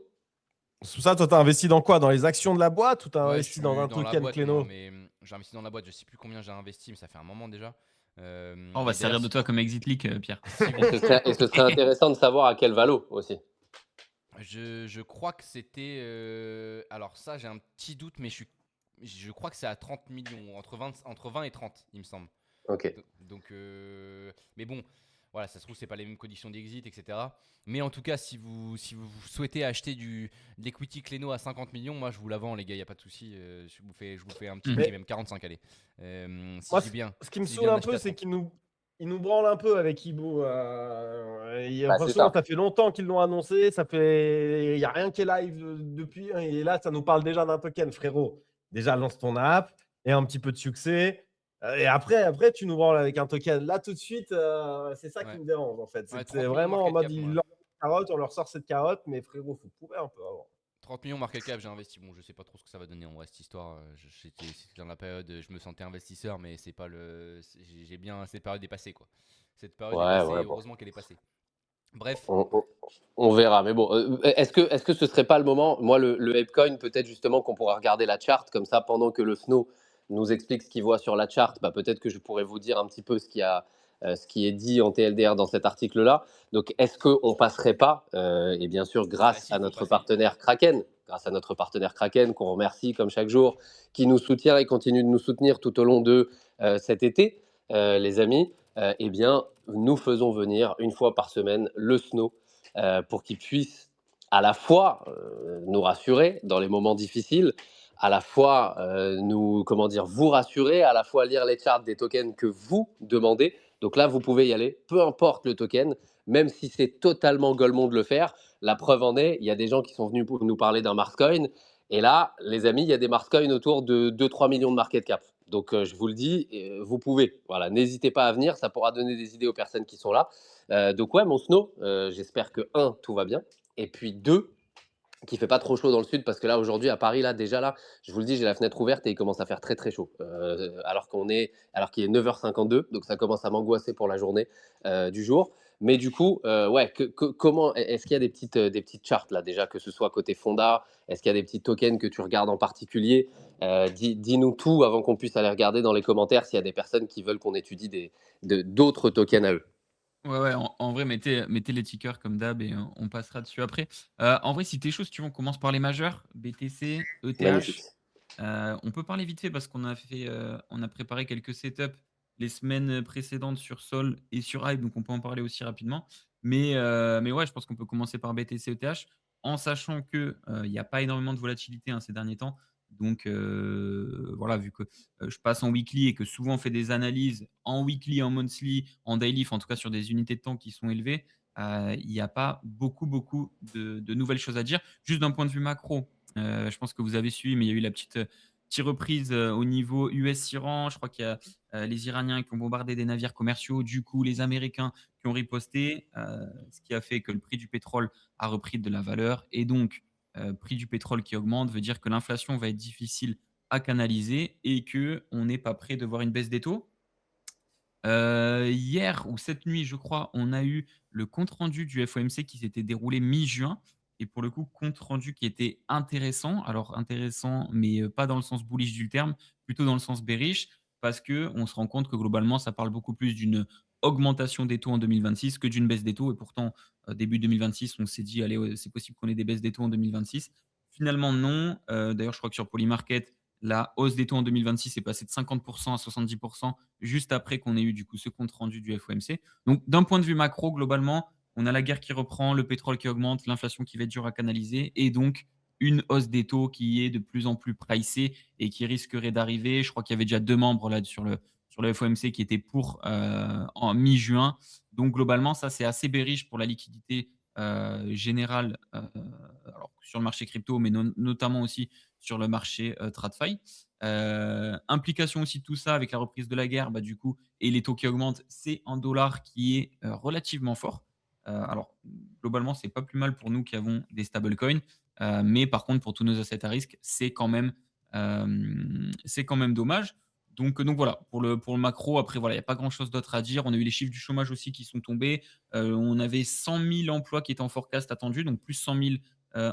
C: C'est pour ça, toi, t'as investi dans quoi? Dans les actions de la boîte ou t'as
A: Ouais, je
C: investi dans
A: suis
C: un
A: dans la
C: token
A: boîte, moi,
C: Cléno?
A: mais j'ai investi dans la boîte. Je sais plus combien j'ai investi, mais ça fait un moment déjà.
D: On va
A: Et
D: se
A: d'ailleurs,
D: servir de toi comme exit leak, Pierre.
A: si vous,
B: Et ce serait intéressant de savoir à quel valo aussi.
A: je crois que c'était. Alors, ça, j'ai un petit doute, mais je crois que c'est à 30 millions, entre 20 et 30, il me semble.
B: Ok.
A: Donc, mais bon, voilà, ça se trouve, c'est pas les mêmes conditions d'exit, etc. Mais en tout cas, si vous souhaitez acheter de l'equity Cléno à 50 millions, moi je vous la vends, les gars, il n'y a pas de souci. Je vous fais un petit prix,
C: Mais
A: même 45, allez. Si
C: moi,
A: j'ai bien,
C: ce qui me
A: si j'ai
C: saoule
A: bien
C: un
A: acheté
C: peu,
A: à
C: c'est
A: 30.
C: qu'ils nous branlent un peu avec Ibu.
B: Bah, c'est
C: Franchement,
B: ça.
C: ça fait longtemps qu'ils l'ont annoncé. Il n'y a rien qui est live depuis, hein. Et là, ça nous parle déjà d'un token, frérot. Déjà, lance ton app et un petit peu de succès. Et après, tu nous branles avec un token. Là, tout de suite, c'est ça qui
A: Ouais.
C: me dérange, en fait.
A: Ouais,
C: C'est
A: 30 millions
C: vraiment en
A: market
C: mode,
A: cap,
C: ils
A: moi.
C: leur carotte, on leur sort cette carotte. Mais frérot, faut prouver un peu avant.
A: 30 millions market cap, j'ai investi. Bon, je sais pas trop ce que ça va donner en vrai cette histoire. C'était dans la période, je me sentais investisseur, mais c'est pas j'ai bien cette période est passée quoi. Cette période est passée,
B: Ouais,
A: et
B: bon.
A: heureusement qu'elle est passée. Bref,
B: On verra. Mais bon, est-ce que ce serait pas le moment, moi, le Apecoin, peut-être justement qu'on pourra regarder la chart, comme ça, pendant que le Snow nous explique ce qu'il voit sur la chart, bah, peut-être que je pourrais vous dire un petit peu ce qui est dit en TLDR dans cet article-là. Donc, est-ce qu'on passerait pas, et bien sûr,
A: bah
B: grâce
A: si,
B: à
A: faut
B: notre
A: passer.
B: partenaire Kraken, qu'on remercie comme chaque jour, qui nous soutient et continue de nous soutenir tout au long de cet été, les amis, eh bien, nous faisons venir une fois par semaine le Snow pour qu'il puisse à la fois nous rassurer dans les moments difficiles, à la fois vous rassurer, à la fois lire les charts des tokens que vous demandez. Donc là, vous pouvez y aller, peu importe le token, même si c'est totalement Golemon de le faire. La preuve en est, il y a des gens qui sont venus pour nous parler d'un Marscoin. Et là, les amis, il y a des Marscoins autour de 2-3 millions de market cap. Donc, je vous le dis, vous pouvez. Voilà, n'hésitez pas à venir, ça pourra donner des idées aux personnes qui sont là. Donc ouais, mon Snow, j'espère que tout va bien. Et puis 2, qu'il fait pas trop chaud dans le sud, parce que là, aujourd'hui, à Paris, là, déjà là, je vous le dis, j'ai la fenêtre ouverte et il commence à faire très très chaud. Alors qu'il est 9h52, donc ça commence à m'angoisser pour la journée du jour. Mais du coup, ouais, comment est-ce qu'il y a des petites charts là déjà, que ce soit côté Fonda, est-ce qu'il y a des petits tokens que tu regardes en particulier? Dis-nous tout avant qu'on puisse aller regarder dans les commentaires s'il y a des personnes qui veulent qu'on étudie d'autres tokens à eux.
D: Ouais, en vrai, mettez les tickers comme d'hab et on passera dessus après. En vrai, si t'es chaud, si tu veux, on commence par les majeurs, BTC,
B: Magnifique.
D: ETH. On peut parler vite fait parce on a préparé quelques setups les semaines précédentes sur Sol et sur Hype, donc on peut en parler aussi rapidement. Mais ouais, je pense qu'on peut commencer par BTC, ETH, en sachant que il n'y a pas énormément de volatilité ces derniers temps. Donc voilà, vu que je passe en weekly et que souvent on fait des analyses en weekly, en monthly, en daily, enfin, en tout cas sur des unités de temps qui sont élevées, il n'y a pas beaucoup de nouvelles choses à dire. Juste d'un point de vue macro, je pense que vous avez suivi, mais il y a eu la petite reprise au niveau US-Iran. Je crois qu'il y a les Iraniens qui ont bombardé des navires commerciaux, du coup les Américains qui ont riposté, ce qui a fait que le prix du pétrole a repris de la valeur. Et donc, prix du pétrole qui augmente veut dire que l'inflation va être difficile à canaliser et qu'on n'est pas prêt de voir une baisse des taux. Hier ou cette nuit, je crois, on a eu le compte-rendu du FOMC qui s'était déroulé mi-juin. Et pour le coup, compte-rendu qui était intéressant. Alors intéressant, mais pas dans le sens bullish du terme, plutôt dans le sens bearish, parce qu'on se rend compte que globalement, ça parle beaucoup plus d'une augmentation des taux en 2026 que d'une baisse des taux. Et pourtant, début 2026, on s'est dit, allez, ouais, c'est possible qu'on ait des baisses des taux en 2026. Finalement, non. D'ailleurs, je crois que sur Polymarket, la hausse des taux en 2026 est passée de 50% à 70% juste après qu'on ait eu du coup ce compte rendu du FOMC. Donc d'un point de vue macro, globalement, on a la guerre qui reprend, le pétrole qui augmente, l'inflation qui va être dure à canaliser et donc une hausse des taux qui est de plus en plus pricée et qui risquerait d'arriver. Je crois qu'il y avait déjà 2 membres là sur le FOMC qui étaient pour, en mi-juin. Donc globalement, ça, c'est assez bearish pour la liquidité, générale, alors sur le marché crypto, mais notamment aussi sur le marché, TradFi. Implication aussi de tout ça avec la reprise de la guerre, bah, du coup et les taux qui augmentent, c'est un dollar qui est, relativement fort. Alors globalement, c'est pas plus mal pour nous qui avons des stablecoins, mais par contre pour tous nos assets à risque, c'est quand même dommage. Donc voilà, pour le macro, après voilà, il y a pas grand chose d'autre à dire. On a eu les chiffres du chômage aussi qui sont tombés. On avait 100 000 emplois qui étaient en forecast attendus, donc plus 100 000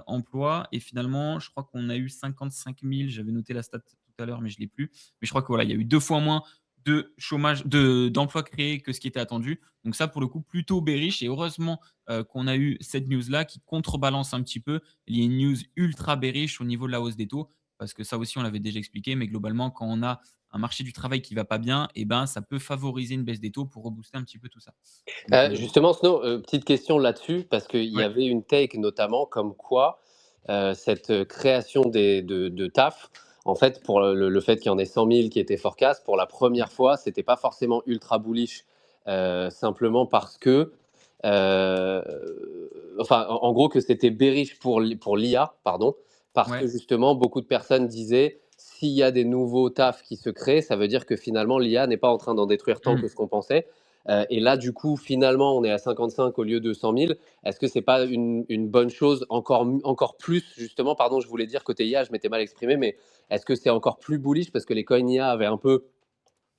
D: emplois et finalement, je crois qu'on a eu 55 000. J'avais noté la stat tout à l'heure, mais je l'ai plus. Mais je crois que voilà, il y a eu 2 fois moins d'emplois créés que ce qui était attendu. Donc ça, pour le coup, plutôt bearish et heureusement, qu'on a eu cette news-là qui contrebalance un petit peu. Il y a une news ultra bearish au niveau de la hausse des taux parce que ça aussi, on l'avait déjà expliqué, mais globalement, quand on a un marché du travail qui va pas bien et ben, ça peut favoriser une baisse des taux pour rebooster un petit peu tout ça. Donc
B: Justement, Snow, petite question là-dessus, parce qu'il y
D: ouais,
B: avait une take notamment comme quoi cette création de taf, en fait, pour le fait qu'il y en ait 100 000 qui étaient forecast, pour la
D: ouais,
B: première fois, c'était pas forcément ultra bullish, simplement parce que, euh, enfin, en gros, que c'était bearish pour l'IA, pardon, parce que
D: ouais.
B: justement, beaucoup de personnes disaient, s'il y a des nouveaux tafs qui se créent, ça veut dire que finalement, l'IA n'est pas en train d'en détruire tant
D: Mmh.
B: que ce qu'on pensait. Et là, du coup, finalement, on est à 55 au lieu de 100 000. Est-ce que c'est pas une bonne chose encore plus, justement, pardon, je voulais dire côté IA, je m'étais mal exprimé, mais est-ce que c'est encore plus bullish parce que les coins IA avaient un peu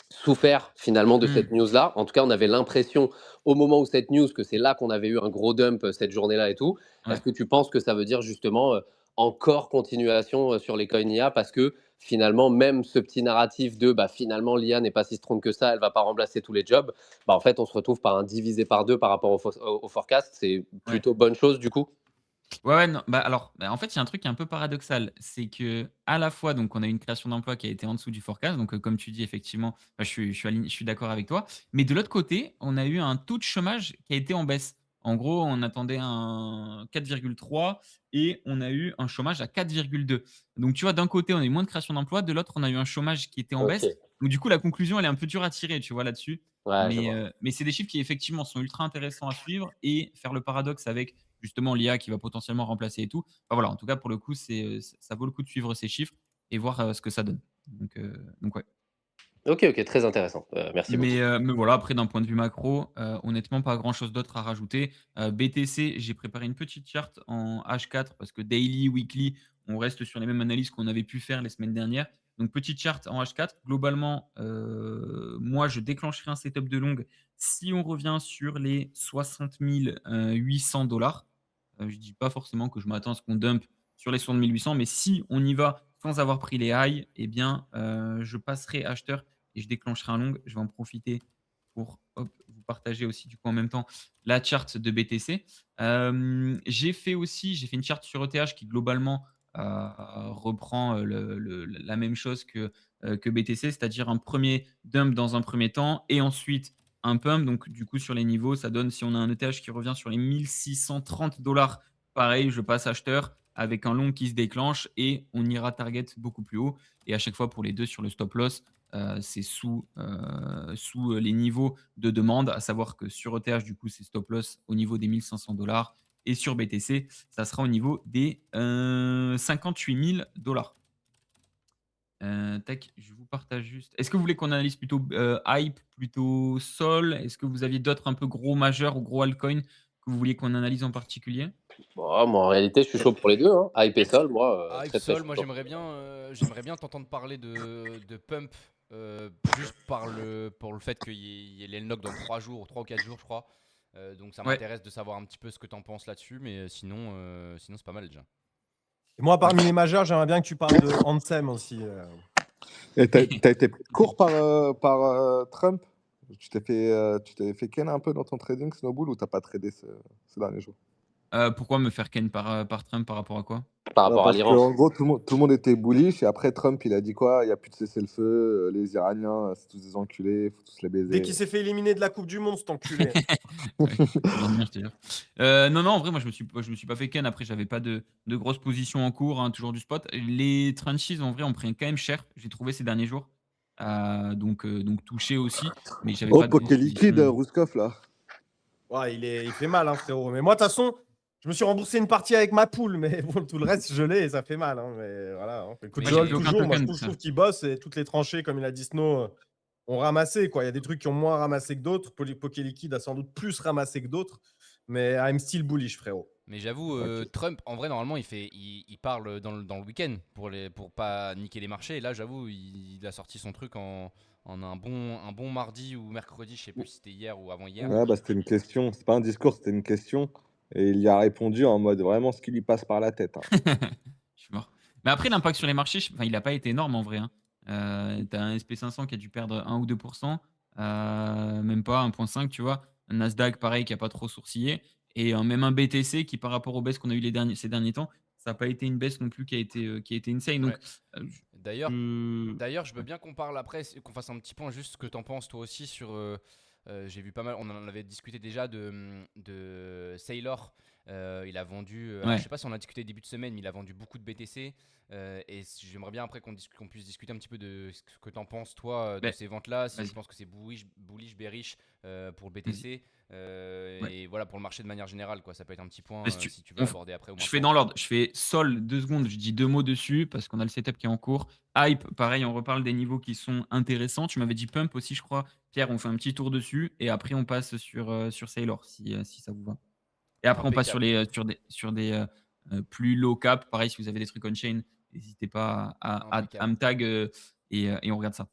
B: souffert finalement de
D: Mmh.
B: cette news-là. En tout cas, on avait l'impression au moment où cette news que c'est là qu'on avait eu un gros dump cette journée-là et tout. Est-ce
D: Ouais.
B: que tu penses que ça veut dire justement encore continuation sur les coins IA parce que finalement, même ce petit narratif de bah, finalement l'IA n'est pas si strong que ça, elle va pas remplacer tous les jobs, bah, en fait, on se retrouve par un divisé par deux par rapport au forecast. C'est
D: Ouais.
B: plutôt bonne chose du coup.
D: Ouais, ouais, non, bah, alors, bah, en fait, il y a un truc qui est un peu paradoxal, c'est que à la fois, donc on a une création d'emplois qui a été en dessous du forecast, donc comme tu dis effectivement, bah, je suis d'accord avec toi. Mais de l'autre côté, on a eu un taux de chômage qui a été en baisse. En gros, on attendait un 4,3 et on a eu un chômage à 4,2. Donc tu vois, d'un côté, on a eu moins de création d'emplois, de l'autre, on a eu un chômage qui était en
B: Ok,
D: baisse. Donc du coup, la conclusion, elle est un peu dure à tirer, tu vois, là-dessus.
B: ouais, je vois.
D: Mais c'est des chiffres qui effectivement sont ultra intéressants à suivre et faire le paradoxe avec justement l'IA qui va potentiellement remplacer et tout. Enfin voilà, en tout cas pour le coup, ça vaut le coup de suivre ces chiffres et voir, ce que ça donne. Donc ouais.
B: Ok, ok, très intéressant. Merci beaucoup.
D: Mais voilà, après d'un point de vue macro, honnêtement pas grand chose d'autre à rajouter. BTC, j'ai préparé une petite charte en H4 parce que daily, weekly, on reste sur les mêmes analyses qu'on avait pu faire les semaines dernières. Donc petite charte en H4. Globalement, moi je déclencherai un setup de longue si on revient sur les 60 800 $. Je dis pas forcément que je m'attends à ce qu'on dump sur les 60 800, mais si on y va sans avoir pris les highs, eh bien, je passerai acheteur et je déclencherai un long. Je vais en profiter pour hop, vous partager aussi du coup en même temps la charte de BTC. J'ai fait une charte sur ETH qui globalement reprend la même chose que BTC, c'est-à-dire un premier dump dans un premier temps et ensuite un pump. Donc du coup sur les niveaux, ça donne si on a un ETH qui revient sur les 1630 $, pareil, je passe acheteur avec un long qui se déclenche et on ira target beaucoup plus haut. Et à chaque fois pour les deux sur le stop loss, c'est sous les niveaux de demande, à savoir que sur ETH, du coup, c'est stop loss au niveau des 1500 $, et sur BTC, ça sera au niveau des 58 000 $. Tac, je vous partage juste. Est-ce que vous voulez qu'on analyse plutôt hype, plutôt sol? Est-ce que vous aviez d'autres un peu gros majeurs ou gros altcoins que vous vouliez qu'on analyse en particulier?
B: Bon, moi, en réalité, je suis chaud pour les deux. Hein. Hype et Sol, moi,
A: Hype
B: très très
A: Sol,
B: chaud.
A: moi j'aimerais bien t'entendre parler de Pump, juste pour le fait qu'il y ait l'Elnock dans 3 jours, ou 3 ou 4 jours, je crois. Donc ça
D: Ouais.
A: m'intéresse de savoir un petit peu ce que t'en penses là-dessus, mais sinon c'est pas mal déjà.
C: Et moi, parmi les majeurs, j'aimerais bien que tu parles de Ansem aussi.
E: Et t'as été pris de court par Trump? Tu t'es fait ken un peu dans ton trading, Snowball, ou t'as pas tradé ces derniers jours?
D: Pourquoi me faire ken par Trump par rapport à quoi?
B: par
E: Non,
B: rapport à
E: parce
B: l'Iran.
E: qu'en gros, tout le monde était bullish. Et après, Trump, il a dit quoi? Il n'y a plus de cessez-le-feu. Les Iraniens, c'est tous des enculés. Il faut tous les
C: Dès
E: baiser.
C: qu'il s'est fait éliminer de la Coupe du Monde, cet enculé.
D: Ouais, je te jure. Non, en vrai, moi, je me suis pas fait ken. Après, j'avais pas de grosses positions en cours, hein, toujours du spot. Les tranches, en vrai, ont pris quand même cher, j'ai trouvé ces derniers jours. Donc touché aussi, mais j'avais
E: Oh,
D: pas de grosses
E: Poké Liquide,
D: positions.
E: Rouskov, là.
C: Ouais, il fait mal, hein, frérot. Mais moi, de toute façon, je me suis remboursé une partie avec ma poule, mais bon, tout le reste, je l'ai et ça fait mal. Hein, mais voilà. Hein. Écoute,
A: Mais
D: Moi,
C: je
D: j'ai
C: hol
D: pris aucun
C: toujours. Moi,
D: token
C: je
D: pour ça.
C: trouve qu'il bosse et toutes les tranchées, comme il a dit Snow, ont ramassé. Quoi. Il y a des trucs qui ont moins ramassé que d'autres. Poké Liquide a sans doute plus ramassé que d'autres. Mais I'm still bullish, frérot.
A: Mais j'avoue,
E: Ok.
A: Trump, en vrai, normalement, il parle dans le week-end pour pas niquer les marchés. Et là, j'avoue, il a sorti son truc en un bon mardi ou mercredi, je sais plus si c'était hier ou avant-hier.
E: Ouais, bah, c'était une question. C'est pas un discours, c'était une question. Et il y a répondu en mode vraiment ce qui lui passe par la tête. Hein.
D: Je suis mort. Mais après, l'impact sur les marchés, enfin, il a pas été énorme en vrai, hein. Tu as un SP500 qui a dû perdre 1 ou 2 même pas 1,5, tu vois? Un Nasdaq, pareil, qui a pas trop sourcillé et même un BTC qui, par rapport aux baisses qu'on a eu ces derniers temps, ça a pas été une baisse non plus qui a été insane. Donc,
A: Ouais. D'ailleurs,
D: je
A: D'ailleurs, je veux
D: ouais.
A: bien qu'on parle après, qu'on fasse un petit point juste ce que t'en penses toi aussi sur. J'ai vu pas mal, on en avait discuté déjà de Sailor. Il a vendu. Alors, je
D: Ouais,
A: sais pas si on a discuté début de semaine, mais il a vendu beaucoup de BTC. J'aimerais bien après qu'on puisse discuter un petit peu de ce que t'en penses toi de
D: beh,
A: ces ventes-là. Si tu
D: vas-y,
A: penses que c'est bullish, bearish pour le
D: vas-y.
A: BTC.
D: Ouais.
A: Et voilà, pour le marché de manière générale, quoi. Ça peut être un petit point
D: Bah, si tu
A: si tu veux
D: on f
A: l'aborder après ou
D: Je fais
A: maintenant.
D: dans l'ordre. Je fais sol 2 secondes, je dis 2 mots dessus parce qu'on a le setup qui est en cours. Hype, pareil, on reparle des niveaux qui sont intéressants. Tu m'avais dit pump aussi, je crois. Pierre, on fait un petit tour dessus et après on passe sur Sailor si ça vous va. Et après on passe
A: Impeccable.
D: sur des, plus low cap. Pareil, si vous avez des trucs on-chain, n'hésitez pas à
A: Impeccable.
D: me tag, et on regarde ça.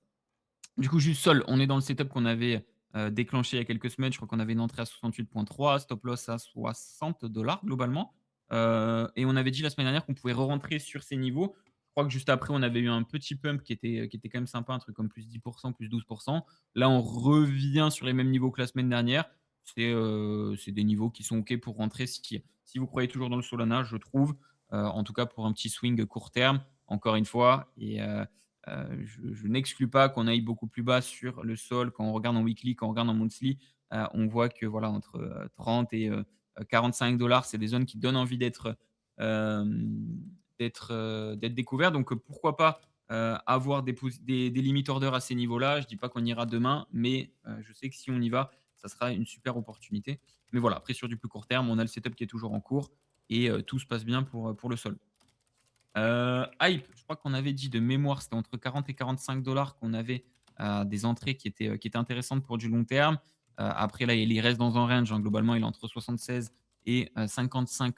D: Du coup, juste sol, on est dans le setup qu'on avait déclenché il y a quelques semaines. Je crois qu'on avait une entrée à 68,3, stop loss à 60 globalement. Et on avait dit la semaine dernière qu'on pouvait re-rentrer sur ces niveaux. Je crois que juste après, on avait eu un petit pump qui était quand même sympa, un truc comme plus 10%, plus 12%. Là, on revient sur les mêmes niveaux que la semaine dernière. C'est des niveaux qui sont OK pour rentrer si vous croyez toujours dans le Solana, je trouve. En tout cas, pour un petit swing court terme, encore une fois. Je n'exclus pas qu'on aille beaucoup plus bas sur le sol. Quand on regarde en weekly, quand on regarde en monthly, on voit que voilà, entre 30 et 45 $, c'est des zones qui donnent envie d'être découvert. Donc pourquoi pas avoir des limit orders à ces niveaux-là. Je ne dis pas qu'on ira demain, mais je sais que si on y va, ça sera une super opportunité. Mais voilà, après sur du plus court terme, on a le setup qui est toujours en cours et tout se passe bien pour le sol. Hype, je crois qu'on avait dit de mémoire, c'était entre 40 et 45 qu'on avait des entrées qui étaient intéressantes pour du long terme. Après, là, il reste dans un range, hein. Globalement, il est entre 76 et 55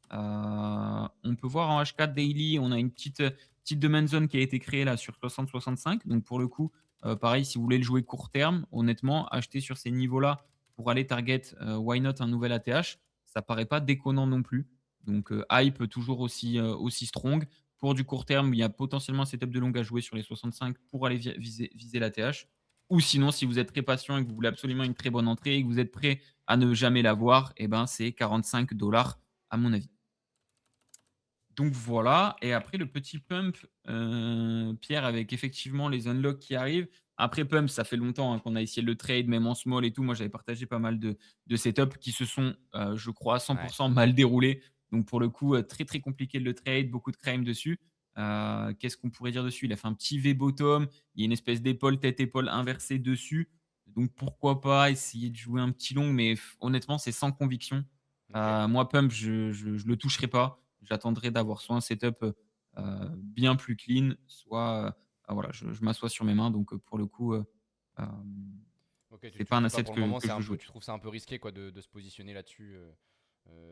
D: On peut voir en H4 Daily, on a une petite demand zone qui a été créée là sur 60-65. Donc, pour le coup, pareil, si vous voulez le jouer court terme, honnêtement, acheter sur ces niveaux-là pour aller target why not un nouvel ATH, ça paraît pas déconnant non plus. Donc, hype toujours aussi strong. Pour du court terme, il y a potentiellement un setup de long à jouer sur les 65 pour aller viser la TH. Ou sinon, si vous êtes très patient et que vous voulez absolument une très bonne entrée et que vous êtes prêt à ne jamais l'avoir, eh ben, c'est 45 à mon avis. Donc voilà. Et après, le petit pump, Pierre, avec effectivement les unlocks qui arrivent. Après, pump, ça fait longtemps hein, qu'on a essayé le trade, même en small et tout. Moi, j'avais partagé pas mal de setups qui se sont, je crois, à
A: Ouais.
D: 100% mal déroulés. Donc, pour le coup, très, très compliqué de le trade, beaucoup de crime dessus. Qu'est-ce qu'on pourrait dire dessus? Il a fait un petit V-bottom. Il y a une espèce d'épaule, tête-épaule inversée dessus. Donc, pourquoi pas essayer de jouer un petit long, mais honnêtement, c'est sans conviction.
A: Ok.
D: Moi, pump, je ne le toucherai pas. J'attendrai d'avoir soit un setup bien plus clean, soit voilà, je m'assois sur mes mains. Donc, pour le coup,
A: Ok, tu le
D: c'est pas un
A: toucherais pas
D: asset
A: pour le moment,
D: que je veux jouer.
A: tu trouves ça un peu risqué quoi, de se positionner là-dessus,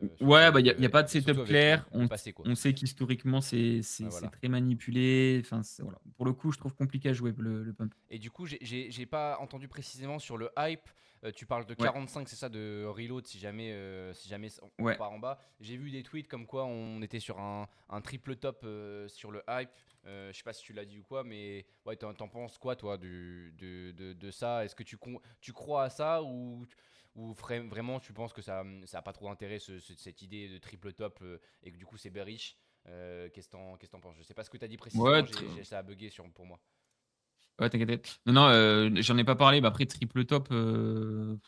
A: surtout
D: Ouais, bah, il y a pas de
A: surtout
D: setup
A: avec
D: clair.
A: le passé quoi.
D: On sait qu'historiquement,
A: Ouais,
D: c'est
A: voilà.
D: très manipulé. Enfin, voilà. Pour le coup, je trouve compliqué à jouer le pump.
A: Et du coup, j'ai pas entendu précisément sur le hype. Tu parles de
D: Ouais,
A: 45, c'est ça, de reload si jamais on
D: ouais.
A: part en bas. J'ai vu des tweets comme quoi on était sur un triple top sur le hype. Je sais pas si tu l'as dit ou quoi, mais ouais, t'en penses quoi toi de ça? Est-ce que tu crois à ça Ou vraiment, tu penses que ça a pas trop d'intérêt, cette idée de triple top, et que du coup, c'est bearish. Qu'est-ce que t'en penses? Je sais pas ce que t'as dit
D: Ouais,
A: précisément, ça a bugué pour moi.
D: ouais, t'inquiète. Non, non, j'en ai pas parlé. Bah, après, triple top,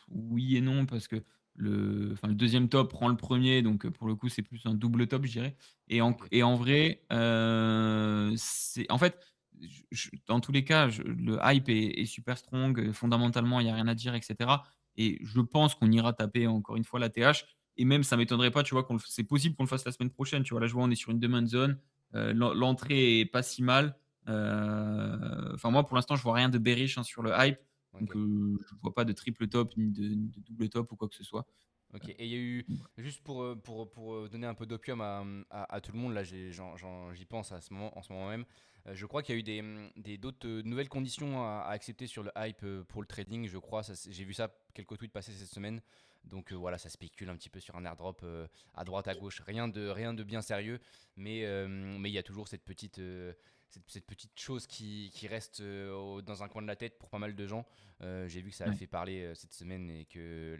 D: oui et non, parce que le deuxième top prend le premier, donc pour le coup, c'est plus un double top, je dirais.
A: Ok.
D: Et en vrai, en fait, dans tous les cas, le hype est super strong. Fondamentalement, il n'y a rien à dire, etc. Et je pense qu'on ira taper encore une fois la TH. Et même, ça m'étonnerait pas, tu vois, c'est possible qu'on le fasse la semaine prochaine. Tu vois, là, je vois, on est sur une demand zone. L'entrée est pas si mal. Enfin, moi, pour l'instant, je vois rien de bearish sur le hype. Donc,
A: Ok.
D: je vois pas de triple top ni de double top ou quoi que ce soit.
A: Ok, et il y a eu,
D: Donc, voilà.
A: juste pour donner un peu d'opium à tout le monde, là j'y pense en ce moment même. Je crois qu'il y a eu d'autres nouvelles conditions à accepter sur le hype pour le trading, je crois. J'ai vu ça, quelques tweets passer cette semaine. Donc voilà, ça spécule un petit peu sur un airdrop à droite, à gauche. Rien de bien sérieux, mais il y a toujours cette petite chose qui reste dans un coin de la tête pour pas mal de gens. J'ai vu que ça a
D: Ouais.
A: fait parler cette semaine et que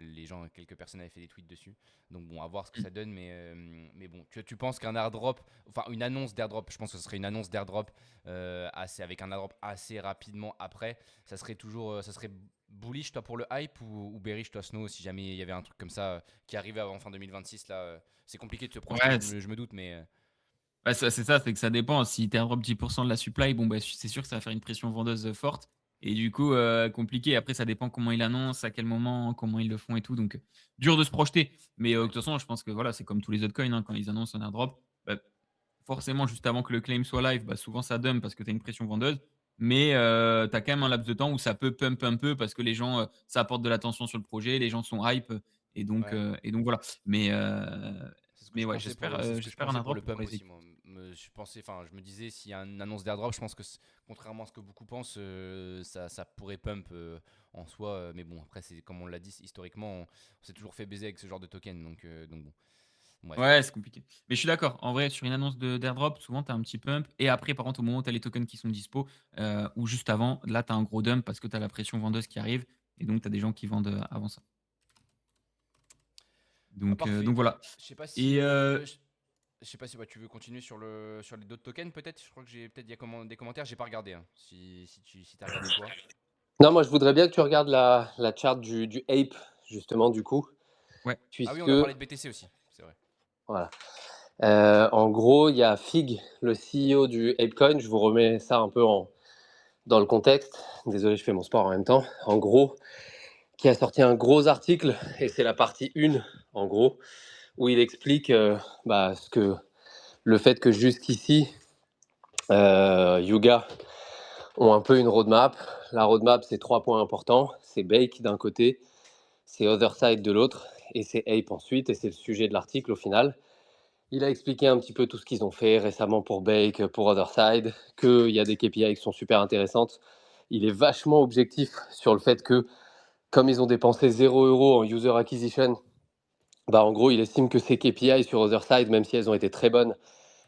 A: quelques personnes avaient fait des tweets dessus. Donc bon, à voir ce que
D: Mm.
A: ça donne, mais bon, tu penses qu'un airdrop, enfin une annonce d'airdrop, je pense que ce serait une annonce d'airdrop avec un airdrop assez rapidement après, ça serait bullish toi pour le hype ou bearish toi Snow si jamais il y avait un truc comme ça qui arrivait avant fin 2026 là, c'est compliqué de se projeter,
D: Ouais,
A: je me doute, mais
D: ouais, c'est ça, c'est que ça dépend. Si tu airdrop 10% de la supply, bon, bah, c'est sûr que ça va faire une pression vendeuse forte. Et du coup, compliqué. Après, ça dépend comment ils l'annoncent, à quel moment, comment ils le font et tout. Donc, dur de se projeter. Mais de
A: ouais,
D: toute façon, je pense que voilà, c'est comme tous les autres coins, hein, quand ils annoncent un airdrop, bah, forcément, juste avant que le claim soit live, bah, souvent ça dump parce que tu as une pression vendeuse. Mais tu as quand même un laps de temps où ça peut pump un peu parce que les gens, ça apporte de l'attention sur le projet, les gens sont hype.
A: ouais.
D: Et donc voilà. Mais,
A: C'est ce que je
D: ouais,
A: pensais c'est ce que je
D: j'espère un
A: pensais pour le
D: airdrop pour
A: pump
D: les
A: aussi, moi. Je me disais, s'il y a une annonce d'airdrop, je pense que, contrairement à ce que beaucoup pensent, ça pourrait pump en soi. Mais bon, après, c'est comme on l'a dit, historiquement, on s'est toujours fait baiser avec ce genre de token. Donc bon, bref.
D: Ouais, c'est compliqué. Mais je suis d'accord. En vrai, sur une annonce d'airdrop, souvent, tu as un petit pump. Et après, par contre, au moment où tu as les tokens qui sont dispo, ou juste avant, là, tu as un gros dump parce que tu as la pression vendeuse qui arrive. Et donc, tu as des gens qui vendent avant ça.
A: Bah, parfait.
D: Donc voilà.
A: Je sais pas
D: Et
A: si, je sais pas si tu veux continuer sur les d'autres tokens, peut-être. Je crois que il y a des commentaires. J'ai pas regardé. Hein, si t'as regardé toi.
B: Non, moi je voudrais bien que tu regardes la chart du Ape, justement, du coup,
D: ouais,
A: Ah oui,
B: puisque,
A: on a parlé de BTC aussi. C'est vrai.
B: voilà. En gros, il y a Fig, le CEO du ApeCoin, je vous remets ça un peu dans le contexte. Désolé, je fais mon sport en même temps. En gros, qui a sorti un gros article, et c'est la partie 1, en gros, où il explique le fait que jusqu'ici, Yuga ont un peu une roadmap. La roadmap, c'est 3 points importants. C'est Bake d'un côté, c'est Otherside de l'autre, et c'est Ape ensuite, et c'est le sujet de l'article au final. Il a expliqué un petit peu tout ce qu'ils ont fait récemment pour Bake, pour Otherside, qu'il y a des KPI qui sont super intéressantes. Il est vachement objectif sur le fait que, comme ils ont dépensé 0 € en user acquisition, en gros, il estime que ces KPI sur Otherside, même si elles ont été très bonnes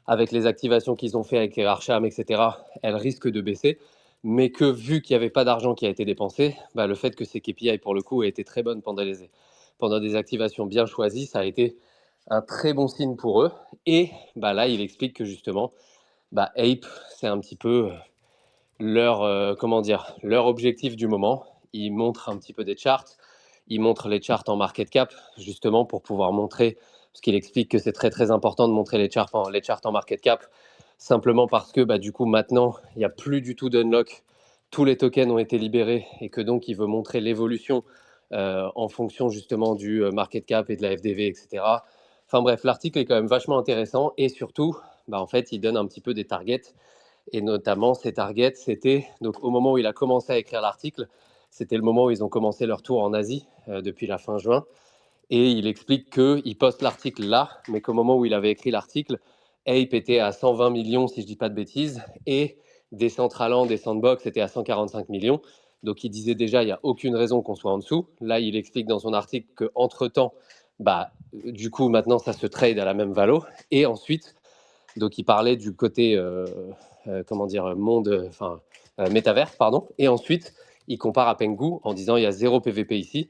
B: avec les activations qu'ils ont fait avec les Archam, etc., elles risquent de baisser. Mais que vu qu'il n'y avait pas d'argent qui a été dépensé, le fait que ces KPI, pour le coup, aient été très bonnes pendant des activations bien choisies, ça a été un très bon signe pour eux. Et là, il explique que justement, Ape, c'est un petit peu leur objectif du moment. Il montre un petit peu des charts. Il montre les charts en market cap, justement, pour pouvoir montrer, parce qu'il explique que c'est très très important de montrer les charts en market cap, simplement parce que du coup, maintenant, il n'y a plus du tout d'unlock. Tous les tokens ont été libérés et que donc, il veut montrer l'évolution en fonction justement du market cap et de la FDV, etc. Enfin bref, l'article est quand même vachement intéressant et surtout, en fait, il donne un petit peu des targets. Et notamment, ces targets, c'était donc au moment où il a commencé à écrire l'article, c'était le moment où ils ont commencé leur tour en Asie depuis la fin juin. Et il explique qu'il poste l'article là, mais qu'au moment où il avait écrit l'article, Ape était à 120 millions, si je ne dis pas de bêtises, et Decentraland et Sandbox étaient à 145 millions. Donc il disait déjà, il n'y a aucune raison qu'on soit en dessous. Là, il explique dans son article qu'entre-temps, du coup, maintenant, ça se trade à la même valo. Et ensuite, donc il parlait du côté, métaverse, pardon. Et ensuite, il compare à Pengu en disant, il y a 0 PVP ici.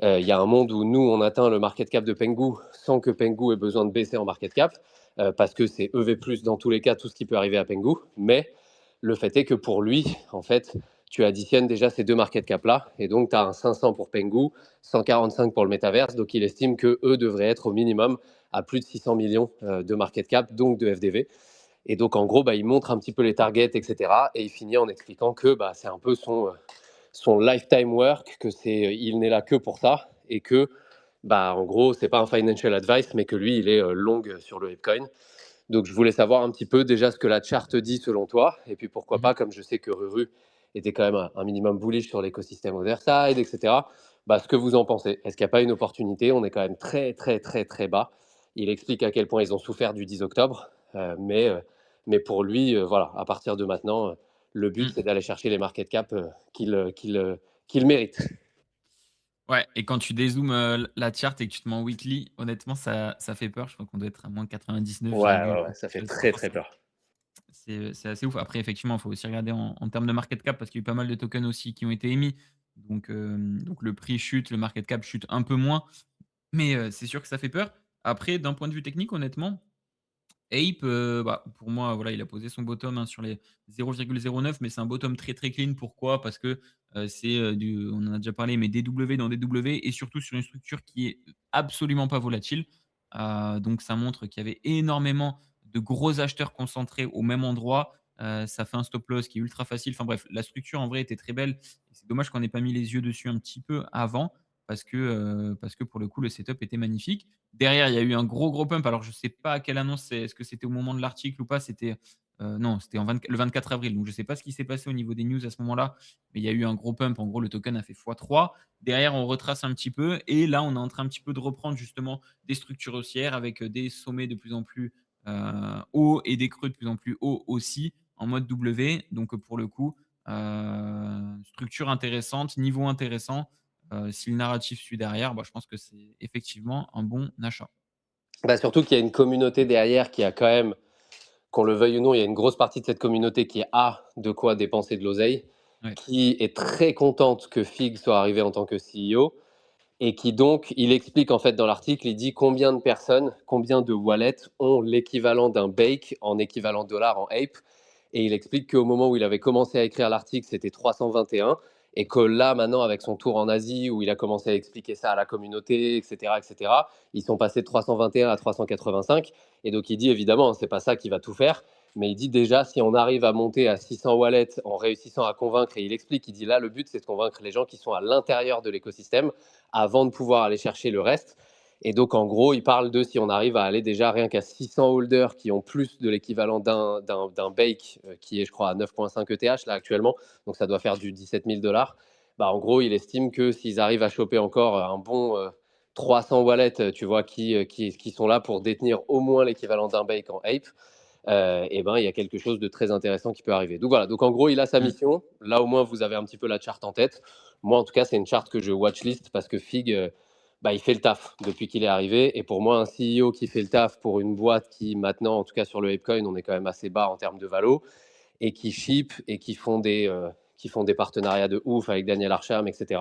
B: Il y a un monde où nous, on atteint le market cap de Pengu sans que Pengu ait besoin de baisser en market cap, parce que c'est EV+, dans tous les cas, tout ce qui peut arriver à Pengu. Mais le fait est que pour lui, en fait, tu additionnes déjà ces deux market cap-là, et donc tu as un 500 pour Pengu, 145 pour le Metaverse, donc il estime que eux devraient être au minimum à plus de 600 millions de market cap, donc de FDV. Et donc, en gros, il montre un petit peu les targets, etc. Et il finit en expliquant que c'est un peu son lifetime work, que il n'est là que pour ça, et que, en gros, c'est pas un financial advice, mais que lui, il est long sur le Bitcoin. Donc, je voulais savoir un petit peu déjà ce que la charte dit selon toi, et puis pourquoi pas, comme je sais que Ruru était quand même un minimum bullish sur l'écosystème Otherside, etc. Ce que vous en pensez. Est-ce qu'il n'y a pas une opportunité? On est quand même très, très, très, très bas. Il explique à quel point ils ont souffert du 10 octobre, mais pour lui, voilà, à partir de maintenant, le but,
D: Mm.
B: c'est d'aller chercher les market cap qu'il mérite.
D: Ouais, et quand tu dézoomes la chart et que tu te mets en weekly, honnêtement, ça fait peur. Je crois qu'on doit être à moins 99,
B: Ouais, ça fait très, très peur.
D: C'est assez ouf. Après, effectivement, il faut aussi regarder en termes de market cap parce qu'il y a eu pas mal de tokens aussi qui ont été émis. Donc le prix chute, le market cap chute un peu moins. Mais c'est sûr que ça fait peur. Après, d'un point de vue technique, honnêtement, Ape, pour moi, voilà, il a posé son bottom sur les 0,09, mais c'est un bottom très très clean. Pourquoi? Parce que c'est on en a déjà parlé, mais DW dans DW et surtout sur une structure qui est absolument pas volatile. Donc ça montre qu'il y avait énormément de gros acheteurs concentrés au même endroit. Ça fait un stop loss qui est ultra facile. Enfin bref, la structure en vrai était très belle. C'est dommage qu'on n'ait pas mis les yeux dessus un petit peu avant parce que pour le coup, le setup était magnifique. Derrière, il y a eu un gros pump. Alors, je ne sais pas à quelle annonce c'est. Est-ce que c'était au moment de l'article ou pas? C'était non, c'était le 24 avril. Donc, je ne sais pas ce qui s'est passé au niveau des news à ce moment-là, mais il y a eu un gros pump. En gros, le token a fait x3. Derrière, on retrace un petit peu. Et là, on est en train un petit peu de reprendre justement des structures haussières avec des sommets de plus en plus hauts et des creux de plus en plus hauts aussi en mode W. Donc, pour le coup, structure intéressante, niveau intéressant. Si le narratif suit derrière, je pense que c'est effectivement un bon achat.
B: Surtout qu'il y a une communauté derrière qui a quand même, qu'on le veuille ou non, il y a une grosse partie de cette communauté qui a de quoi dépenser de l'oseille,
D: Ouais.
B: qui est très contente que Fig soit arrivé en tant que CEO, et qui donc, il explique en fait dans l'article, il dit combien de personnes, combien de wallets ont l'équivalent d'un Bake en équivalent dollar en Ape, et il explique qu'au moment où il avait commencé à écrire l'article, c'était 321, et que là, maintenant, avec son tour en Asie, où il a commencé à expliquer ça à la communauté, etc., ils sont passés de 321 à 385. Et donc, il dit évidemment, c'est pas ça qui va tout faire, mais il dit déjà, si on arrive à monter à 600 wallets en réussissant à convaincre, et il explique, il dit là, le but, c'est de convaincre les gens qui sont à l'intérieur de l'écosystème avant de pouvoir aller chercher le reste. Et donc, en gros, il parle de si on arrive à aller déjà rien qu'à 600 holders qui ont plus de l'équivalent d'un Bake, qui est, je crois, à 9,5 ETH là actuellement, donc ça doit faire du 17 000 $. En gros, il estime que s'ils arrivent à choper encore un bon 300 wallets, tu vois, qui sont là pour détenir au moins l'équivalent d'un Bake en Ape, il y a quelque chose de très intéressant qui peut arriver. Donc voilà, donc en gros, il a sa mission. Là, au moins, vous avez un petit peu la charte en tête. Moi, en tout cas, c'est une charte que je watchlist parce que Fig, il fait le taf depuis qu'il est arrivé. Et pour moi, un CEO qui fait le taf pour une boîte qui, maintenant, en tout cas sur le Apecoin, on est quand même assez bas en termes de valo, et qui ship et qui font des partenariats de ouf avec Daniel Arsham, etc.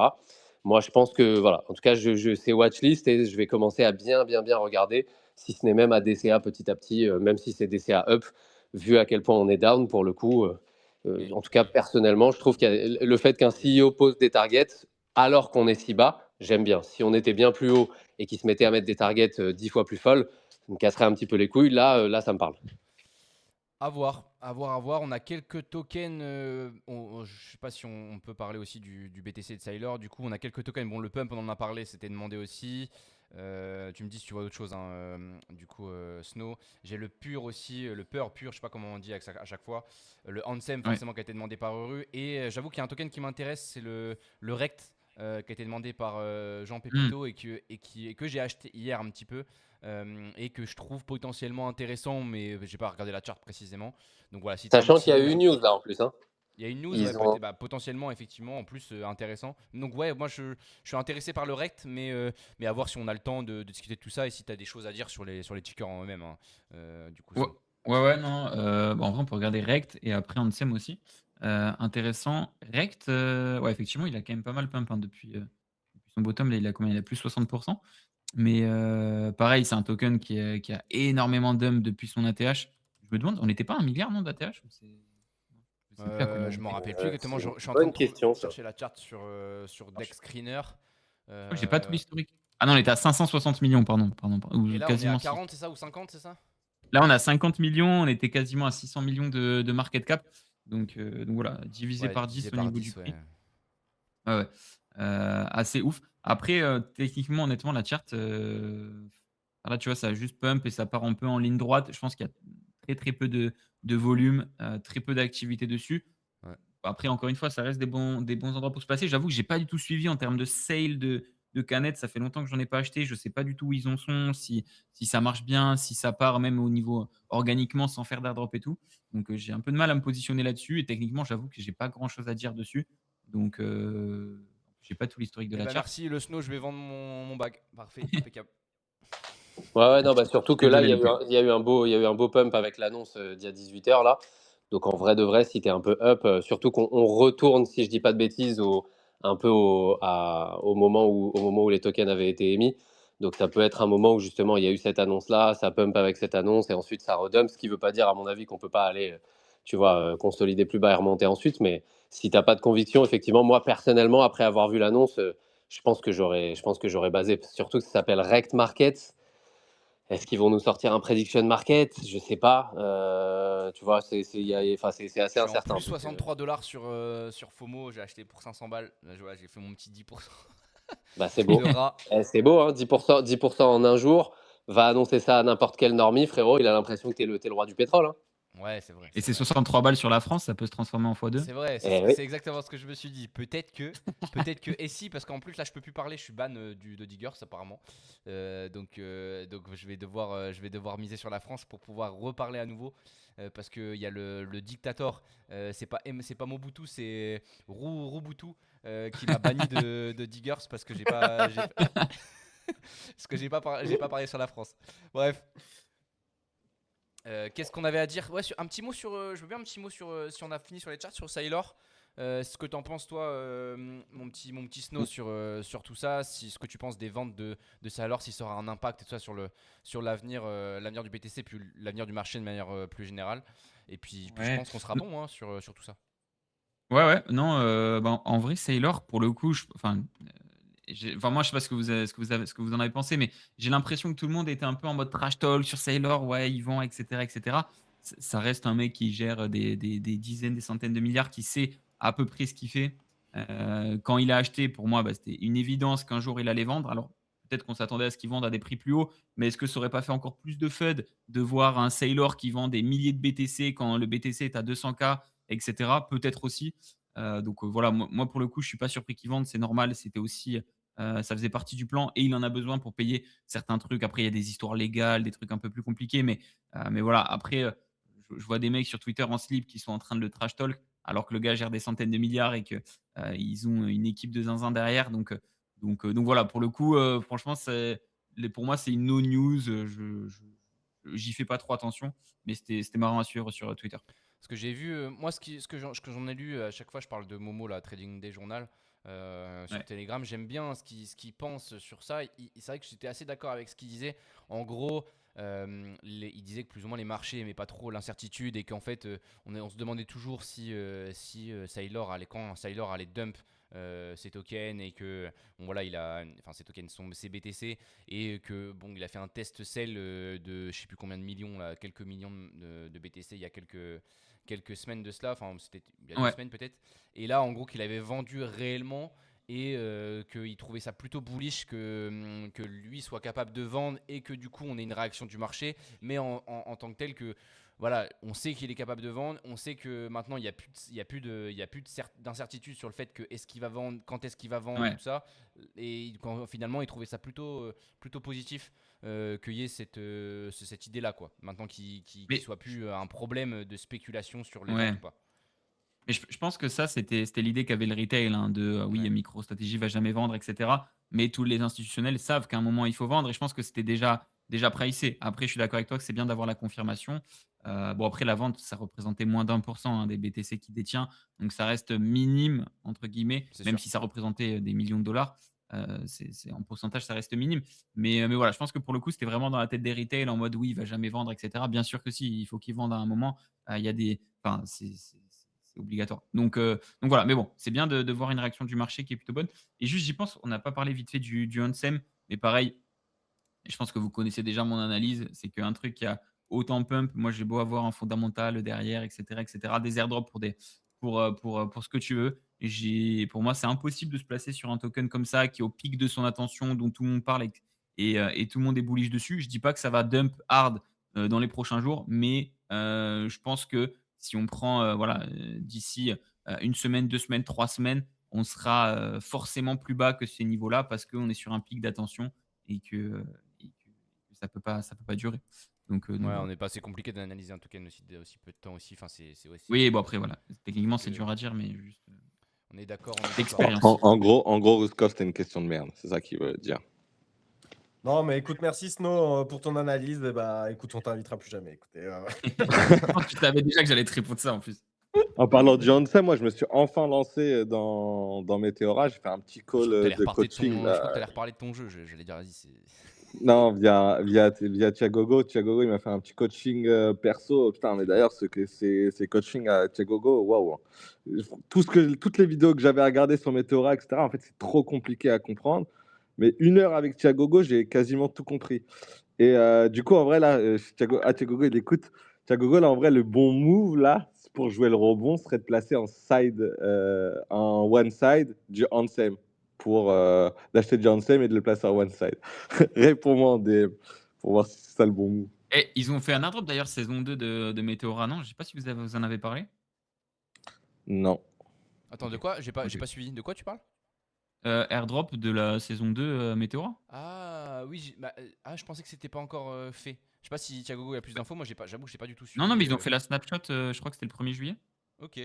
B: Moi, je pense que, voilà, en tout cas, c'est watchlist et je vais commencer à bien regarder, si ce n'est même à DCA petit à petit, même si c'est DCA up, vu à quel point on est down pour le coup. En tout cas, personnellement, je trouve que le fait qu'un CEO pose des targets alors qu'on est si bas, j'aime bien. Si on était bien plus haut et qu'il se mettait à mettre des targets 10 fois plus folles, ça me casserait un petit peu les couilles. Là, ça me parle.
A: À voir, à voir, à voir. On a quelques tokens. Je sais pas si on peut parler aussi du BTC de Sailor. Du coup, on a quelques tokens. Bon, le pump, on en a parlé, c'était demandé aussi. Tu me dis si tu vois autre chose, hein, du coup, Snow. J'ai le pur aussi, le peur pur, je sais pas comment on dit à chaque fois. Le Ansem,
D: Ouais.
A: forcément, qui a été demandé par Uru. Et j'avoue qu'il y a un token qui m'intéresse, c'est le Rect, qui a été demandé par Jean Pépito et que j'ai acheté hier un petit peu. Et que je trouve potentiellement intéressant, mais j'ai pas regardé la charte précisément. Donc voilà, si tu as un
B: Sachant qu'il y a
A: petit.
B: eu une news là en plus. Hein.
A: Il y a une news, ouais,
B: Ils ont...
A: potentiellement, effectivement, en plus intéressant. Donc ouais, moi je suis intéressé par le rect, mais à voir si on a le temps de discuter de tout ça et si tu as des choses à dire sur les tickers en eux-mêmes. Hein. Du coup,
D: Ouais, non. En vrai, on peut regarder Rect et après Ansem aussi. Intéressant. Rect, ouais, effectivement, il a quand même pas mal pump depuis son bottom, là, il a combien? Il a plus 60%. Mais pareil, c'est un token qui a énormément de dump depuis son ATH. Je me demande, on n'était pas à 1 milliard, non, d'ATH? Ou c'est je sais plus à combien on
A: Je m'en
D: était.
A: rappelle plus exactement.
B: C'est une
A: Je suis en train
B: bonne
A: de
B: question, ça.
A: chercher la chart sur Dex Screener.
D: Je crois que j'ai pas tout
A: Euh,
D: l'historique. Ah non, on était à 560 millions, pardon, ou
A: et là, on est à
D: quasiment 6.
A: 40, c'est ça, ou 50, c'est ça?
D: Là, on a 50 millions, on était quasiment à 600 millions de market cap. Donc voilà, divisé
A: Ouais,
D: par
A: divisé
D: 10 au
A: par
D: niveau du
A: 10, ouais.
D: prix. Ouais, ouais. Assez ouf. Après, techniquement, honnêtement, la chart, là, tu vois, ça a juste pump et ça part un peu en ligne droite. Je pense qu'il y a très, très peu de volume, très peu d'activité dessus.
A: Ouais.
D: Après, encore une fois, ça reste des bons endroits pour se placer. J'avoue que j'ai pas du tout suivi en termes de sale de canettes. Ça fait longtemps que j'en ai pas acheté. Je sais pas du tout où ils en sont, si ça marche bien, si ça part même au niveau organiquement sans faire d'airdrop et tout. Donc, j'ai un peu de mal à me positionner là-dessus et techniquement, j'avoue que j'ai pas grand-chose à dire dessus. Donc, j'ai pas tout l'historique de
A: Eh
D: la
A: ben
D: chart.
A: merci, le snow, je vais vendre mon bag. Parfait, impeccable.
B: Ouais, non, bah surtout que là,
D: Désolé, les gars.
B: il y a eu il y a eu un beau pump avec l'annonce d'il y a 18 heures là. Donc en vrai de vrai, si tu es un peu up, surtout qu'on retourne, si je dis pas de bêtises, un peu au moment où les tokens avaient été émis. Donc ça peut être un moment où justement il y a eu cette annonce-là, ça pump avec cette annonce et ensuite ça redump, ce qui veut pas dire à mon avis qu'on peut pas aller, tu vois, consolider plus bas et remonter ensuite. Mais si t'as pas de conviction, effectivement, moi personnellement, après avoir vu l'annonce, je pense que j'aurais basé. Surtout que ça s'appelle Rect Markets. Est-ce qu'ils vont nous sortir un prediction market? Je sais pas. Tu vois, c'est
A: Je
B: assez
A: suis en
B: incertain.
A: plus 63 dollars sur FOMO, j'ai acheté pour 500 balles. Là, voilà, j'ai fait mon petit 10%
B: Bah, c'est
A: de
B: beau.
A: rat.
B: C'est beau, hein, 10% en un jour. Va annoncer ça à n'importe quel normie, frérot. Il a l'impression que t'es le roi du pétrole. Hein.
A: Ouais, c'est vrai,
D: Et
A: c'est
D: c'est
A: vrai.
D: 63 balles sur la France, ça peut se transformer en x2.
A: C'est vrai,
B: Eh oui.
A: c'est exactement ce que je me suis dit. Et si, parce qu'en plus là je peux plus parler, je suis ban de Diggers apparemment. Donc je vais devoir miser sur la France pour pouvoir reparler à nouveau. Parce qu'il y a le dictator, c'est pas Mobutu, c'est Rubutu qui m'a banni de Diggers parce que parce que j'ai pas parlé sur la France. Bref. Qu'est-ce qu'on avait à dire? Ouais, un petit mot sur. Je veux bien un petit mot sur. Si on a fini sur les charts, sur Sailor. Ce que t'en penses, toi, mon petit Snow, sur tout ça. Ce que tu penses des ventes de Sailor, si ça aura un impact et tout ça sur l'avenir du BTC, puis l'avenir du marché de manière plus générale. Et puis je
D: Ouais.
A: pense qu'on sera bon hein, sur tout ça.
D: Ouais, non, en vrai, Sailor, pour le coup, moi, je sais pas ce que vous en avez pensé, mais j'ai l'impression que tout le monde était un peu en mode trash talk sur Sailor, ouais, ils vont, etc., etc. Ça reste un mec qui gère des dizaines, des centaines de milliards, qui sait à peu près ce qu'il fait. Quand il a acheté, pour moi, c'était une évidence qu'un jour il allait vendre. Alors, peut-être qu'on s'attendait à ce qu'il vende à des prix plus hauts, mais est-ce que ça aurait pas fait encore plus de FUD de voir un Sailor qui vend des milliers de BTC quand le BTC est à 200K, etc. Peut-être aussi. Donc voilà, moi, pour le coup, je suis pas surpris qu'il vende, c'est normal. C'était aussi, ça faisait partie du plan et il en a besoin pour payer certains trucs. Après, il y a des histoires légales, des trucs un peu plus compliqués, mais voilà. Après, je vois des mecs sur Twitter en slip qui sont en train de le trash talk alors que le gars gère des centaines de milliards et que ils ont une équipe de zinzin derrière. Donc voilà, pour le coup, franchement, pour moi, c'est une no news. J'y fais pas trop attention, mais c'était marrant à suivre sur Twitter.
A: Ce que j'ai vu, moi, ce que j'en ai lu, à chaque fois, je parle de Momo, la Trading Day Journal, sur
D: Ouais.
A: Telegram. J'aime bien ce qu'il pense sur ça. C'est vrai que j'étais assez d'accord avec ce qu'il disait. En gros, il disait que plus ou moins les marchés n'aimaient pas trop l'incertitude et qu'en fait, on se demandait toujours si Sailor allait, quand Sailor allait dump ses tokens et que bon voilà enfin ses tokens sont ses BTC et que bon il a fait un test sell de je sais plus combien de millions là, quelques millions de BTC il y a quelques semaines de cela, enfin c'était il y a 2 semaines peut-être, et là en gros qu'il avait vendu réellement et qu'il trouvait ça plutôt bullish que lui soit capable de vendre et que du coup on ait une réaction du marché, mais en tant que tel que voilà, on sait qu'il est capable de vendre, on sait que maintenant il n'y a plus d'incertitude sur le fait que est-ce qu'il va vendre, quand est-ce qu'il va vendre,
D: Ouais.
A: tout ça, et finalement il trouvait ça plutôt positif qu'il y ait cette idée-là, quoi. Maintenant qu'il
D: Mais
A: soit plus un problème de spéculation sur les
D: ouais.
A: ventes ou pas.
D: Mais je pense que ça, c'était l'idée qu'avait le retail, hein, oui,
A: Ouais.
D: MicroStrategy va jamais vendre, etc. Mais tous les institutionnels savent qu'à un moment, il faut vendre. Et je pense que c'était déjà pricé. Après, je suis d'accord avec toi que c'est bien d'avoir la confirmation. Bon, après, la vente, ça représentait moins d'1% hein, des BTC qu'il détient. Donc, ça reste minime, entre guillemets,
A: C'est
D: même
A: sûr.
D: si ça représentait des millions de dollars. En pourcentage, ça reste minime. Mais voilà, je pense que pour le coup, c'était vraiment dans la tête des retail en mode oui, il va jamais vendre, etc. Bien sûr que si, il faut qu'il vende à un moment. Il y a des, enfin, c'est obligatoire. Donc voilà, mais bon, c'est bien de voir une réaction du marché qui est plutôt bonne. Et juste, j'y pense, on n'a pas parlé vite fait du Ansem, mais pareil, et je pense que vous connaissez déjà mon analyse, c'est qu'un truc qui a autant pump, moi j'ai beau avoir un fondamental derrière, etc., des airdrops pour ce que tu veux. Pour moi, c'est impossible de se placer sur un token comme ça qui est au pic de son attention, dont tout le monde parle et tout le monde est bullish dessus. Je dis pas que ça va dump hard dans les prochains jours, mais je pense que si on prend voilà, d'ici une semaine, 2 semaines, 3 semaines, on sera forcément plus bas que ces niveaux-là parce qu'on est sur un pic d'attention et que ça peut pas durer. Donc
A: Ouais, on
D: voilà.
A: n'est pas assez compliqué d'analyser un token aussi peu de temps aussi. Enfin, c'est aussi.
D: Oui, bon après voilà, techniquement c'est
A: que-
D: dur à dire, mais juste
A: On est d'accord, on est d'accord.
E: En,
D: d'expérience.
E: en gros, Ruskov, c'était une question de merde. C'est ça qu'il veut dire.
C: Non, mais écoute, merci Snow pour ton analyse. Et bah, écoute, on t'invitera plus jamais. Écoutez,
D: Je pense que tu savais déjà que j'allais te répondre ça en plus.
E: En parlant de Janssen, moi, je me suis enfin lancé dans Meteora. J'ai fait un petit
A: Je
E: call
A: crois que t'allais
E: de
A: reparler de
E: coaching.
A: ton, je crois que
E: Là.
A: t'allais reparler de ton jeu. J'allais dire, vas-y, c'est.
E: Non, via Thiagogo. Thiagogo, il m'a fait un petit coaching perso. Putain, mais d'ailleurs, ces coachings à Thiagogo, waouh. Toutes les vidéos que j'avais regardées sur Meteora, etc., en fait, c'est trop compliqué à comprendre. Mais 1 heure avec Thiagogo, j'ai quasiment tout compris. Et du coup, en vrai, là, Thiagogo, il écoute. Thiagogo, là, en vrai, le bon move, là, pour jouer le rebond, serait de placer en one side du Ansem. D'acheter du Ansem et de le placer en one side. Réponds-moi en DM pour voir si c'est ça le bon move.
D: Et ils ont fait un airdrop d'ailleurs saison 2 de Meteora, non? Je sais pas si vous en avez parlé?
E: Non.
A: Attends, de
D: OK.
A: quoi? J'ai pas
D: OK.
A: suivi. De quoi tu parles?
D: Airdrop de la saison 2 Meteora?
A: Ah oui, je pensais que c'était pas encore fait. Je sais pas si Thiago a plus d'infos. Moi, j'avoue que j'ai pas du tout
D: Non, non,
A: suivi.
D: mais ils ont fait la snapshot, je crois que c'était le 1er juillet.
A: Ok.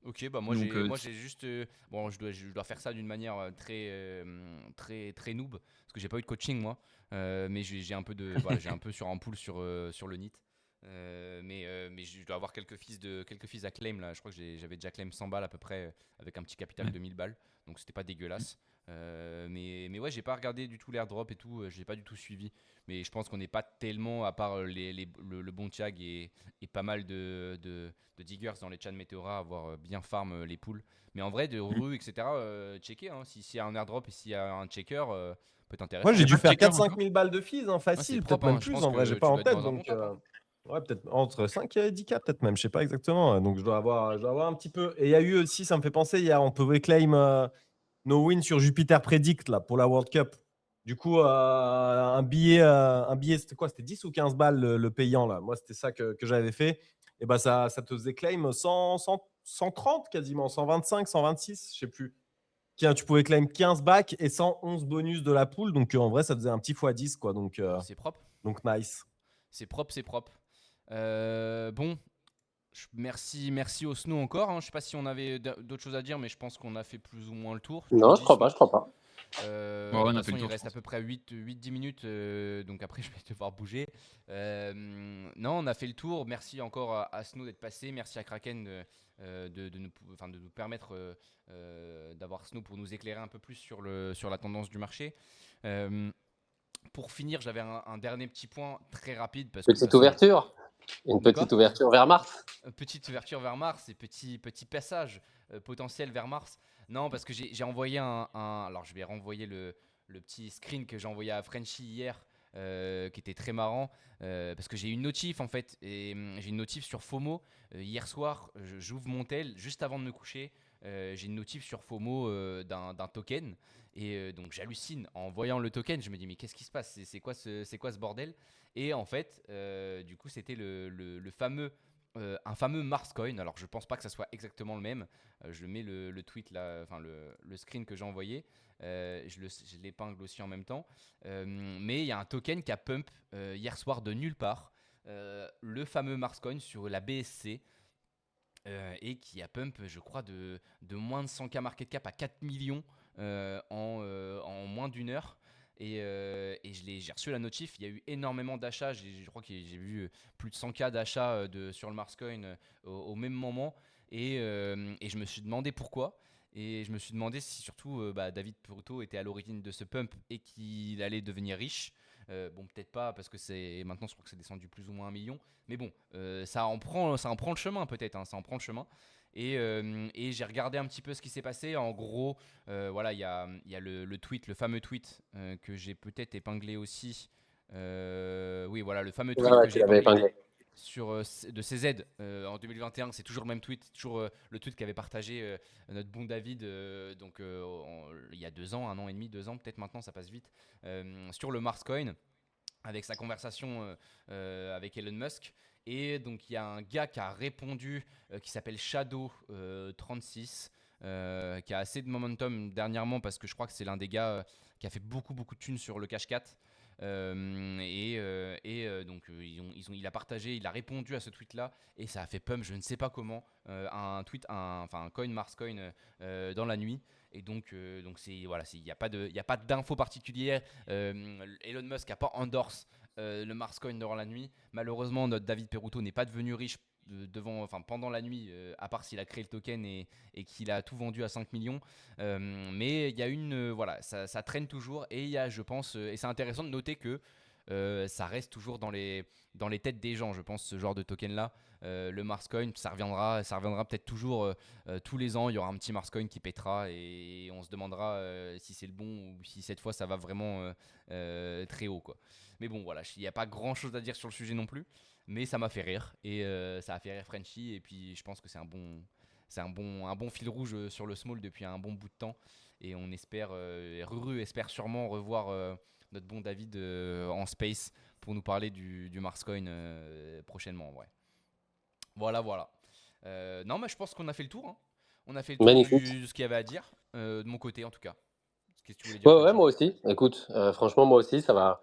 A: Ok, bah
D: Donc
A: moi j'ai juste bon je dois faire ça d'une manière très noob parce que j'ai pas eu de coaching moi. Mais j'ai un peu de voilà, j'ai un peu sur un pool sur le NIT. Mais je dois avoir quelques fils à claim là. Je crois que j'avais déjà claim 100 balles à peu près avec un petit capital
D: Ouais.
A: de 1000 balles. Donc c'était pas dégueulasse. Mais ouais, j'ai pas regardé du tout l'airdrop et tout, j'ai pas du tout suivi. Mais je pense qu'on n'est pas tellement, à part le bon Thiag et pas mal de diggers dans les chats de Meteora, avoir bien farm les pools. Mais en vrai, de rue, etc., checker. Hein, s'il y a un airdrop et s'il y a un checker, peut être
C: moi,
A: intéressant.
C: j'ai
D: Il y a
C: dû
D: pas de
C: faire
D: checker
C: 4-5
D: encore?
C: 000 balles de fees, hein,
A: Ouais, c'est
C: facile, peut-être
A: propre,
C: même
A: hein. Je
C: plus.
A: pense
C: En vrai, j'ai
A: que
C: pas
A: tu
C: en
A: dois être
C: tête.
A: dans un bon
C: Donc,
A: top. Hein.
C: ouais, peut-être entre 5 et 10K, peut-être même. Je sais pas exactement. Donc, je dois avoir un petit peu. Et il y a eu aussi, ça me fait penser, hier, on pouvait claim nos wins sur Jupiter Predict là, pour la World Cup. Du coup, un billet c'était quoi? C'était 10 ou 15 balles le payant là. Moi, c'était ça que j'avais fait. Et bah, ça te faisait claim 130 quasiment, 125, 126, je sais plus. Tiens, tu pouvais claim 15 bacs et 111 bonus de la pool. Donc, en vrai, ça faisait un petit x10 quoi.
A: C'est propre.
C: Donc nice.
A: C'est propre, c'est propre. Bon, merci au Snow encore. Hein. Je sais pas si on avait d'autres choses à dire, mais je pense qu'on a fait plus ou moins le tour. Tu me
B: Non, je
A: dis,
B: crois pas,
A: Snow.
B: je crois pas.
A: De
D: Ouais,
A: toute
D: on a fait
A: façon,
D: le
A: il
D: tour, je
A: reste à
D: pense.
A: peu près 8-10 minutes, donc après, je vais devoir bouger. Non, on a fait le tour. Merci encore à Snow d'être passé. Merci à Kraken de nous permettre d'avoir Snow pour nous éclairer un peu plus sur la tendance du marché. Pour finir, j'avais un dernier petit point très rapide parce que de toute
B: Petite
A: façon,
B: ouverture. Une
A: de quoi?
B: petite ouverture vers mars.
A: Petite ouverture vers Mars et petit passage potentiel vers Mars. Non, parce que j'ai envoyé alors je vais renvoyer le petit screen que j'ai envoyé à Frenchy hier, qui était très marrant, parce que j'ai une notif en fait, et j'ai une notif sur FOMO. Hier soir, j'ouvre mon tel juste avant de me coucher. J'ai une notif sur FOMO d'un token. Et donc j'hallucine en voyant le token, je me dis mais qu'est-ce qui se passe, c'est quoi ce bordel? Et en fait, du coup c'était le fameux un fameux Mars Coin. Alors je pense pas que ça soit exactement le même. Je mets le tweet là, enfin le screen que j'ai envoyé. Je l'épingle aussi en même temps. Mais il y a un token qui a pump hier soir de nulle part. Le fameux Mars Coin sur la BSC. Et qui a pump, je crois, de moins de 100K market cap à 4 millions en moins d'1 heure. Et j'ai reçu la notif, il y a eu énormément d'achats, je crois que j'ai vu plus de 100K d'achats sur le Marscoin au même moment. Et je me suis demandé pourquoi. Et je me suis demandé si surtout David Peruto était à l'origine de ce pump et qu'il allait devenir riche. Bon, peut-être pas parce que maintenant je crois que c'est descendu plus ou moins 1 million. Mais bon, ça en prend le chemin peut-être. Ça en prend le chemin. Et j'ai regardé un petit peu ce qui s'est passé. En gros, voilà, il y a le tweet, le fameux tweet que j'ai peut-être épinglé aussi. Oui, voilà, le fameux tweet
B: Ouais,
A: que
B: tu
A: j'ai
B: l'avais
A: épinglé
B: épinglé.
A: de CZ en 2021. C'est toujours le même tweet, toujours le tweet qu'avait partagé notre bon David il y a 2 ans, 1 an et demi, 2 ans peut-être maintenant, ça passe vite, sur le Mars Coin avec sa conversation avec Elon Musk. Et donc il y a un gars qui a répondu qui s'appelle Shadow36 qui a assez de momentum dernièrement parce que je crois que c'est l'un des gars qui a fait beaucoup de thunes sur le Cash 4. Il a partagé, il a répondu à ce tweet là et ça a fait pump, je ne sais pas comment, un coin Mars Coin dans la nuit. Et donc il n'y a pas d'infos particulières. Elon Musk n'a pas endorse le Mars Coin durant la nuit. Malheureusement, notre David Peruto n'est pas devenu riche pendant la nuit, à part s'il a créé le token et qu'il a tout vendu à 5 millions. Mais il y a ça traîne toujours et il y a, je pense, et c'est intéressant de noter que ça reste toujours dans les têtes des gens, je pense, ce genre de token là. Le Mars Coin, ça reviendra peut-être toujours tous les ans. Il y aura un petit Mars Coin qui pètera et on se demandera si c'est le bon ou si cette fois ça va vraiment très haut, quoi. Mais bon, voilà, il n'y a pas grand chose à dire sur le sujet non plus. Mais ça m'a fait rire et ça a fait rire Frenchy. Et puis je pense que c'est un bon fil rouge sur le small depuis un bon bout de temps. Et on espère, Ruru espère sûrement revoir notre bon David en space pour nous parler du Mars Coin prochainement. Ouais. Voilà. Non, mais je pense qu'on a fait le tour. Hein. On a fait le tour
B: Magnifique.
A: de ce qu'il y avait à dire, de mon côté en tout cas. Qu'est-ce que tu voulais dire,
B: Ouais,
A: Frenchy ?
B: moi aussi. Écoute, franchement, moi aussi, ça va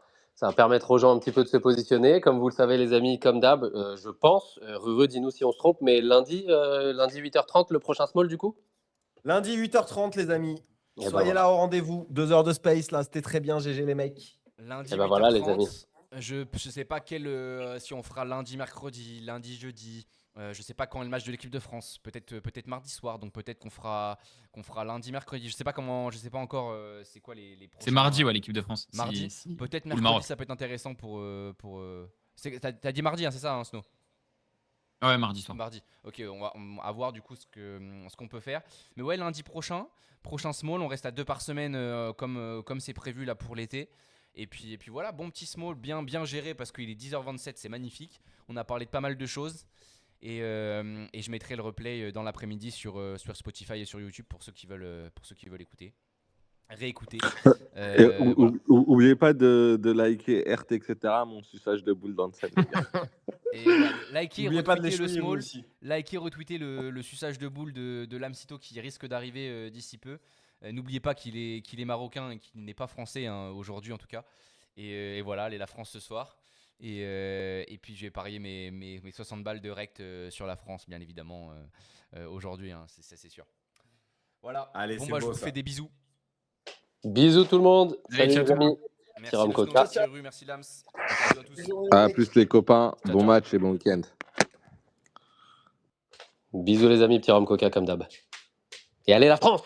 B: permettre aux gens un petit peu de se positionner. Comme vous le savez, les amis, comme d'hab, je pense, Ruru, dis-nous si on se trompe, mais lundi 8h30, le prochain small, du coup?
C: Lundi 8h30, les amis.
B: Eh ben
C: Soyez
B: voilà.
C: là au rendez-vous. 2 heures de space, là, c'était très bien, GG les mecs.
A: Lundi
B: Eh ben
A: 8h30.
B: voilà, les amis.
A: Je sais pas si on fera lundi, mercredi, lundi, jeudi. Je sais pas quand est le match de l'équipe de France. Peut-être mardi soir. Donc peut-être qu'on fera lundi, mercredi. Je sais pas encore. C'est quoi les prochains.
D: C'est mardi, ouais, l'équipe de France.
A: Mardi. Peut-être
D: Ou le
A: mercredi,
D: Maroc.
A: ça peut être intéressant pour. T'as dit mardi, hein, c'est ça, hein, Snow?
D: Ouais, mardi soir.
A: Mardi. Ok, on va voir du coup ce qu'on peut faire. Mais ouais, lundi prochain small, on reste à 2 par semaine comme c'est prévu là pour l'été. Et puis voilà, bon petit small, bien géré parce qu'il est 10h27, c'est magnifique. On a parlé de pas mal de choses. Et je mettrai le replay dans l'après-midi sur Spotify et sur YouTube pour ceux qui veulent écouter. Réécouter.
E: Et
A: Voilà.
E: oubliez pas de liker RT, etc. Mon suçage de boule dans le sac.
A: Et voilà, likez,
C: N'oubliez pas de les
A: retweetez le
C: chouiller, vous
A: small,
C: aussi.
A: likez, retweetez le suçage de boule de Lamsito qui risque d'arriver d'ici peu. N'oubliez pas qu'il est marocain et qu'il n'est pas français hein, aujourd'hui en tout cas. Et voilà, allez la France ce soir. Et puis je vais parier mes 60 balles de rect sur la France bien évidemment aujourd'hui, hein, c'est sûr. Voilà,
C: Allez,
A: bon
C: c'est
A: bah je
C: beau,
A: vous
C: ça.
A: fais des bisous.
B: Bisous tout le monde.
D: Allez,
B: Salut
D: ciao
B: les
D: tout le
B: amis.
D: monde.
A: Merci
B: Jérôme
A: le Snow,
B: Coca.
A: merci Ruru, merci Lams. Bisous à tous.
E: À plus les copains.
A: Ciao,
E: Bon
A: ciao.
E: match et bon week-end.
B: Bisous les amis, petit rhum coca comme d'hab. Et allez la France!